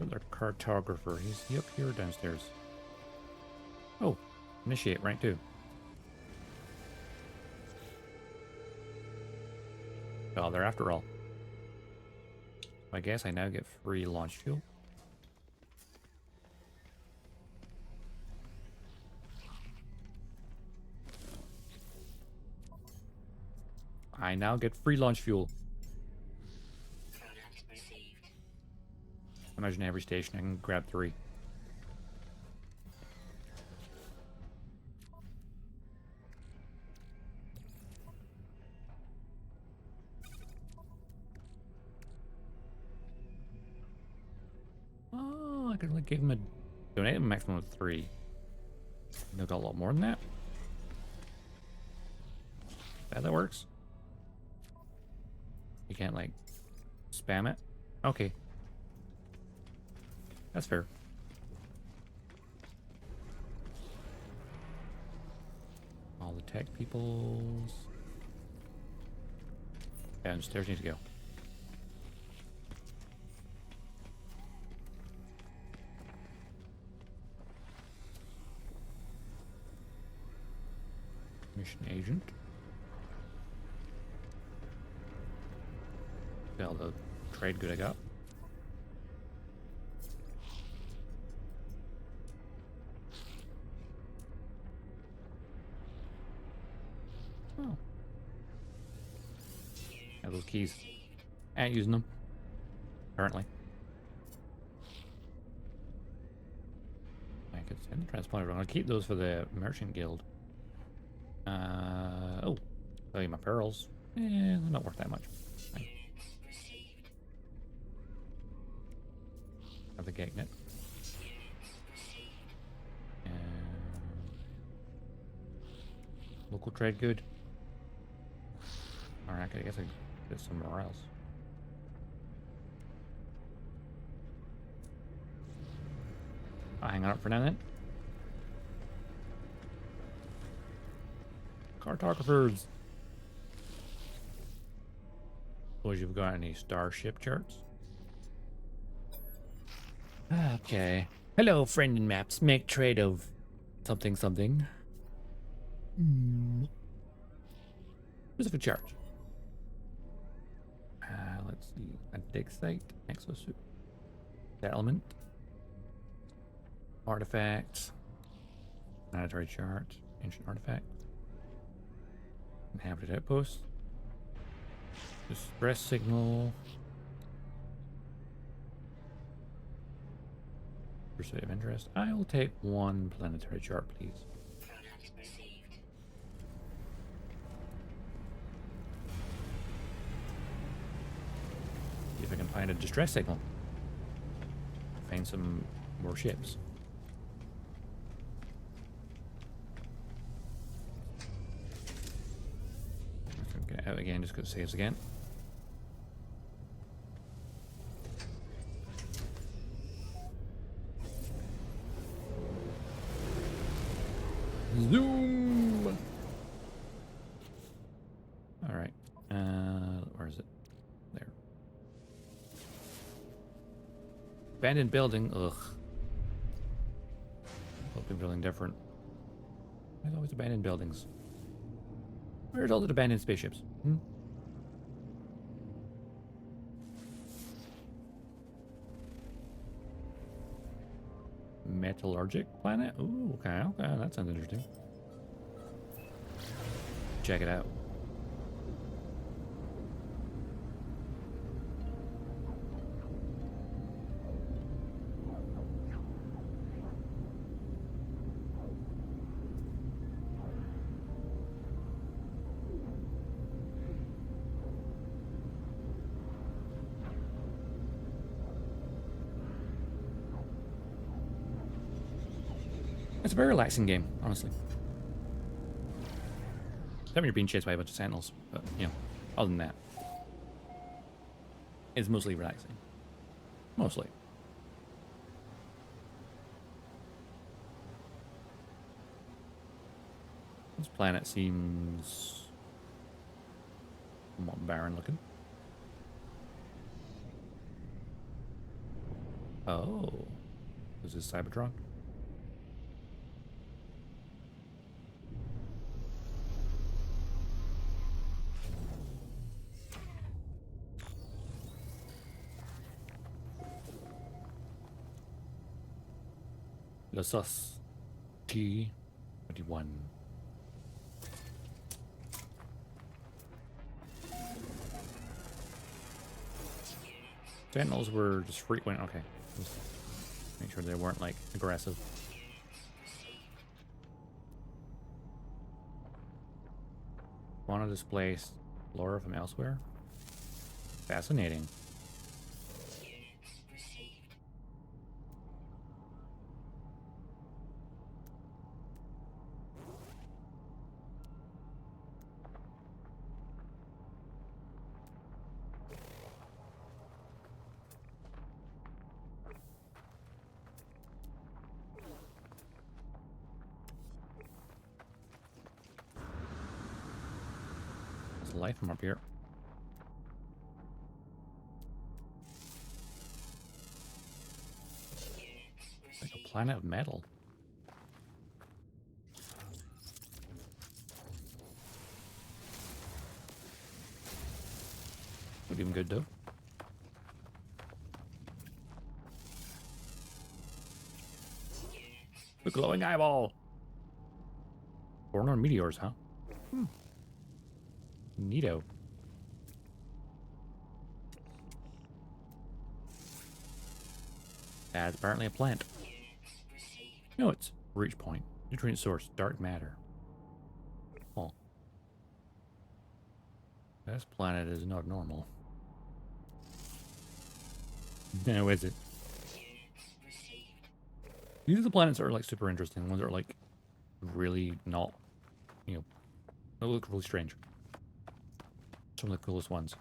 Their cartographer. Is he up here or downstairs? Oh, initiate rank 2. Oh, they're after all. I guess I now get free launch fuel. I now get free launch fuel. Product received. Imagine every station I can grab 3. Oh, I could only give him a donate him a maximum of 3. They've got a lot more than that. That works. You can't like spam it. Okay. That's fair. All the tech peoples. Downstairs need to go. Mission agent. Sell the trade good I got. Oh. Got those keys. Ain't using them. Currently. I could send the transponder. I'm gonna keep those for the merchant guild. Oh. Tell you my pearls. They're not worth that much. Fine. Have the gate net. Local trade good. Alright, I guess I get somewhere else. I'll hang out for now then. Cartographers. Suppose you've got any starship charts? Okay. Hello, friend in maps. Make trade of something something. Specific charge. Let's see. A dig site, exosuit, settlement, artifacts, planetary chart, ancient artifact, inhabited outpost, distress signal, pursuit of interest. I will take 1 planetary chart, please. Product received. See if I can find a distress signal. Find some more ships. Get out again, just go saves again. Zoom. All right. Where is it? There. Abandoned building. Ugh. Open building different. There's always abandoned buildings. Where's all the abandoned spaceships? Metallurgic planet? Ooh, okay, that sounds interesting. Check it out. It's a very relaxing game, honestly. Except when you're being chased by a bunch of sentinels, but, you know, other than that, it's mostly relaxing. Mostly. This planet seems somewhat barren looking. Oh, this is Cybertron. Losus T-21. Sentinels were just frequent. Okay. Just make sure they weren't like aggressive. Want to displace flora from elsewhere? Fascinating. There's life from up here. Like a planet of metal. Would even good though. The glowing eyeball. Born on meteors, huh? Neato. That's apparently a plant. No, it's reach point. Nutrient source, dark matter. Oh. This planet is not normal. No, is it? These are the planets that are like super interesting. The ones that are like really not, you know, they look really strange. Some of the coolest ones.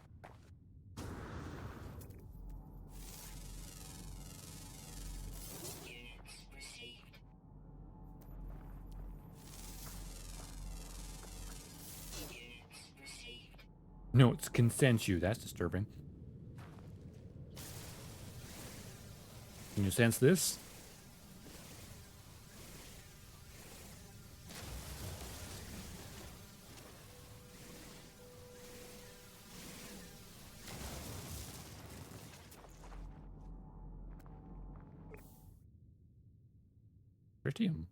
No, it's consensu. That's disturbing. Can you sense this? Tritium.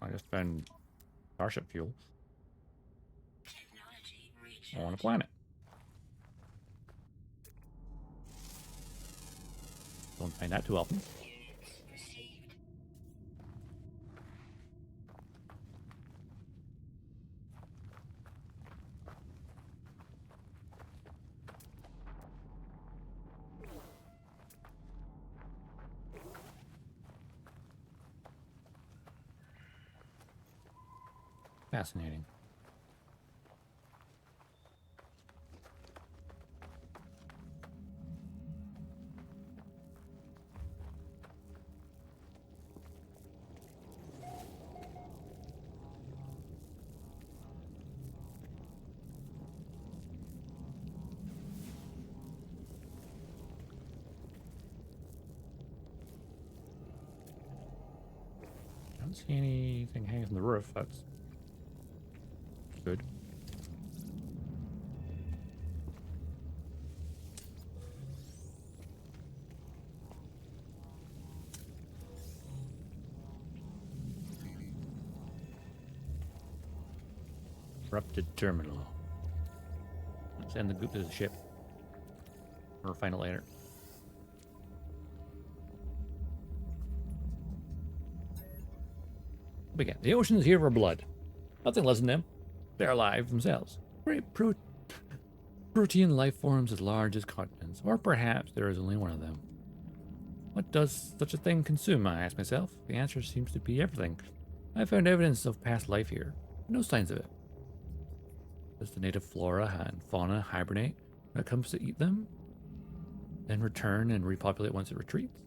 I just found starship fuel on a planet. Don't find that too often. Fascinating. I don't see anything hanging from the roof. That's good. Corrupted terminal. Let's send the goop to the ship. Or find it later. But again, the ocean is here for blood. Nothing less than them. They're alive themselves. Great protein life forms as large as continents, or perhaps there is only one of them. What does such a thing consume, I ask myself? The answer seems to be everything. I found evidence of past life here. No signs of it. Does the native flora and fauna hibernate when it comes to eat them? Then return and repopulate once it retreats?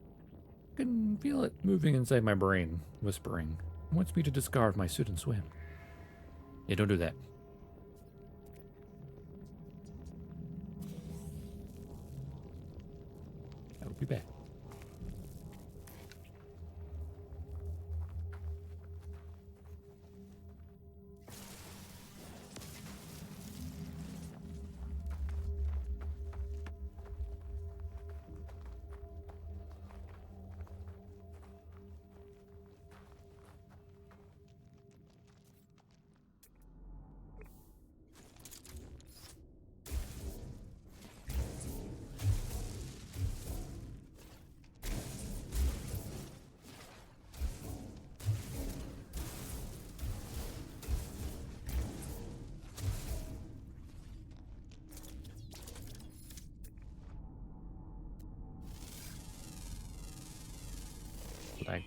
I can feel it moving inside my brain, whispering. It wants me to discard my suit and swim. Yeah, don't do that. That would be bad.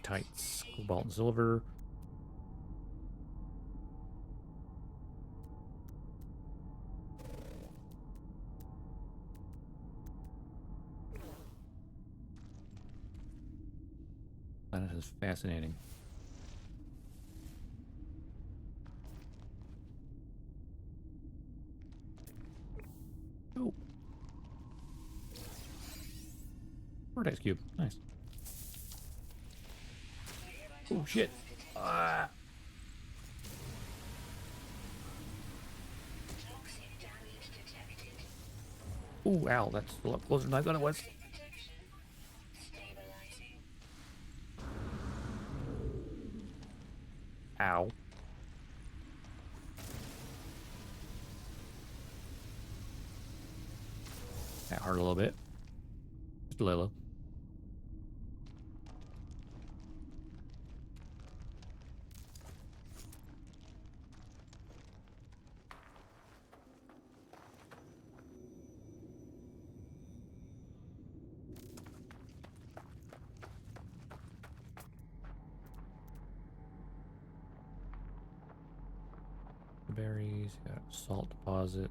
Tights, cobalt and silver. Planet is fascinating. Oh. Vortex cube. Nice. Oh shit. Ah. Toxic damage detected. Oh, ow. That's a lot closer than I thought it was. Protection. Stabilizing. Ow. That hurt a little bit. Just a little. Berries, got salt deposit,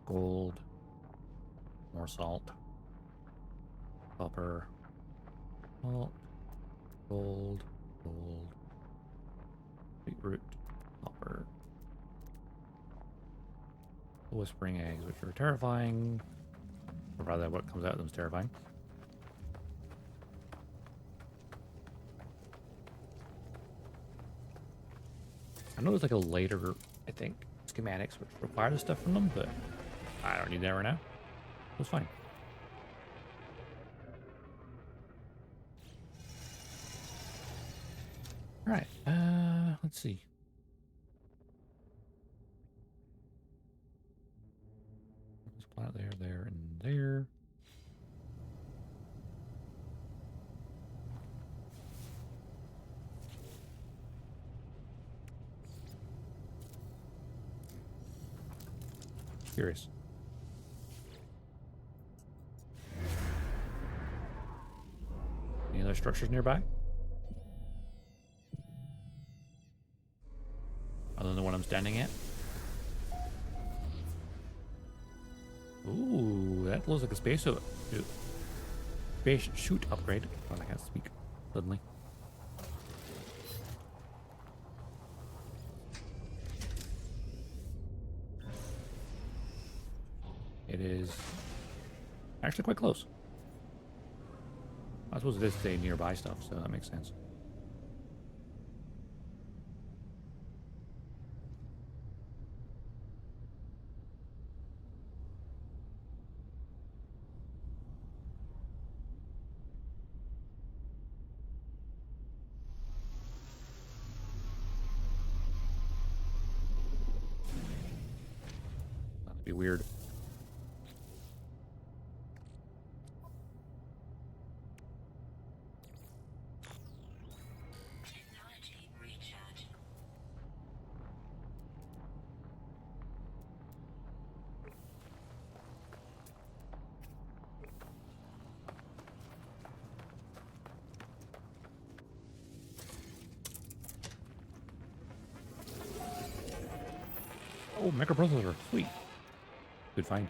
gold, more salt, copper, salt, gold, beetroot, copper, whispering eggs, which are terrifying, or rather what comes out of them is terrifying. I know there's like a later, I think, schematics which require the stuff from them, but I don't need that right now. It's fine. All right, let's see. Let's plant there, and there. Curious. Any other structures nearby? Other than the one I'm standing at? Ooh, that looks like a space chute upgrade. Oh, I can't speak suddenly. It is actually quite close. I suppose it is say nearby stuff, so that makes sense. That'd be weird. Technology recharging. Microprocessor. Sweet. Good find.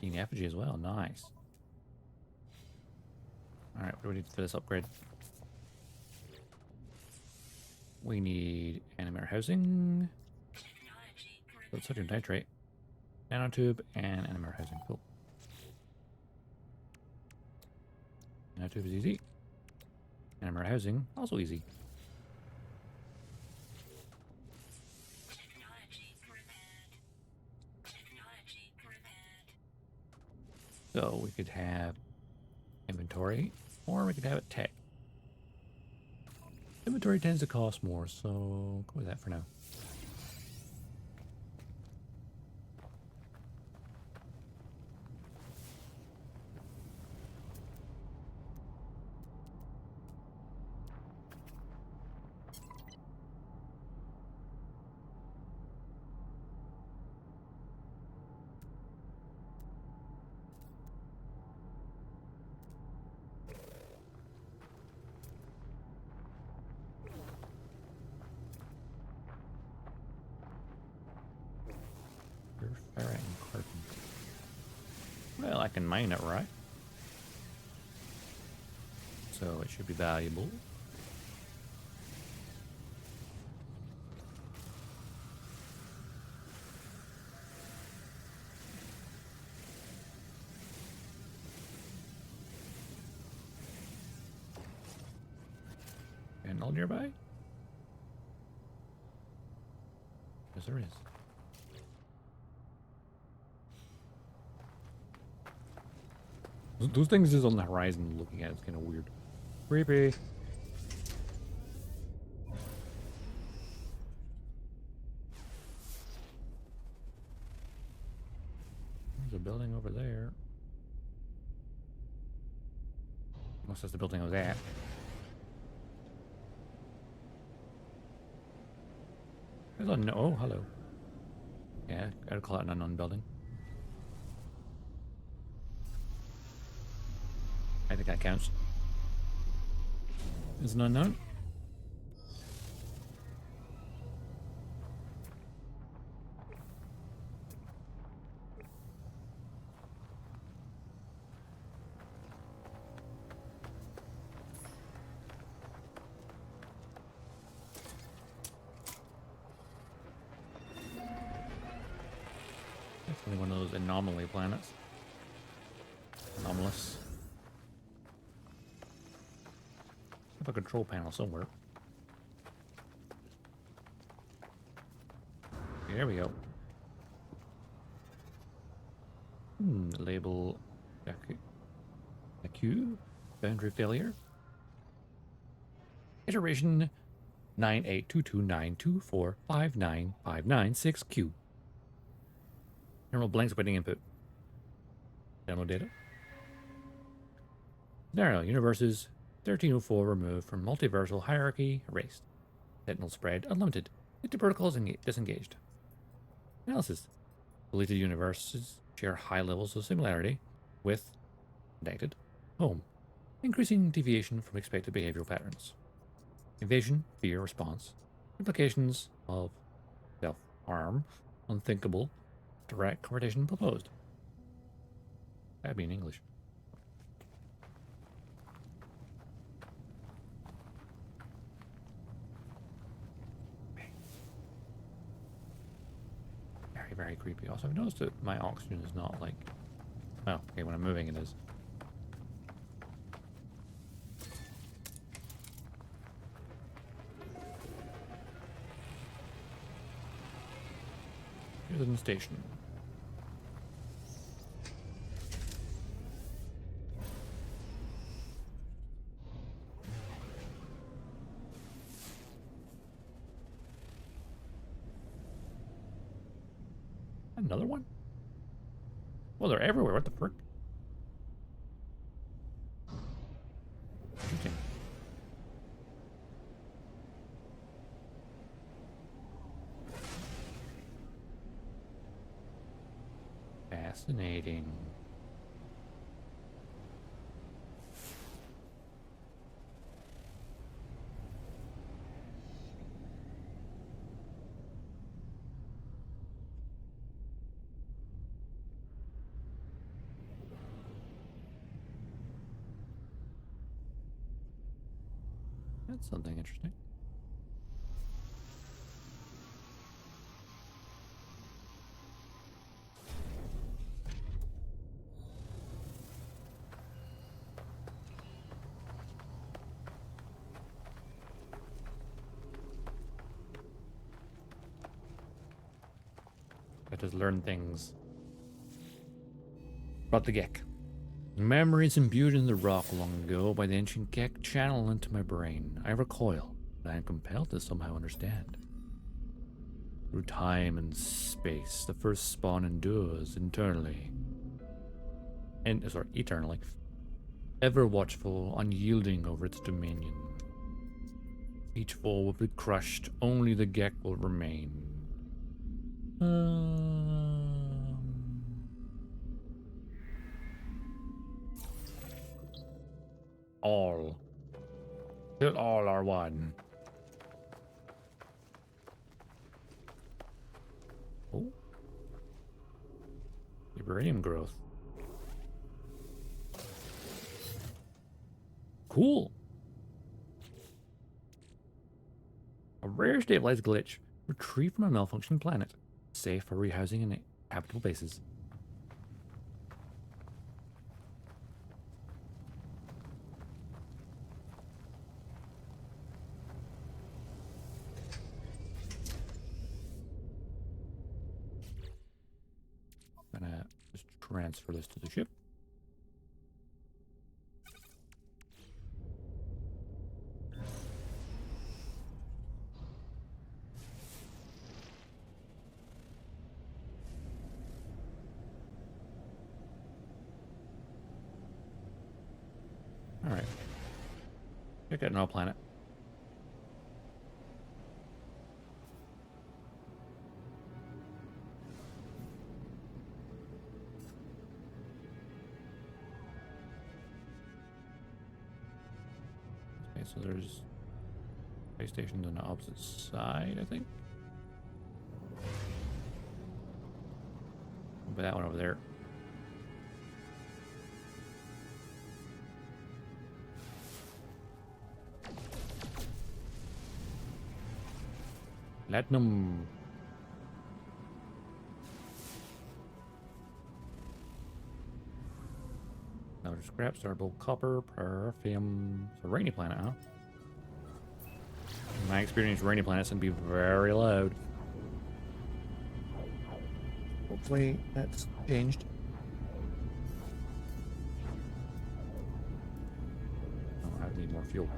Keen effigy as well. Nice. Alright, what do we need for this upgrade? We need animator housing, sodium nitrate, nanotube, and animator housing. Cool. Nanotube is easy. Animator housing, also easy. So we could have inventory, or we could have it tech. Inventory tends to cost more, so go with that for now. Ferrite and carbon. Well, I can mine it, right? So it should be valuable. And all nearby? Yes, there is. Those things just on the horizon looking at it's kind of weird. Creepy. There's a building over there. Unless that's the building I was at. There's a no. Oh, hello. Yeah, I'd call it an unknown building. I think that counts. It's an unknown. Definitely one of those anomaly planets. Anomalous. A control panel somewhere. There we go. Label a Q. Boundary failure. Iteration 982292459596Q. Normal blanks waiting input. Download data. Scenario: universes 1304 removed from multiversal hierarchy erased. Sentinel spread unlimited. Data protocols disengaged. Analysis: deleted universes share high levels of similarity with redacted home, increasing deviation from expected behavioral patterns. Invasion, fear, response. Implications of self-harm, unthinkable, direct confrontation proposed. That'd be in English. Very, very creepy. Also, I've noticed that my oxygen is not like... Oh, okay, when I'm moving it is. Here's the station. Another one? Well, they're everywhere. What the frick? Interesting. Fascinating. That's something interesting. I just learn things about the Gek. Memories imbued in the rock long ago by the ancient Gek channel into my brain. I recoil, but I am compelled to somehow understand. Through time and space, the first spawn endures eternally. Eternally. Ever watchful, unyielding over its dominion. Each foe will be crushed, only the Gek will remain. All. Till all are one. Oh. Uranium growth. Cool. A rare stabilized glitch. Retrieved from a malfunctioning planet. Safe for rehousing in habitable bases. I'm gonna just transfer this to the ship. Alright. Check out another planet. Okay, so there's space stations on the opposite side, I think. But that one over there. Platinum. Now there's scrap, starbolt, copper, perfume. It's a rainy planet, huh? In my experience, rainy planets can be very loud. Hopefully that's changed. Oh, I need more fuel.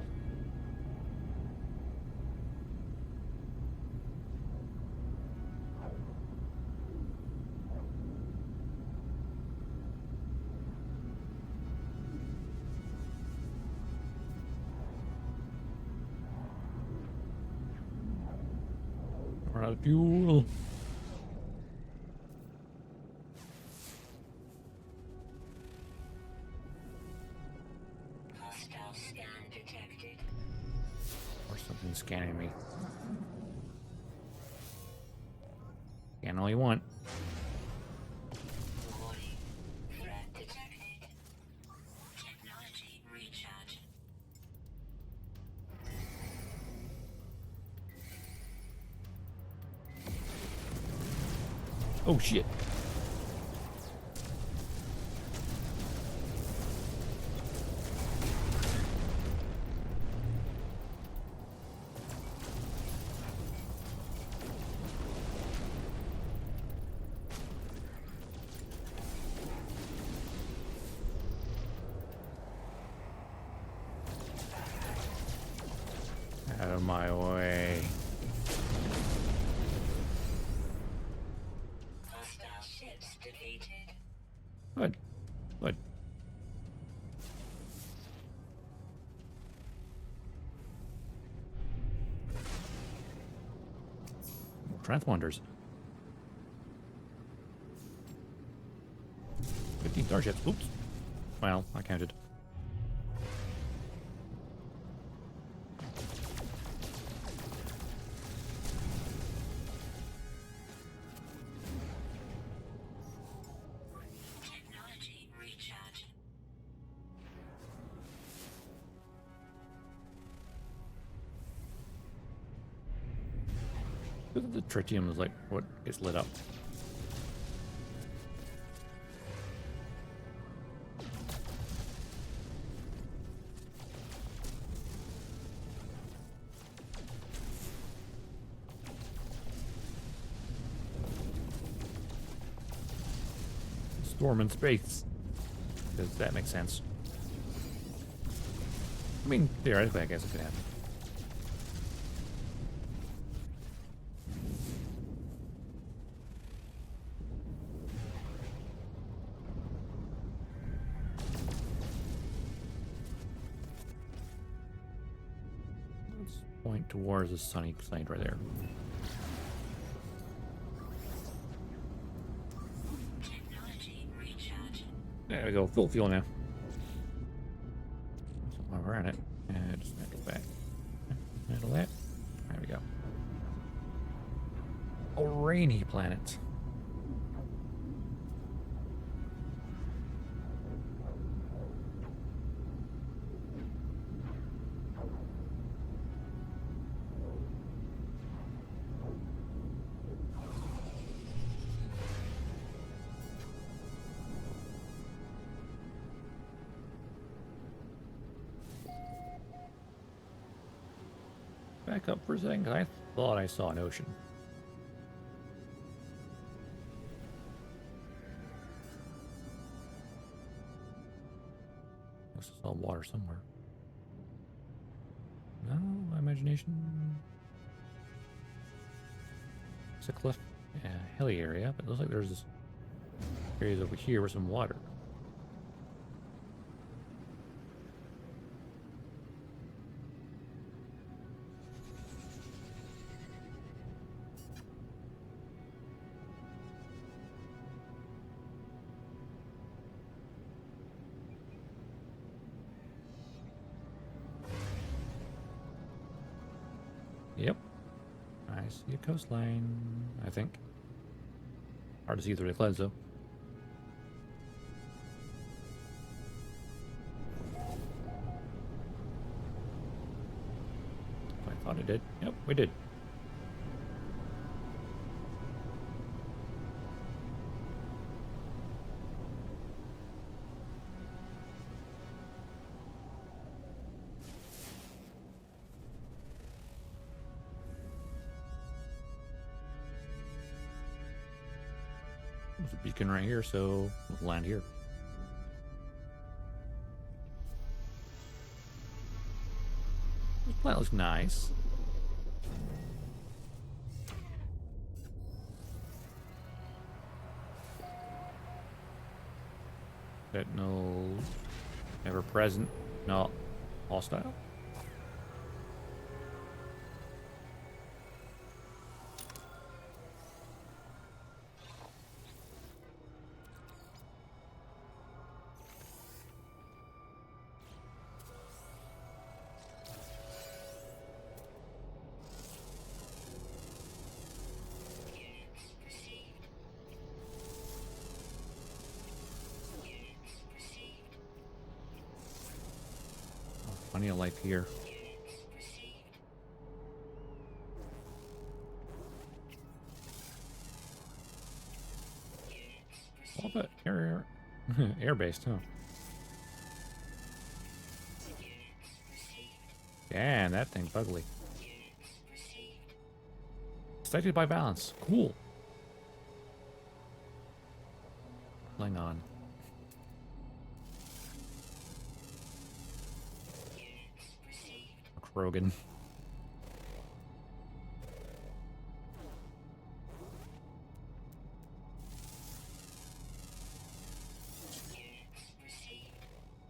We're out of fuel. Hostile scan detected. Or something scanning me. Scan all you want. Warning. Threat detected. Technology recharge. Oh shit. Out of my way. Hostile ships defeated. Good. Good. More transponders. 15 starships. Oops. Well, I counted. Technology recharge. The tritium is like what gets lit up. Storm in space. Does that make sense? I mean, theoretically, I guess it could happen. Let's point towards the sunny side right there. Technology recharge. There we go, full fuel now. So while we're at it, and just handle that. Handle that. There we go. A rainy planet. Back up for a second, because I thought I saw an ocean. Must have saw water somewhere. No, my imagination. It's a cliff, yeah, hilly area, but it looks like there's this areas over here with some water. Yep. I see a coastline, I think. Hard to see through the clouds, though. I thought it did. Yep, we did. There's a beacon right here, so we'll land here. This planet looks nice. That no ever present, not hostile. Plenty of life here. All but air-based, huh? Damn, that thing's ugly. Affected by balance. Cool. Hang on. Krogan.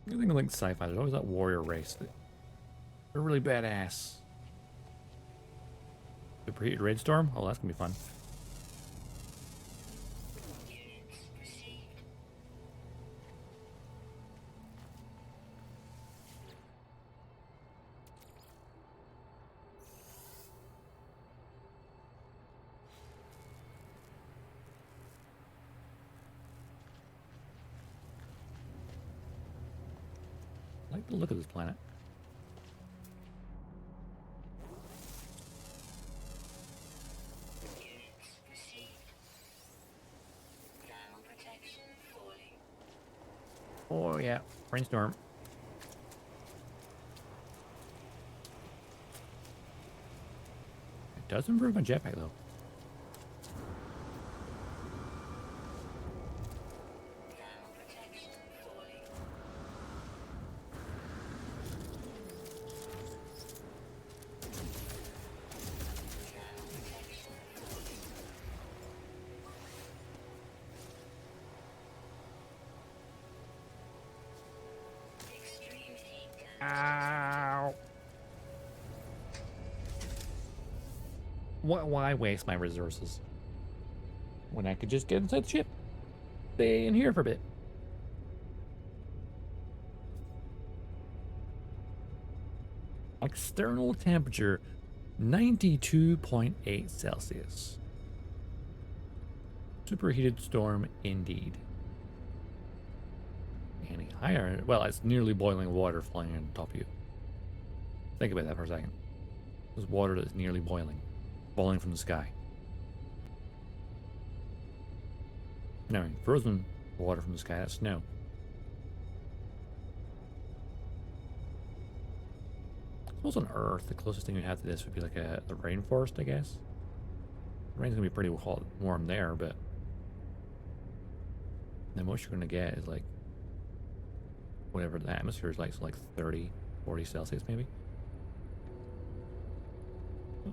You think of like sci-fi, there's always that warrior race that they're really badass. Superheated raidstorm? Oh, that's gonna be fun. I like the look of this planet. Oh, yeah. Brainstorm. It does improve my jetpack, though. Thermal protection falling. Thermal protection falling. Extreme heat damage. Ow! Why waste my resources when I could just get inside the ship? Stay in here for a bit. External temperature 92.8 Celsius. Superheated storm indeed. Any higher? Well, it's nearly boiling water flying on top of you. Think about that for a second. There's water that's nearly boiling. Falling from the sky. No, frozen water from the sky, that's snow. I suppose on Earth, the closest thing we have to this would be like the rainforest, I guess. The rain's gonna be pretty hot, warm there, but the most you're gonna get is like whatever the atmosphere is like, so like 30, 40 Celsius maybe.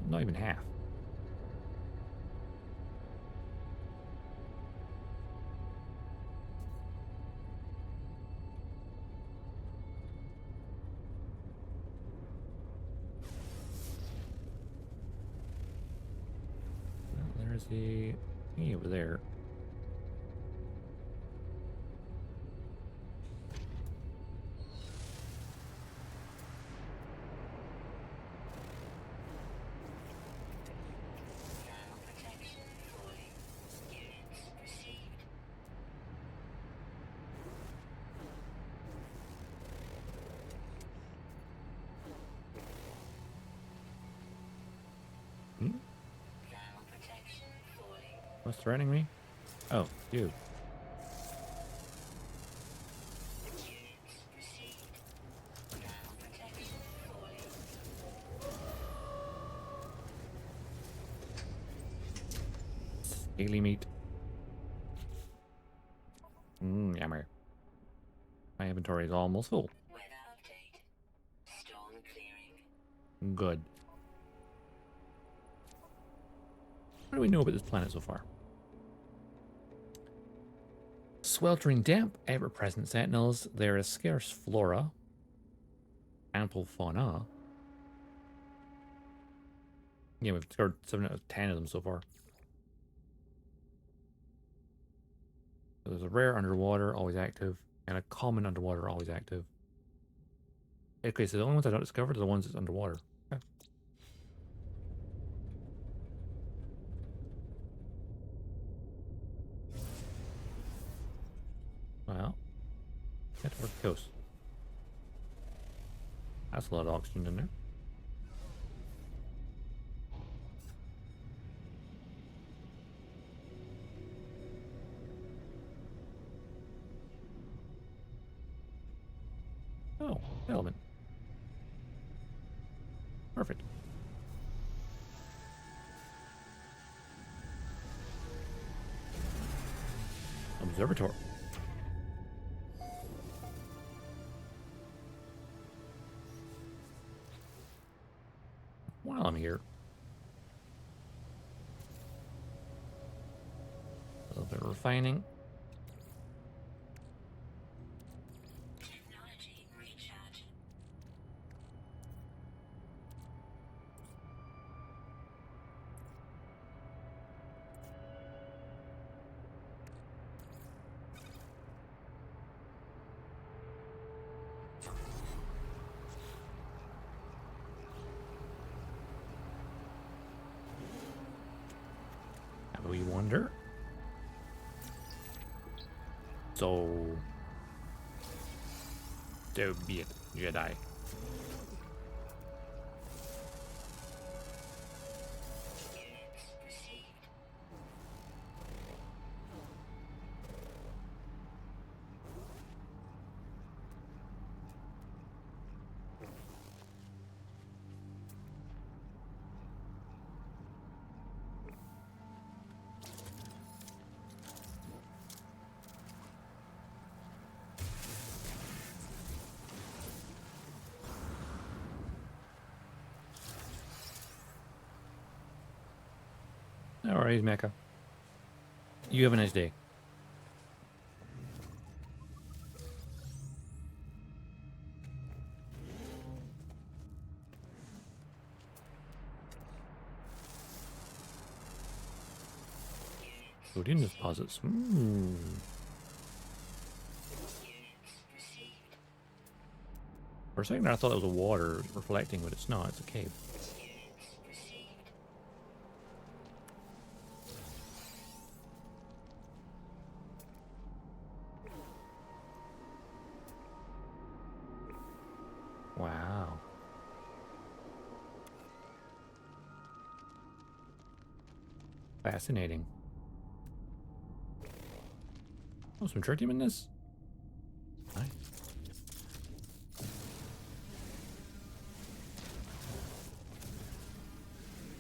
Not even half. Well, there's the thingy over there. Thermal protection falling. Units received. Hmm? Thermal protection falling. What's threatening me? Oh, you. Units received. Thermal protection falling. Scaly meat. Yummer. My inventory is almost full. Weather update. Storm clearing. Good. What do we know about this planet so far? Sweltering damp, ever-present sentinels. There is scarce flora. Ample fauna. Yeah, we've scored 7 out of 10 of them so far. So there's a rare underwater, always active, and a common underwater, always active. Okay, so the only ones I don't discover are the ones that's underwater. Okay. Well, head towards the coast. That's a lot of oxygen in there. Oh, element. Perfect. Observatory. While I'm here, a little bit of refining. Technology recharge. Have we wonder? So be it, Jedi. Units received. Alright, Mecha. You have a nice day. Sodium deposits. For a second I thought it was a water reflecting, but it's not. It's a cave. Wow. Fascinating. Oh, some tritium in this? Nice.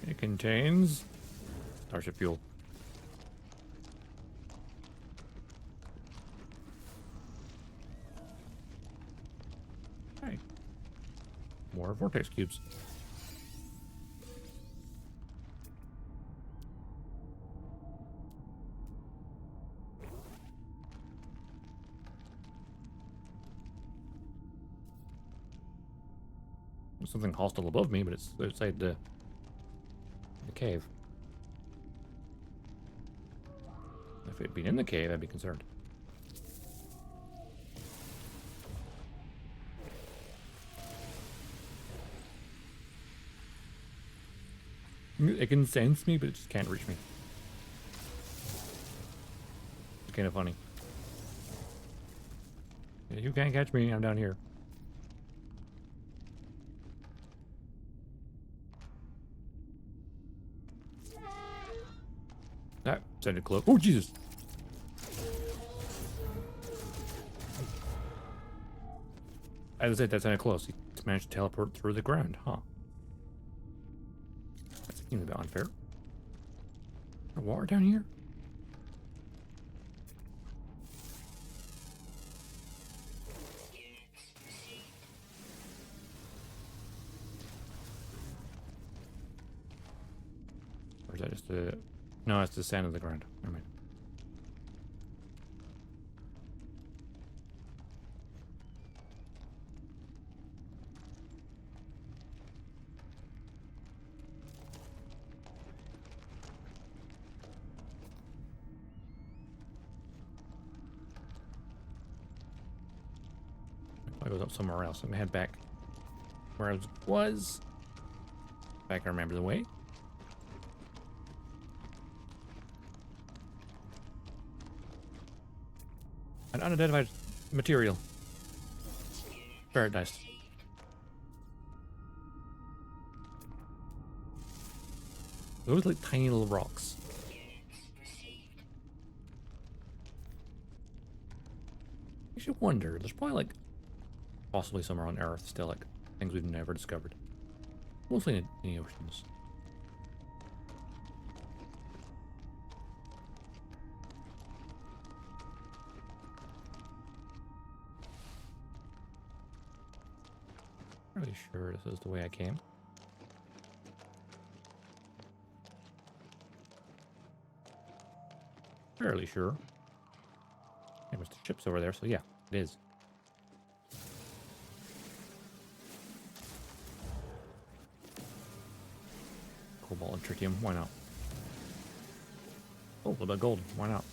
It contains starship fuel. Hey. More vortex cubes. There's something hostile above me, but it's outside the cave. If it'd been in the cave, I'd be concerned. It can sense me, but it just can't reach me. It's kind of funny. Yeah, you can't catch me, I'm down here. That sounded close. Oh, Jesus! As I said, that sounded close. He managed to teleport through the ground, huh? That seems a bit unfair. There's water down here? Or is that just the... No, it's the sand of the ground. Never mind. I goes up somewhere else. I'm gonna head back where I was. Back I remember the way. An unidentified material. Paradise. Those like tiny little rocks. You should wonder, there's probably like possibly somewhere on Earth still like things we've never discovered. Mostly in the oceans. Really sure this is the way I came. Fairly sure. There was the ships over there, so yeah, it is. Cobalt and tritium, why not? Oh, a little bit of gold, why not?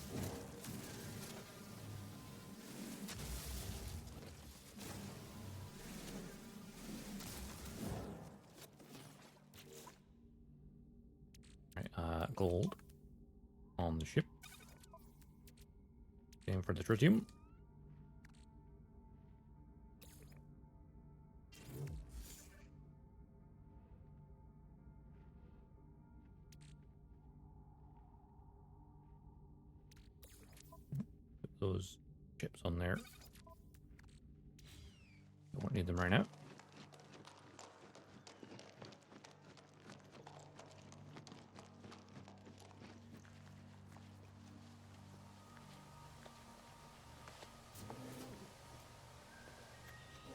Gold on the ship. Same for the tritium. Put those chips on there. Don't need them right now.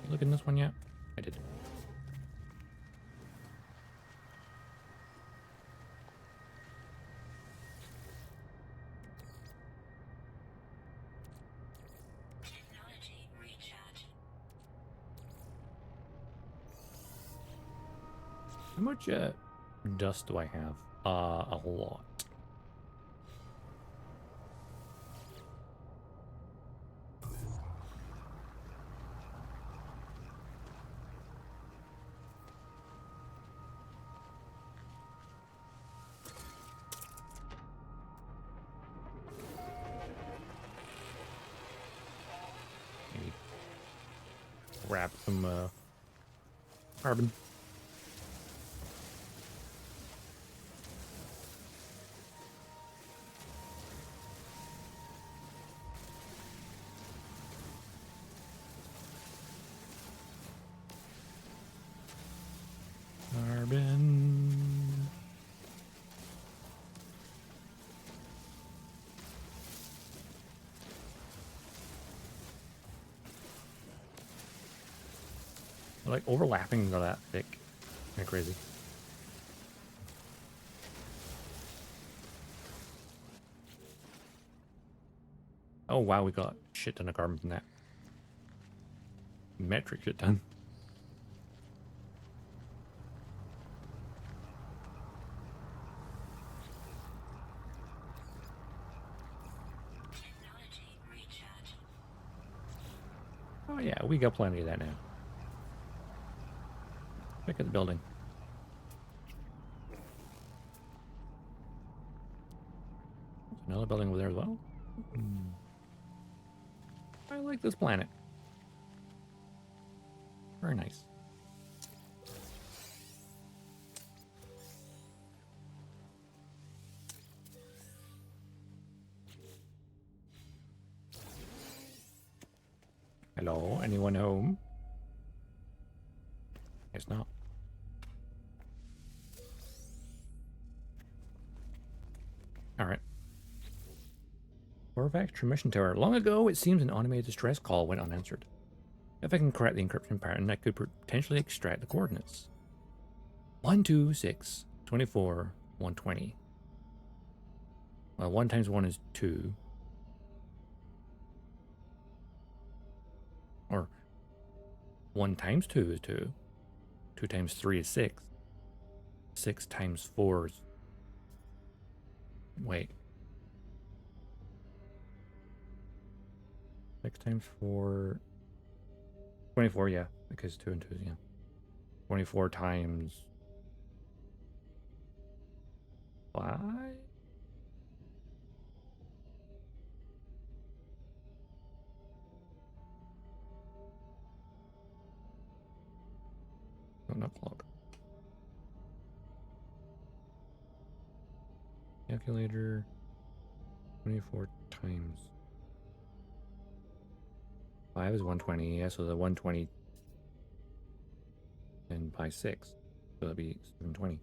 Look in this one yet? I did. How much dust do I have? A lot. Maybe wrap some carbon. Carbon. They're like overlapping, they're that thick. Kind of crazy. Oh wow, we got shit ton of carbon from that. Metric shit ton. Technology recharge. Oh yeah, we got plenty of that now. Look at the building. There's another building over there as well. I like this planet. Very nice. Hello, anyone home? Guess not. Alright. Corvax transmission tower. Long ago, it seems an automated distress call went unanswered. If I can correct the encryption pattern, I could potentially extract the coordinates. 126 24 120. Well, 1 times 1 is 2. Or 1 times 2 is 2. 2 times 3 is 6. 6 times 4 is... Wait. 6 times 4... 24, yeah. Because 2 and 2 is, yeah. 24 times... 5? Oh, not clock. Calculator. 24 times 5 is 120. Yeah, so the 120 and by 6. So that'd be 720.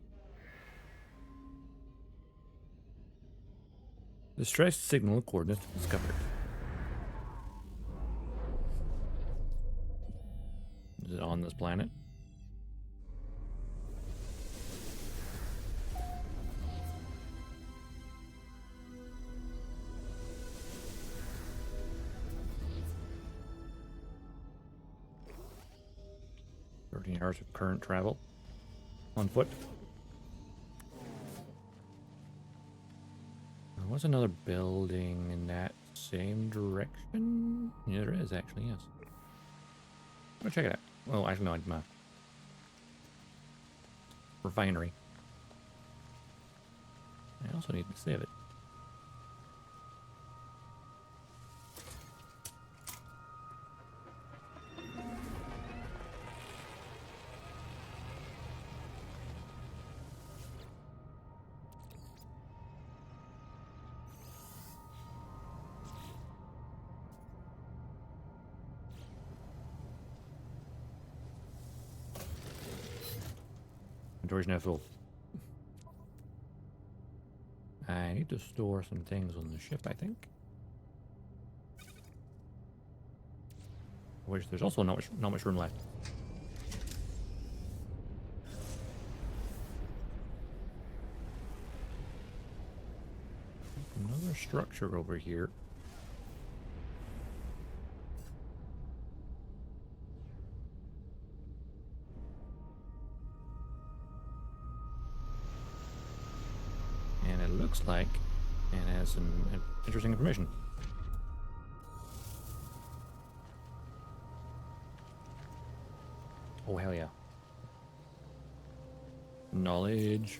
The stress signal coordinates discovered. Is it on this planet? Hours of current travel on foot. There was another building in that same direction. Yeah, there is actually, yes. Go check it out. Well, actually, no, my refinery. I also need to save it. Inventory's now full. I need to store some things on the ship, I think. Which there's also not much room left. Another structure over here. looks like, and has some interesting information. Oh, hell yeah. Knowledge.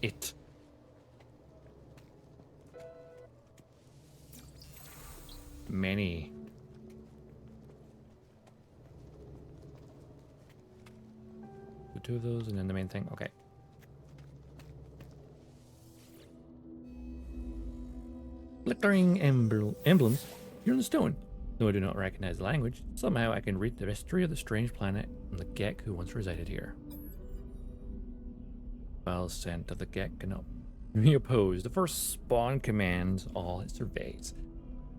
It. Many. The two of those and then the main thing. Okay. Flickering emblems here in the stone. Though I do not recognize the language, somehow I can read the history of the strange planet and the Gek who once resided here. Files sent to the Gek cannot be opposed. The first spawn commands all it surveys.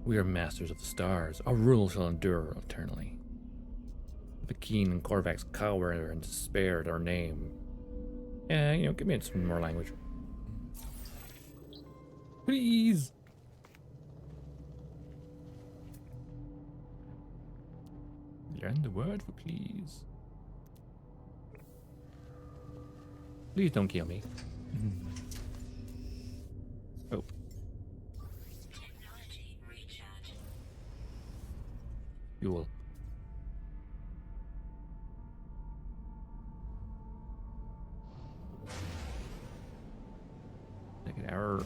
We are masters of the stars. Our rule shall endure eternally. The Keen and Korvax cower in despair at our name. Yeah, you know, give me some more language. Please! Learn the word for please. Please don't kill me. Oh. Technology recharge. Fuel. Like an error.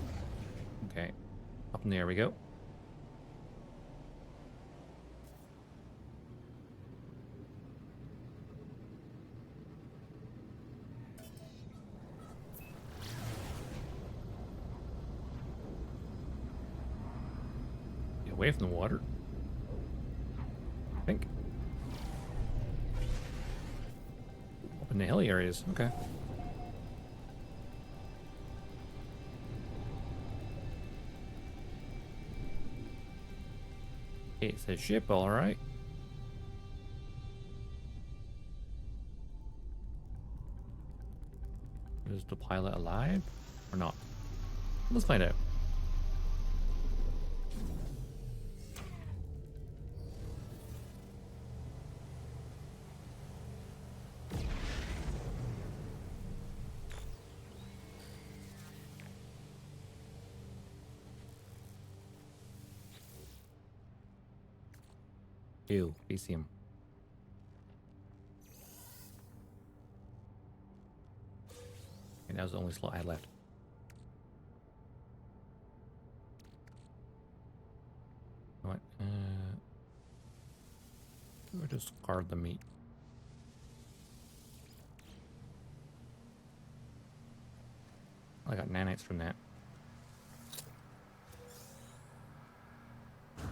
Okay. Up in there we go. Get away from the water. I think. Up in the hilly areas. Okay. It's a ship, all right. Is the pilot alive or not? Let's find out. Ew, we see him. And that was the only slot I had left. What? We'll just carve the meat. I got nanites from that.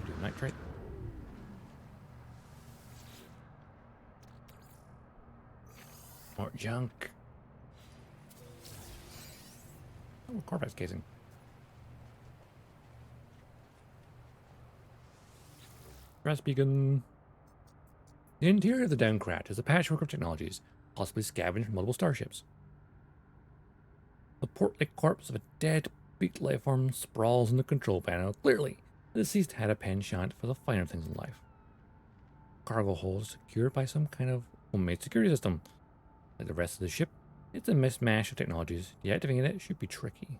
Do nitrate. More junk. Oh, Corvex casing. Grass beacon. The interior of the Downcraft is a patchwork of technologies, possibly scavenged from multiple starships. The portly corpse of a dead, beaked life form sprawls in the control panel. Clearly, the deceased had a penchant for the finer things in life. Cargo hold is secured by some kind of homemade security system. Like the rest of the ship, it's a mismatch of technologies. Deactivating it should be tricky.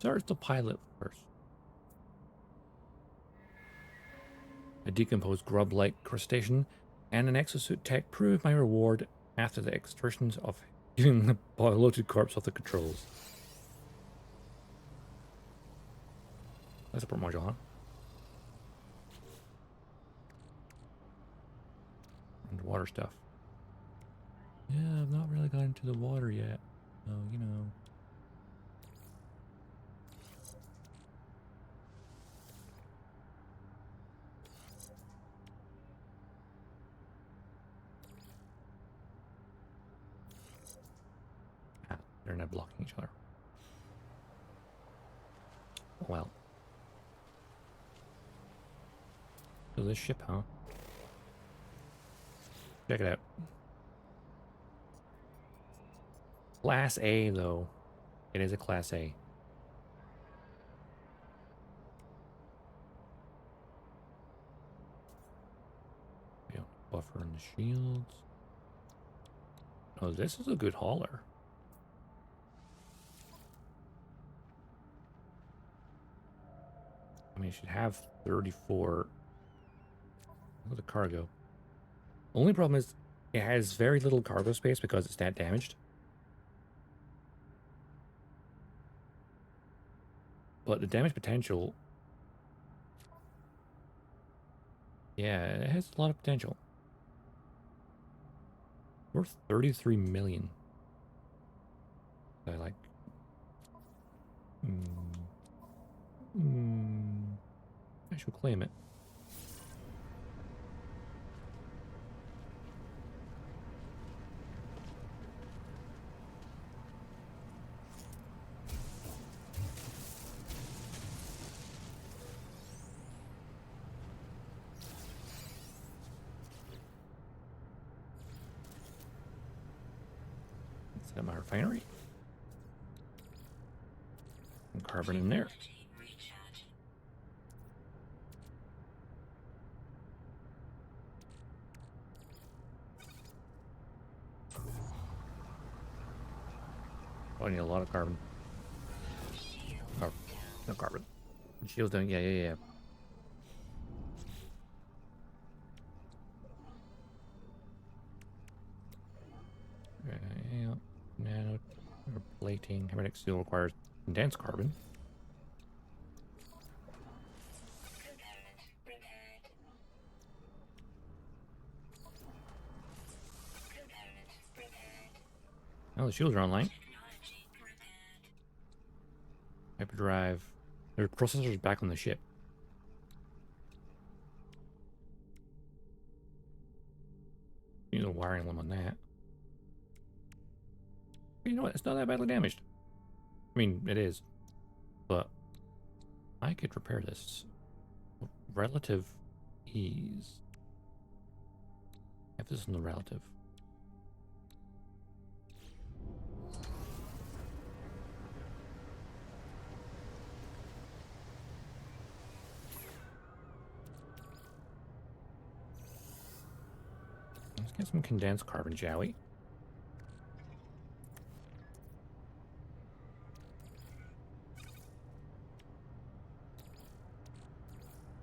Search the pilot first. A decomposed grub-like crustacean and an exosuit tech proved my reward after the extortions of getting the bloated corpse off the controls. That's a port module, huh? Underwater stuff. Yeah, I've not really gotten into the water yet. So, you know. Ah, they're not blocking each other. Well. So this ship, huh? Check it out. Class A, though. It is a Class A. Yeah, buffer in the shields. Oh, this is a good hauler. I mean, it should have 34. Look at the cargo. Only problem is it has very little cargo space because it's that damaged. But the damage potential... Yeah, it has a lot of potential. Worth 33 million. I like... I should claim it. Set up my refinery. And carbon in there. Energy recharge. Oh, I need a lot of carbon. Shield Oh, no carbon. Shield's down. Yeah. Yeah. Nano plating. Hermetic seal requires condensed carbon. component repaired. Component repaired. Oh, the shields are online. Technology repaired. Hyperdrive. There's processors back on the ship. Need a wiring limb on that. You know what? It's not that badly damaged. I mean, it is. But I could repair this. Relative ease. Emphasis on the relative. Let's get some condensed carbon, shall we?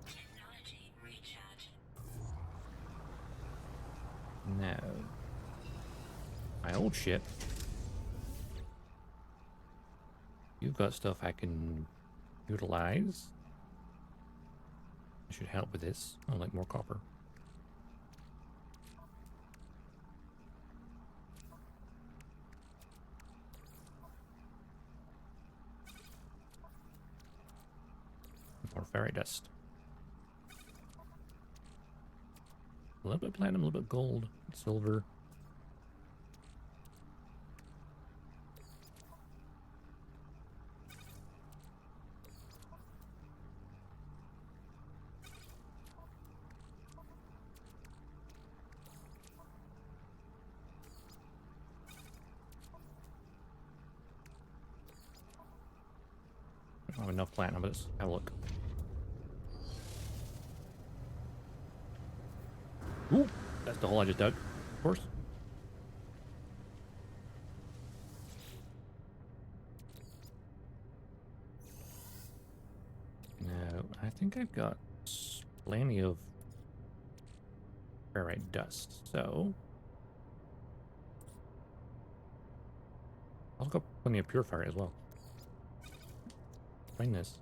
Technology recharge. No. My old ship. You've got stuff I can utilize. I should help with this. I like more copper. More fairy dust. A little bit of platinum, a little bit of gold, silver. I don't have enough platinum, but let's have a look. Ooh, that's the hole I just dug, of course. No, I think I've got plenty of ferrite dust, so I'll go plenty of purifier as well. Bring this.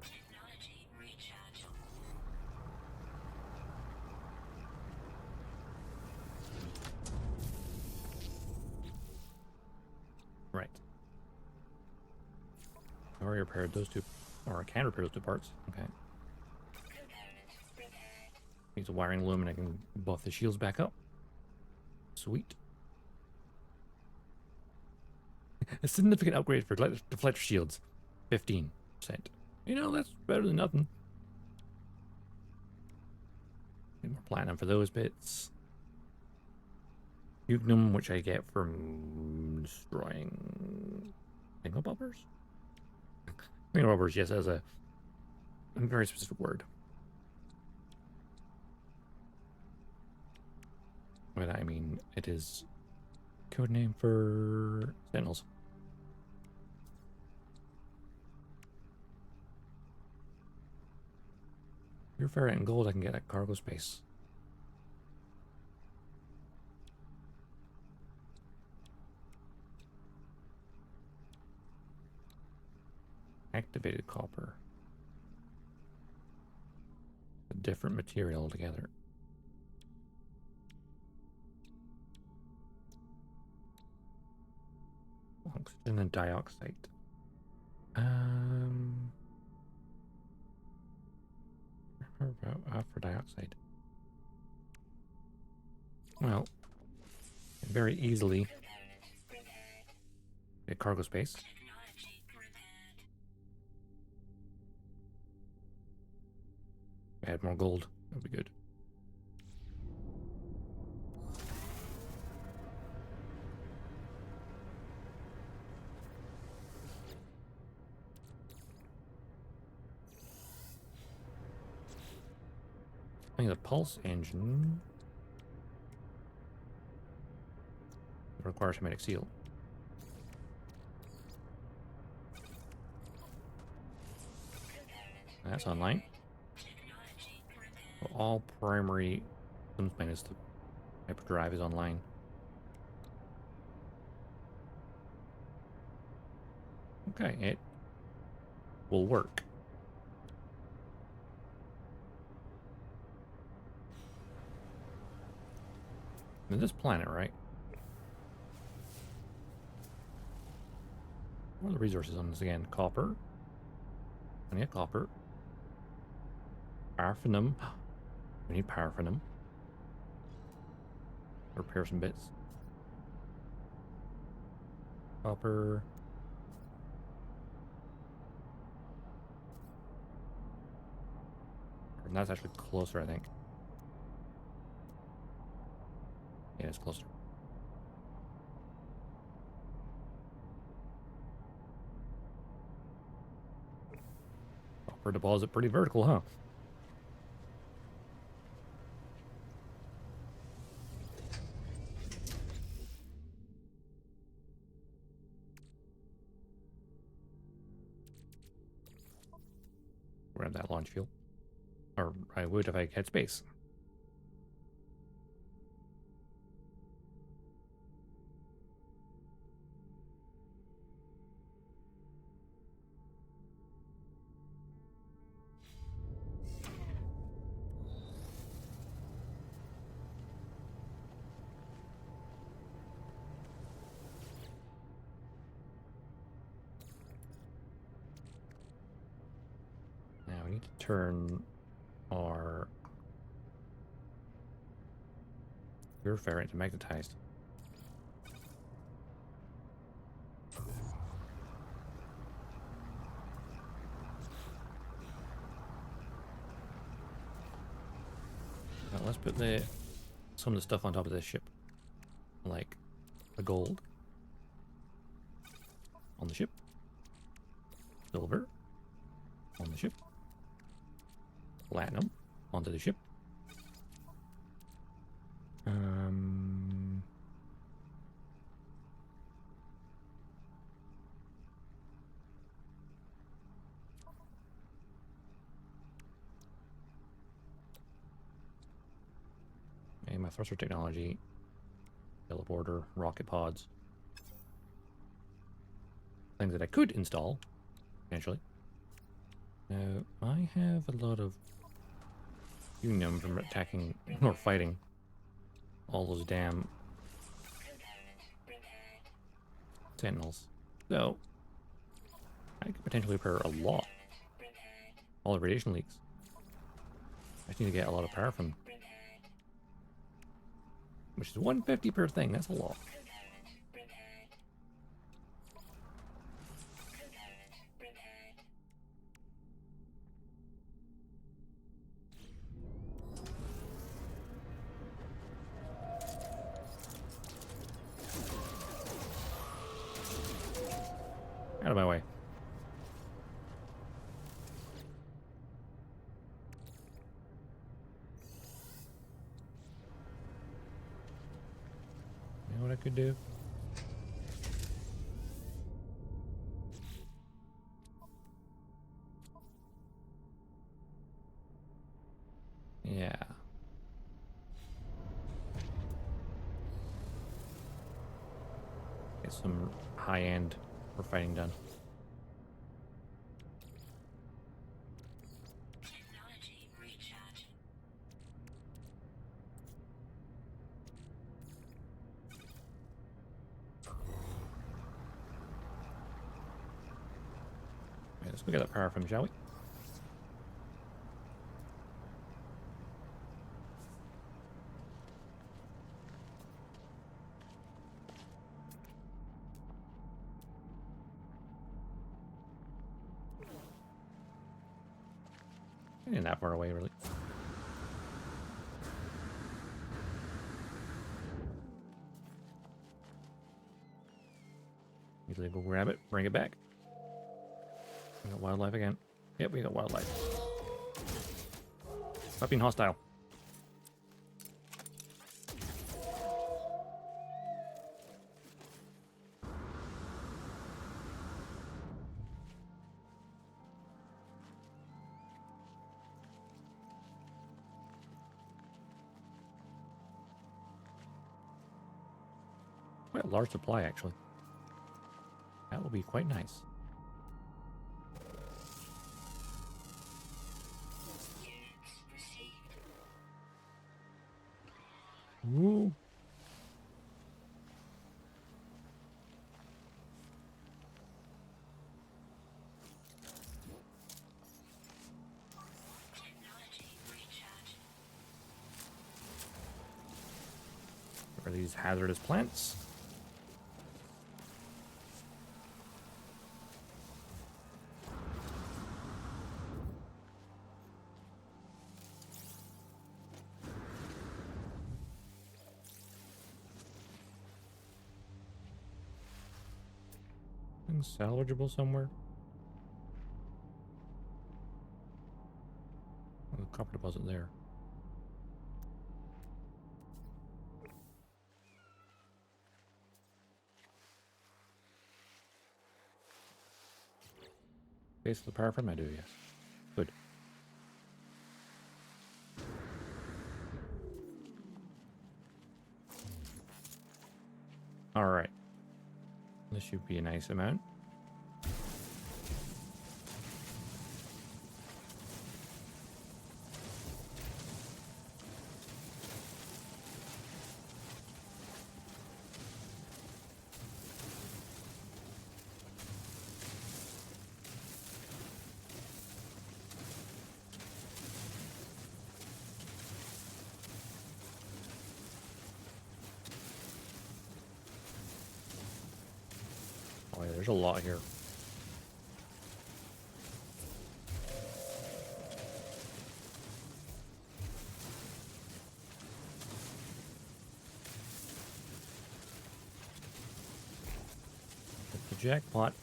Technology recharge. Right. I already repaired those two, or I can repair those two parts. Okay. Component repaired. Needs a wiring loom and I can buff the shields back up. Sweet. A significant upgrade for deflector shields. 15%. You know, that's better than nothing. Need more platinum for those bits. Ugnum, which I get from destroying thingamabobbers? Thingamabobbers, yes, as a very specific word. But I mean, it is code name for sentinels. Pure ferrite and gold, I can get that cargo space. Activated copper. A different material altogether. Oxygen and dioxide. For dioxide. Well, very easily get cargo space. Add more gold. That'd be good. I think the pulse engine requires hermetic seal. That's online. All primary minus the hyperdrive is online. Okay, it will work. Now this planet, right? What are the resources on this again? Copper. Plenty of copper. Paraffinum. We need paraffinum. Repair some bits. Copper. And that's actually closer, I think. Yeah, it's closer. Copper deposit pretty vertical, huh? Grab that launch fuel. Or I would if I had space. Now we need to turn our pure ferrite to magnetized. Now let's put some of the stuff on top of this ship, like the gold on the ship, silver on the ship, platinum onto the ship. And my thruster technology, teleporter, rocket pods, things that I could install potentially. Now I have a lot of unium from attacking or fighting all those damn sentinels. So I could potentially repair a lot. All the radiation leaks. I just need to get a lot of paraffin. Which is 150 per thing, that's a lot. Out of my way. You know what I could do? Yeah. Get some high-end for fighting done. Technology recharge. Okay, let's go get that power from, shall we? Ain't that far away, really. Usually go grab it, bring it back. We got wildlife again. Yep, we got wildlife. Stop being hostile. Quite a large supply, actually. That will be quite nice. Units received. Ooh. Technology recharge. Are these hazardous plants? Things salvageable somewhere? Oh, the copper deposit there. Base of the power from I do, yes. Good. Alright. This should be a nice amount. Oh yeah, there's a lot here. Hit the jackpot.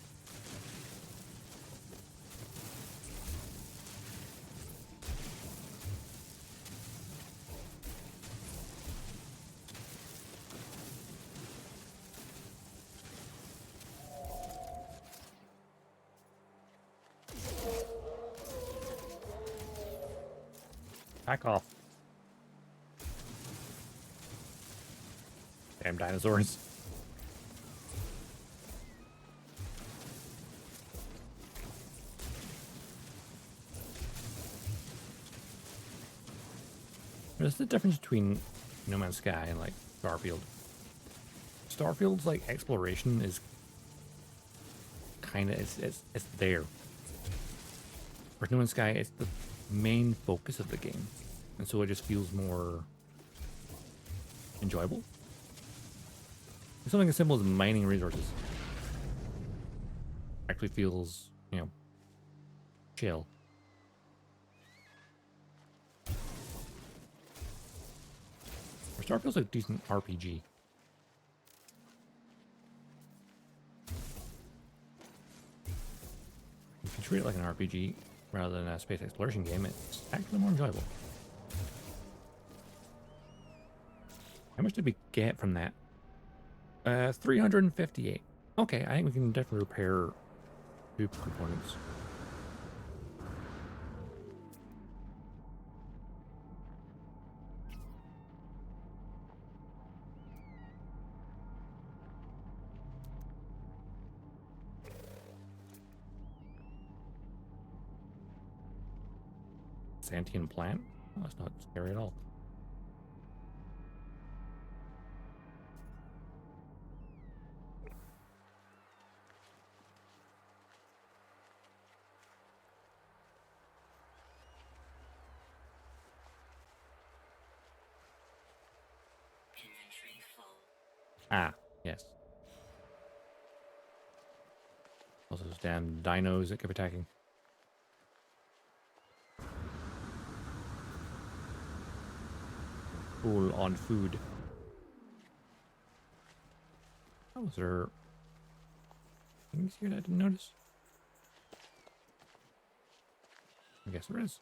Back off. Damn dinosaurs. What's the difference between No Man's Sky and like Starfield? Starfield's like exploration is kind of it's there. Whereas No Man's Sky is the main focus of the game, and so it just feels more enjoyable. Something as simple as mining resources actually feels, you know, chill. Or Starfield's a decent RPG. If you treat it like an RPG rather than a space exploration game, it's actually more enjoyable. How much did we get from that? 358. Okay, I think we can definitely repair two components. sentient plant? Oh, that's not scary at all. Inventory full. Ah, yes. Also those damn dinos that keep attacking. Full on food. Oh, was there things here that I didn't notice? I guess there is.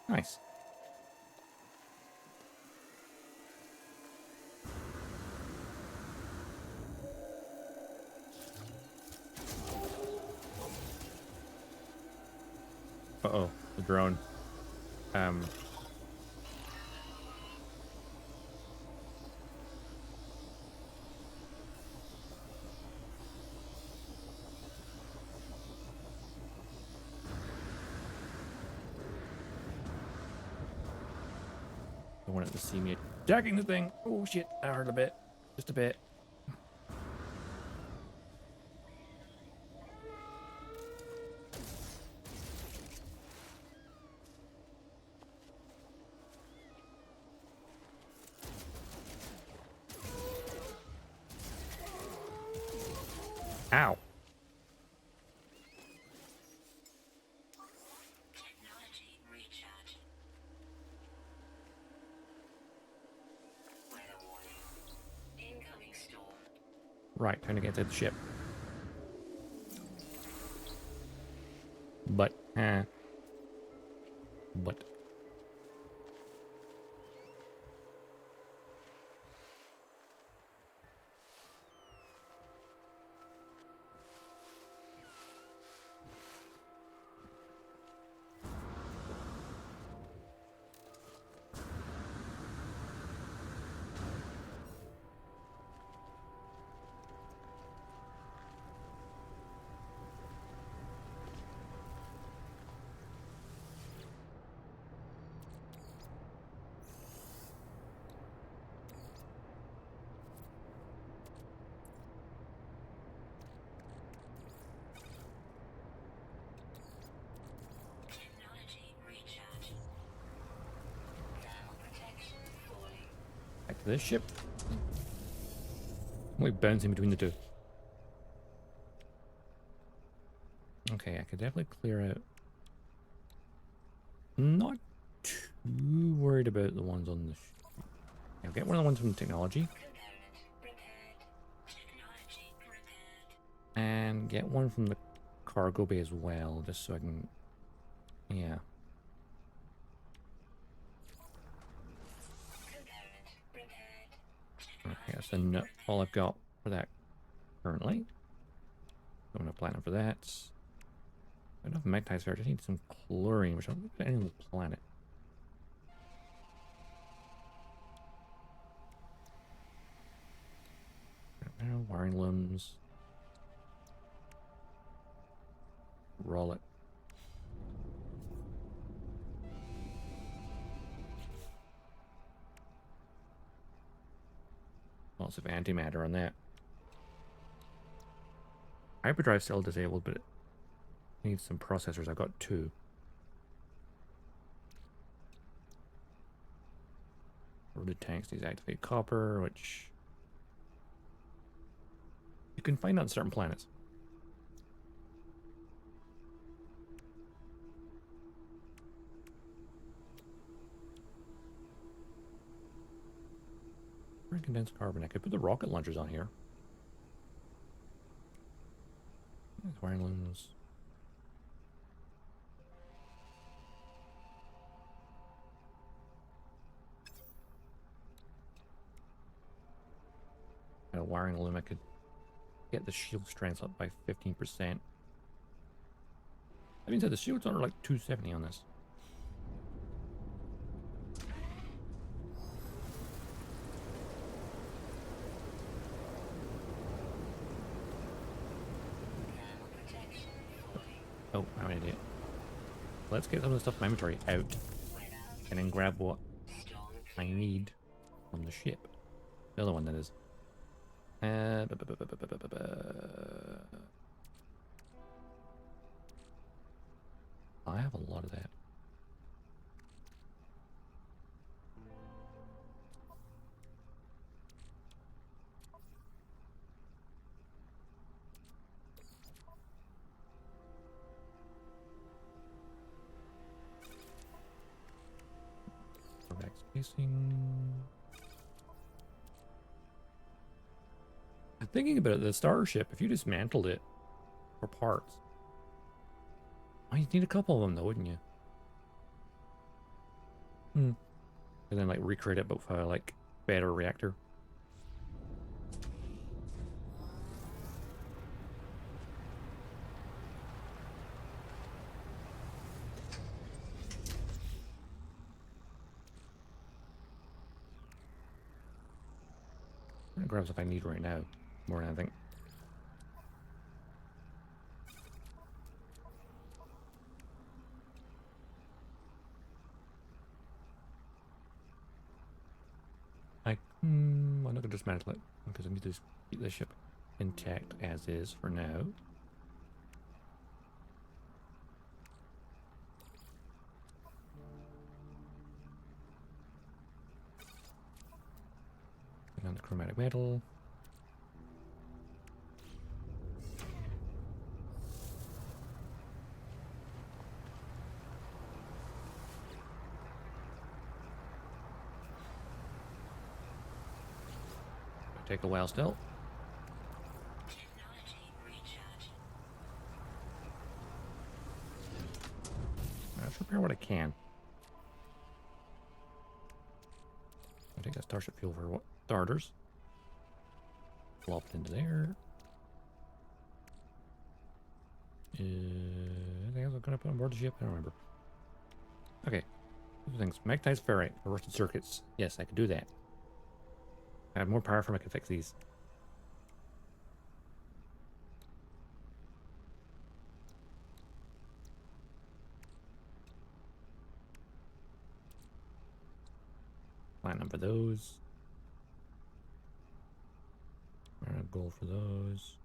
Nice. Uh-oh, the drone. I wanted to see me attacking the thing. Oh shit, that hurt a bit. Just a bit. Ow. Technology recharge. Weather warning. Incoming storm. Right, time to get to the ship. But. Technology recharge. Thermal protection falling. Back to this ship. We're bouncing between the two. Okay, I could definitely clear out. Not too worried about the ones on the ship. I'll get one of the ones from technology. Component repaired. Technology repaired. And get one from the cargo bay as well, just so I can... Yeah. Component repaired. Okay, that's all I've got for that currently. I'm going to plan for that. I don't have magnetic sphere. I just need some chlorine, which I'll look at any other planet. Wiring looms. Roll it. Lots of antimatter on that. Hyperdrive still disabled, but it needs some processors. I've got 2. Roted tanks deactivate copper, which you can find on certain planets. Condensed carbon. I could put the rocket launchers on here. Wiring looms. Got a wiring loom. I could get the shield strength up by 15%. That means that the shields are like 270 on this. Thermal protection falling. Oh, I'm an idiot. Let's get some of the stuff in my inventory out and then grab what I need from the ship. The other one, that is. I have a lot of that. Back spacing. I'm thinking about it, the starship, if you dismantled it for parts. Oh, you'd need a couple of them though, wouldn't you? And then like recreate it but for like better reactor. I'm gonna grab stuff I need right now, more than anything. I'm not gonna dismantle it because I need to keep the ship intact as is for now. And on the chromatic metal. Take a while still. Technology recharge. Let's repair what I can. I'll take that starship fuel for what? Starters. Plop it into there. Anything else I'm gonna put on board the ship? I don't remember. Okay. Two things. Magnetized ferrite for rusted circuits. Yes, I could do that. I have more power from I can fix these. Platinum for those. Gold for those.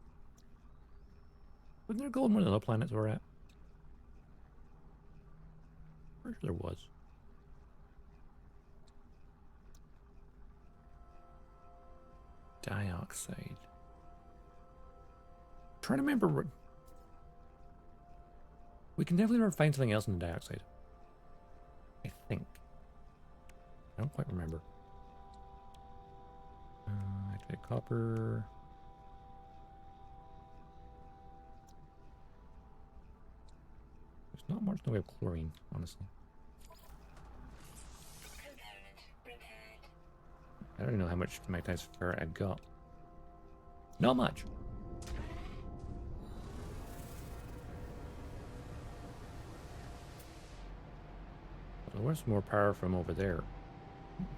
Wasn't there gold in one of the other planets we're at? Pretty sure there was. Dioxide. Trying to remember. We can definitely find something else in the dioxide. I think. I don't quite remember. Activate copper. There's not much in the way of chlorine, honestly. Component repaired. I don't even know how much magnetized ferrite I got. Not much. Well, where's more power from over there?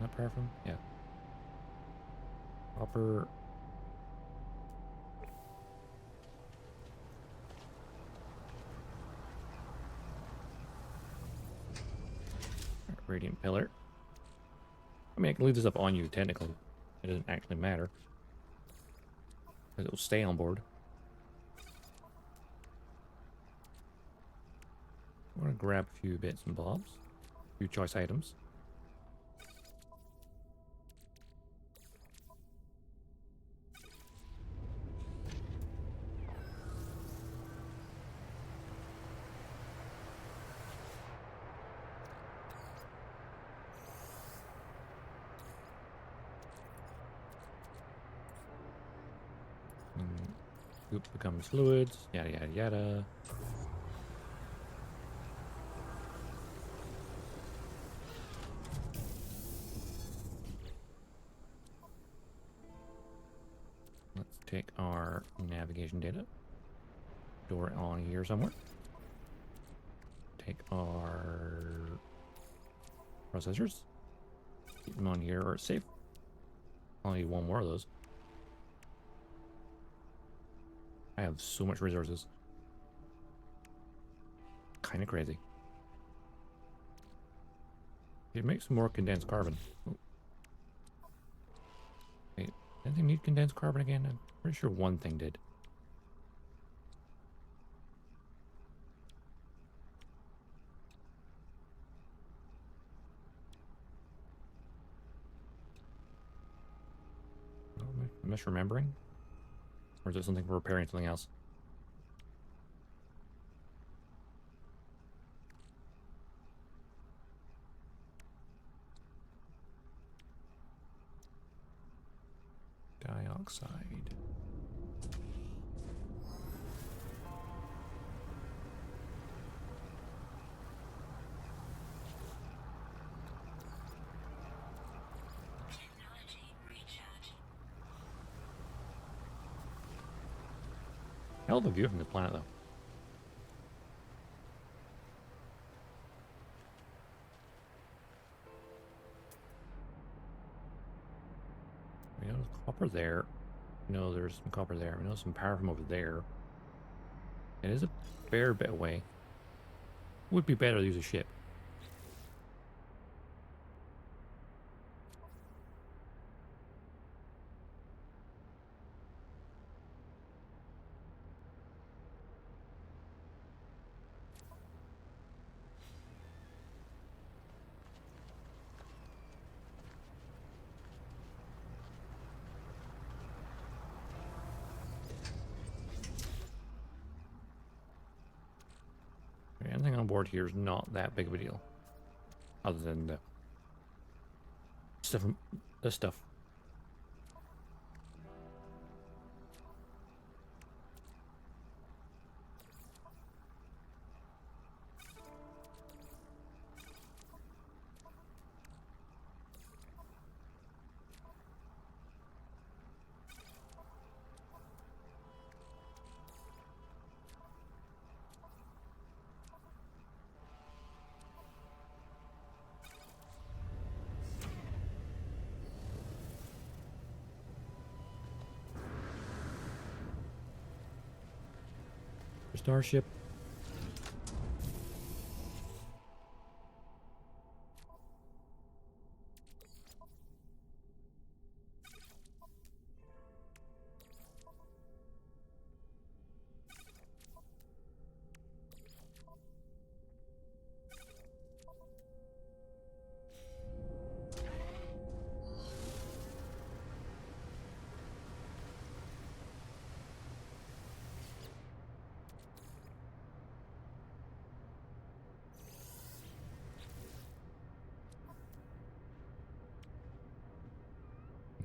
Not power from? Yeah. Copper. Radiant pillar. I mean, I can leave this up on you, technically. It doesn't actually matter. Because it will stay on board. I'm going to grab a few bits and bobs. A few choice items. Goop becomes fluids, yada yada yada. Let's take our navigation data. Store it on here somewhere. Take our processors. Keep them on here or safe. I'll need one more of those. I have so much resources. kind of crazy. It makes some more condensed carbon. Oh. Wait, did anything need condensed carbon again? I'm pretty sure one thing did. Oh, am I misremembering? Or is it something for repairing something else? Dioxide. Technology recharging. Hell of a view from this planet, though. We know there's copper there. We know there's some copper there. We know some power from over there. It is a fair bit away. Would be better to use a ship. Anything on board here is not that big of a deal. Other than the stuff. The stuff. Starship.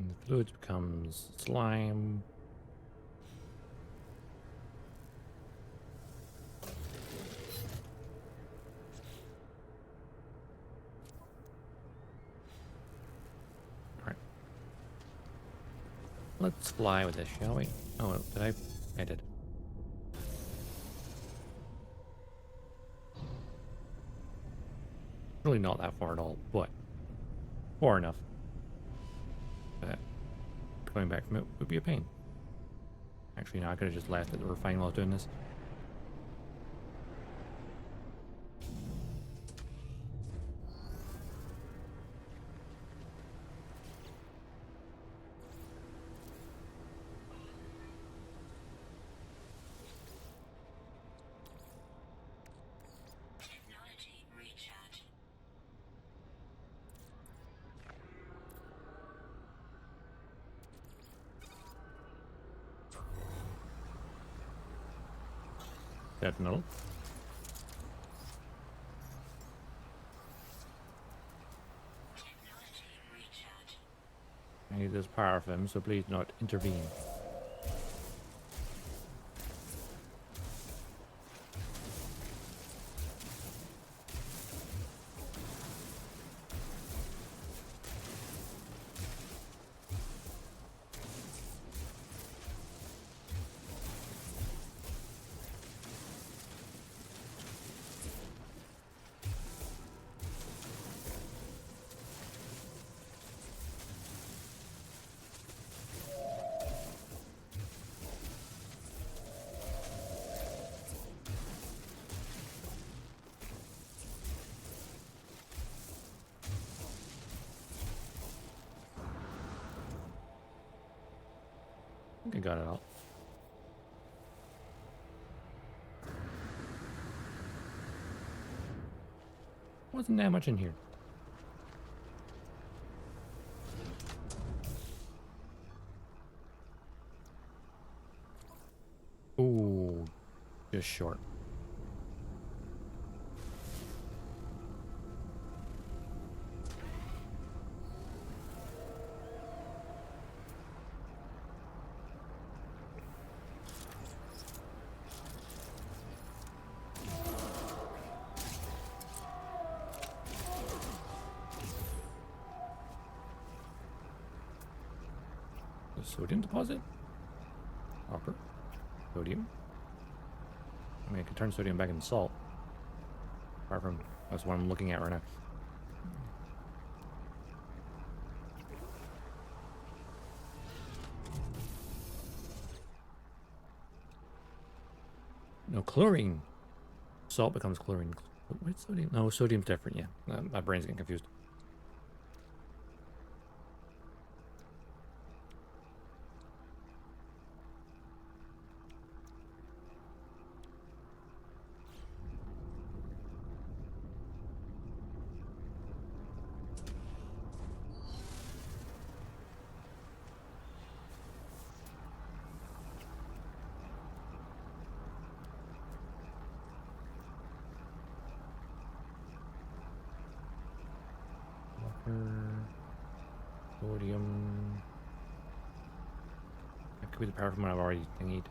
And the fluid becomes slime. Alright. Let's fly with this, shall we? Oh, did I? I did. Really not that far at all, but far enough. Going back from it would be a pain. Actually, no, I could have just left it. We're fine while I was doing this. Technology recharging. That's no. Technology recharging. I need this power from him, so please not intervene. think I got it all. Wasn't that much in here. Ooh, just short. The sodium deposit? Copper. Sodium. I mean, I could turn sodium back into salt. Apart from, that's what I'm looking at right now. No, chlorine. Salt becomes chlorine. Wait, sodium? No, sodium's different, yeah. My brain's getting confused. Sodium. That could be the power from what I've already thingied.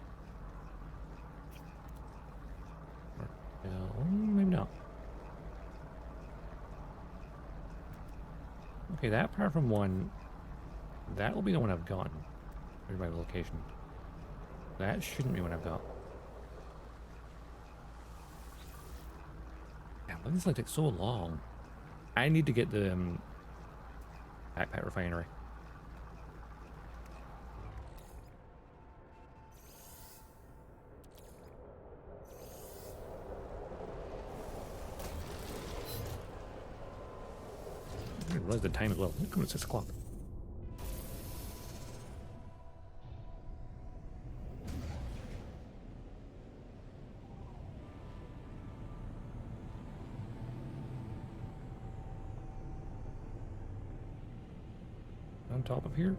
Maybe not. Okay, that power from one, that will be the one I've gotten. By the location. That shouldn't be what I've got. Yeah, but this like takes so long. I need to get the backpack refinery. I didn't realize the time as well. Look, it's 6 o'clock. On top of here?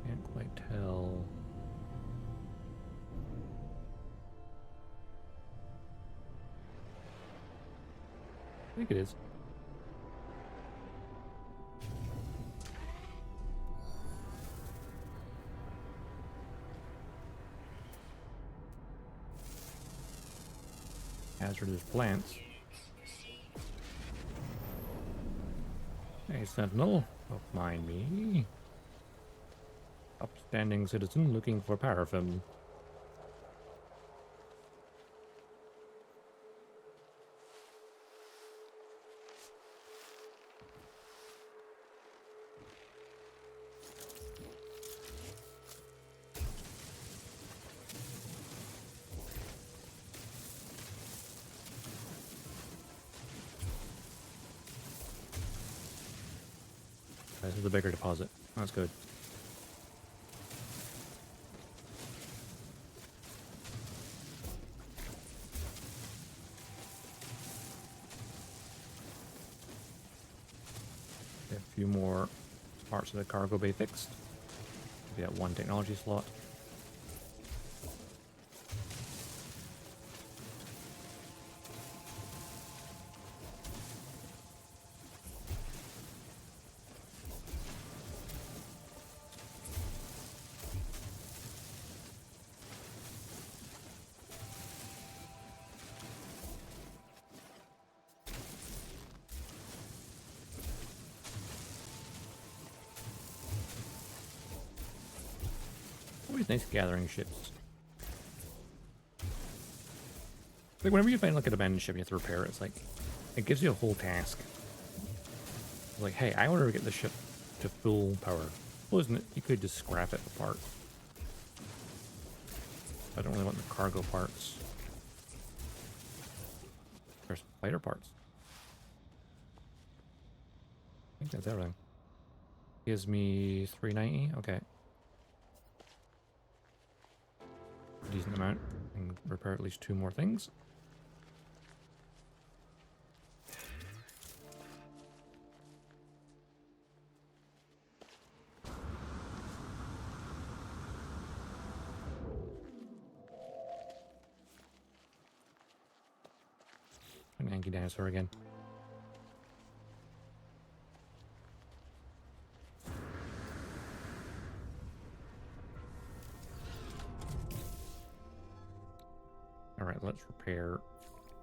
Can't quite tell. I think it is. Hazardous plants. Hey, Sentinel, don't mind me. Upstanding citizen looking for paraffin. This is the bigger deposit. That's good. A few more parts of the cargo bay fixed. We got one technology slot. Always nice gathering ships. Like whenever you find like an abandoned ship you have to repair it, it's like it gives you a whole task. It's like, hey, I want to get the ship to full power. Well, isn't it? You could just scrap it apart. I don't really want the cargo parts. There's fighter parts. I think that's everything. Gives me 390. Okay. a decent amount. And repair at least 2 more things. An Anki dinosaur again. Alright, let's repair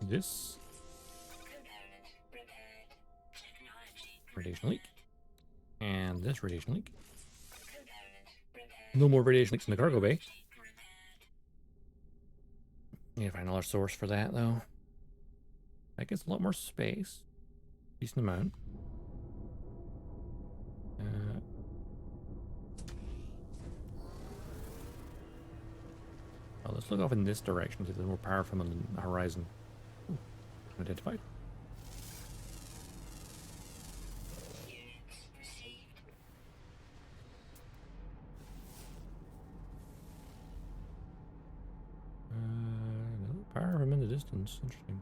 this. Component repaired. Technology Radiation leak. And this radiation leak. component repaired. No more radiation leaks in the cargo bay. Repaired. Need to find another source for that, though. That gets a lot more space. Decent amount. Well, let's look off in this direction, see if there's more power from on the horizon. Ooh, identified. Units received. No power from in the distance. Interesting.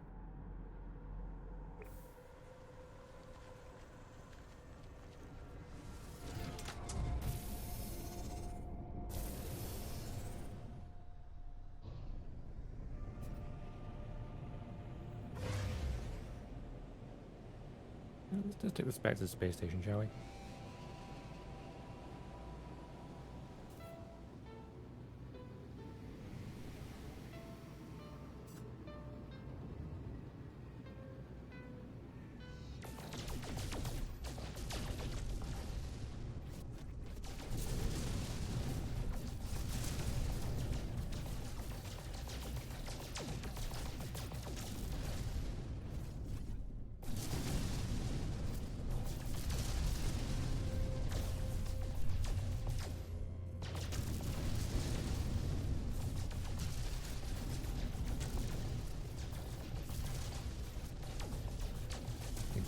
Let's take this back to the space station, shall we?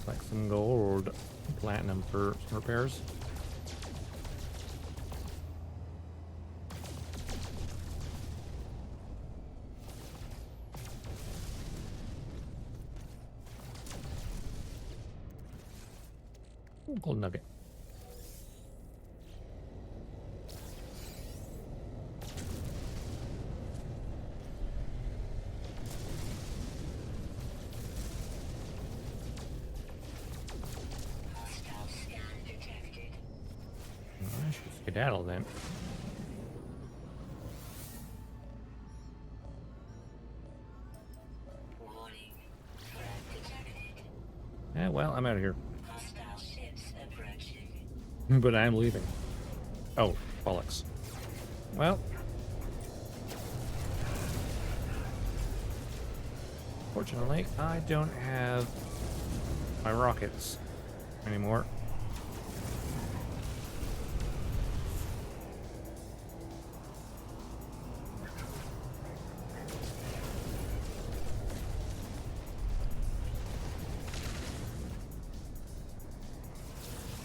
Like some gold, platinum for some repairs. Ooh, gold nugget. Hostile scan detected. I should skedaddle then. Warning. Threat detected. Yeah, well, I'm out of here. Hostile ships approaching. But I'm leaving. Oh, bollocks. Well. Fortunately, I don't have my rockets anymore.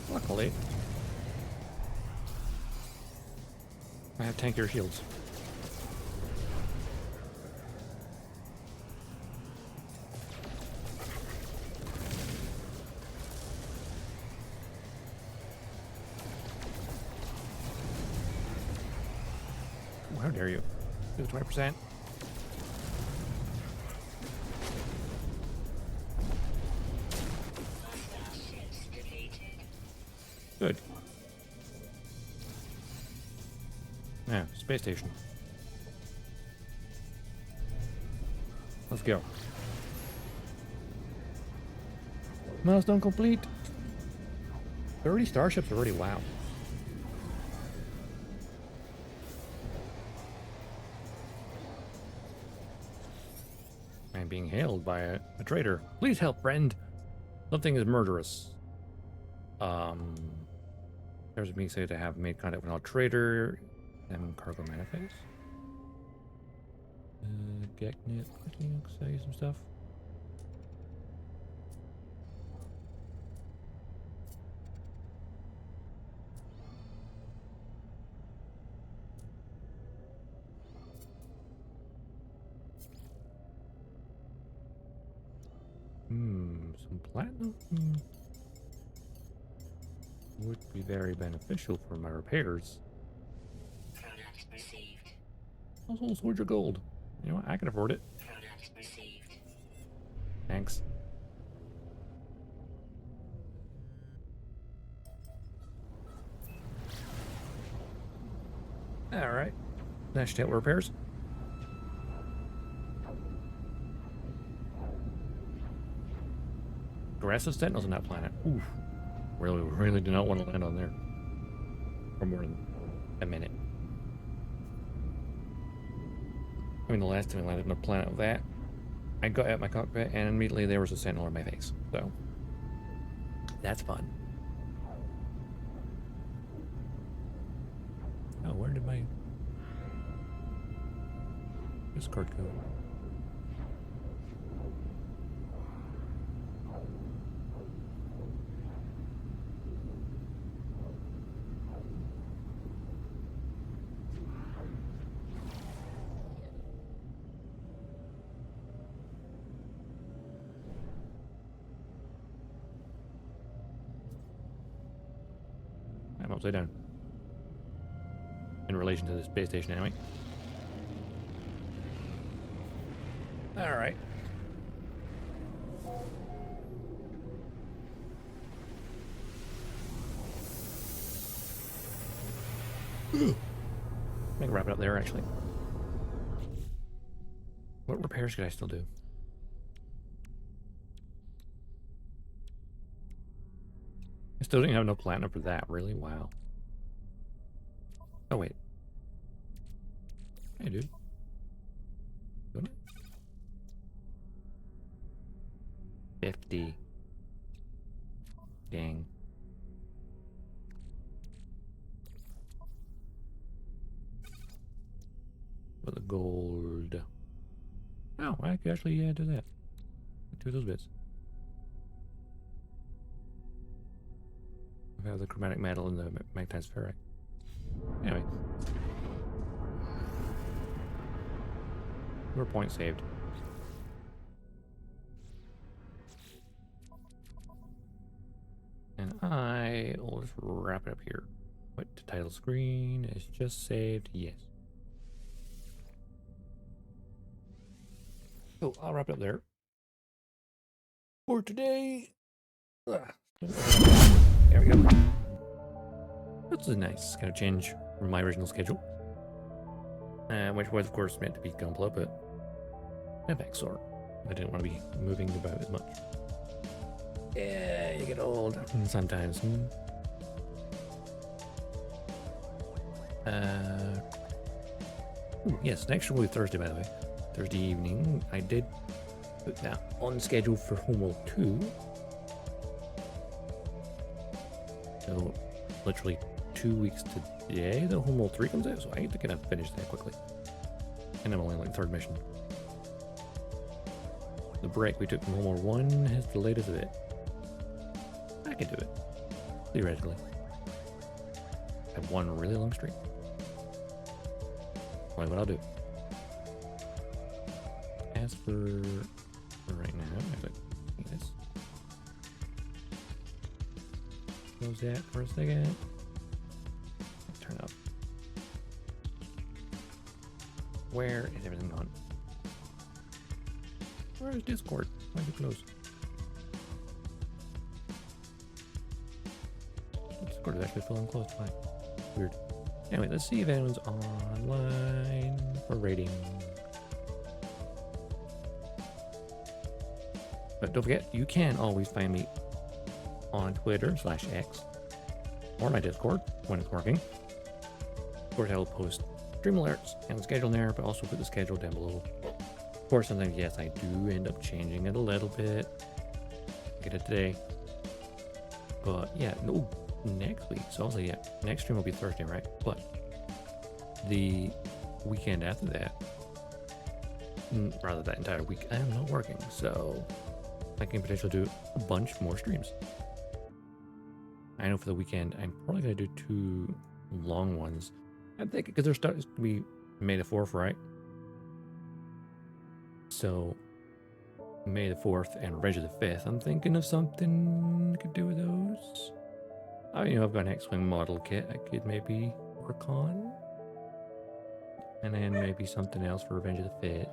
Luckily, I have tankier shields. Oh, how dare you? Do the 20%. Hostile ships defeated. Good. Yeah, space station. Let's go. Milestone complete. 30 starships already, wow. I'm being hailed by a traitor. Please help, friend. Something is murderous. There's me say to have made contact with a traitor. Cargo manifest. Geknet, sell you some stuff. Some platinum would be very beneficial for my repairs. Product received. Also, soldier gold. You know what? I can afford it. Product received. Thanks. Alright. Nash tail repairs. Aggressive sentinels on that planet. Oof. Really do not want to land on there for more than a minute. I mean, the last time I landed on a planet of that, I got out my cockpit and immediately there was a sentinel in my face. So, that's fun. Oh, where did my Discord go? I'm upside down. In relation to the space station, anyway. Alright. I can wrap it up there, actually. What repairs could I still do? I still didn't have enough platinum for that, really? Wow. Oh, wait. Hey, dude. Don't it? 50. Dang. For the gold. Oh, I could actually do that. Two of those bits. I have the chromatic metal and the magnetized ferrite. Anyway. Your point saved. And I will just wrap it up here. What, the title screen is just saved? Yes. So I'll wrap it up there. For today. There we go. That's a nice kind of change from my original schedule. Which was, of course, meant to be Gunpla, but I'm back sore. I didn't want to be moving about as much. Yeah, you get old sometimes. Ooh, yes, next one will be Thursday, by the way. Thursday evening. I did put that on schedule for Homeworld 2. So, literally 2 weeks today, the Homeworld 3 comes out, so I need to kind of finish that quickly. And I'm only on like third mission. The break we took from Homeworld 1 has delayed us a bit. I can do it. Theoretically. I have one really long streak. Probably what I'll do. As for right now, I like this. Close that for a second. Turn up. Where is everything gone? Where is Discord? Why is it closed? Discord is actually feeling closed. Why? Weird. Anyway, let's see if anyone's online for rating. But don't forget, you can always find me on Twitter/X or my Discord when it's working. Of course, I will post stream alerts and schedule there, but also put the schedule down below. Of course, sometimes, yes, I do end up changing it a little bit. Get it today. But yeah, no, next week. So also, yeah, next stream will be Thursday, right? But the weekend after that, rather that entire week, I am not working. So I can potentially do a bunch more streams. I know for the weekend, I'm probably going to do 2 long ones. I think because they're starting to be May the 4th, right? So May the 4th and Revenge of the 5th. I'm thinking of something I could do with those. I mean, I've got an X-Wing model kit I could maybe work on. And then maybe something else for Revenge of the 5th.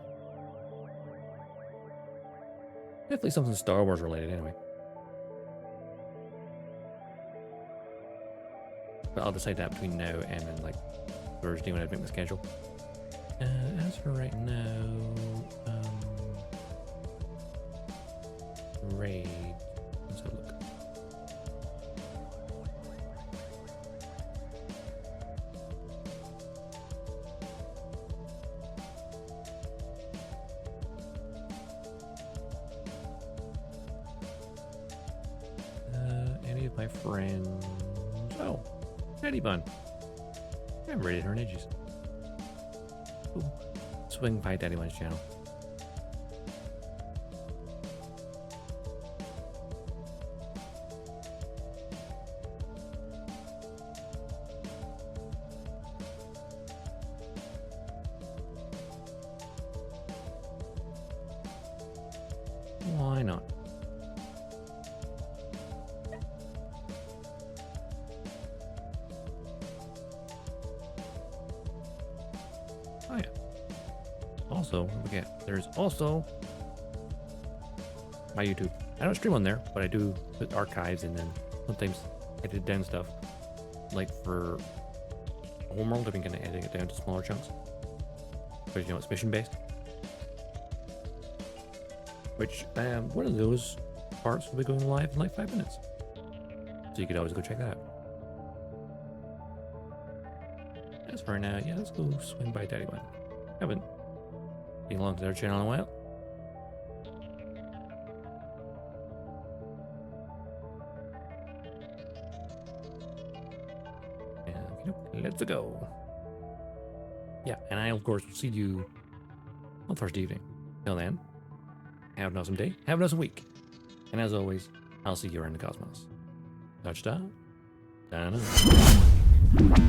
Definitely something Star Wars related anyway. But I'll decide that between now and then, like, Thursday when I make my schedule. As for right now, raid. Let's have a look. Any of my friends? Oh, Teddy Bun. I'm ready to turn edges. Ooh. Swing by Daddy Bun's channel. Why not? Oh yeah. Also, don't forget, there's also my YouTube. I don't stream on there, but I do put archives and then sometimes edit down stuff. Like for Homeworld, I've been kind of editing it down to smaller chunks. Because you know it's mission based. Which, one of those parts will be going live in like 5 minutes. So you could always go check that out. As for now, yeah, let's go swing by Daddy One. Haven't been along to their channel in a while. And let's go. Yeah, and I, of course, will see you on Thursday evening. Till then, have an awesome day, have an awesome week. And as always, I'll see you around the cosmos. Dodgestar, signing out.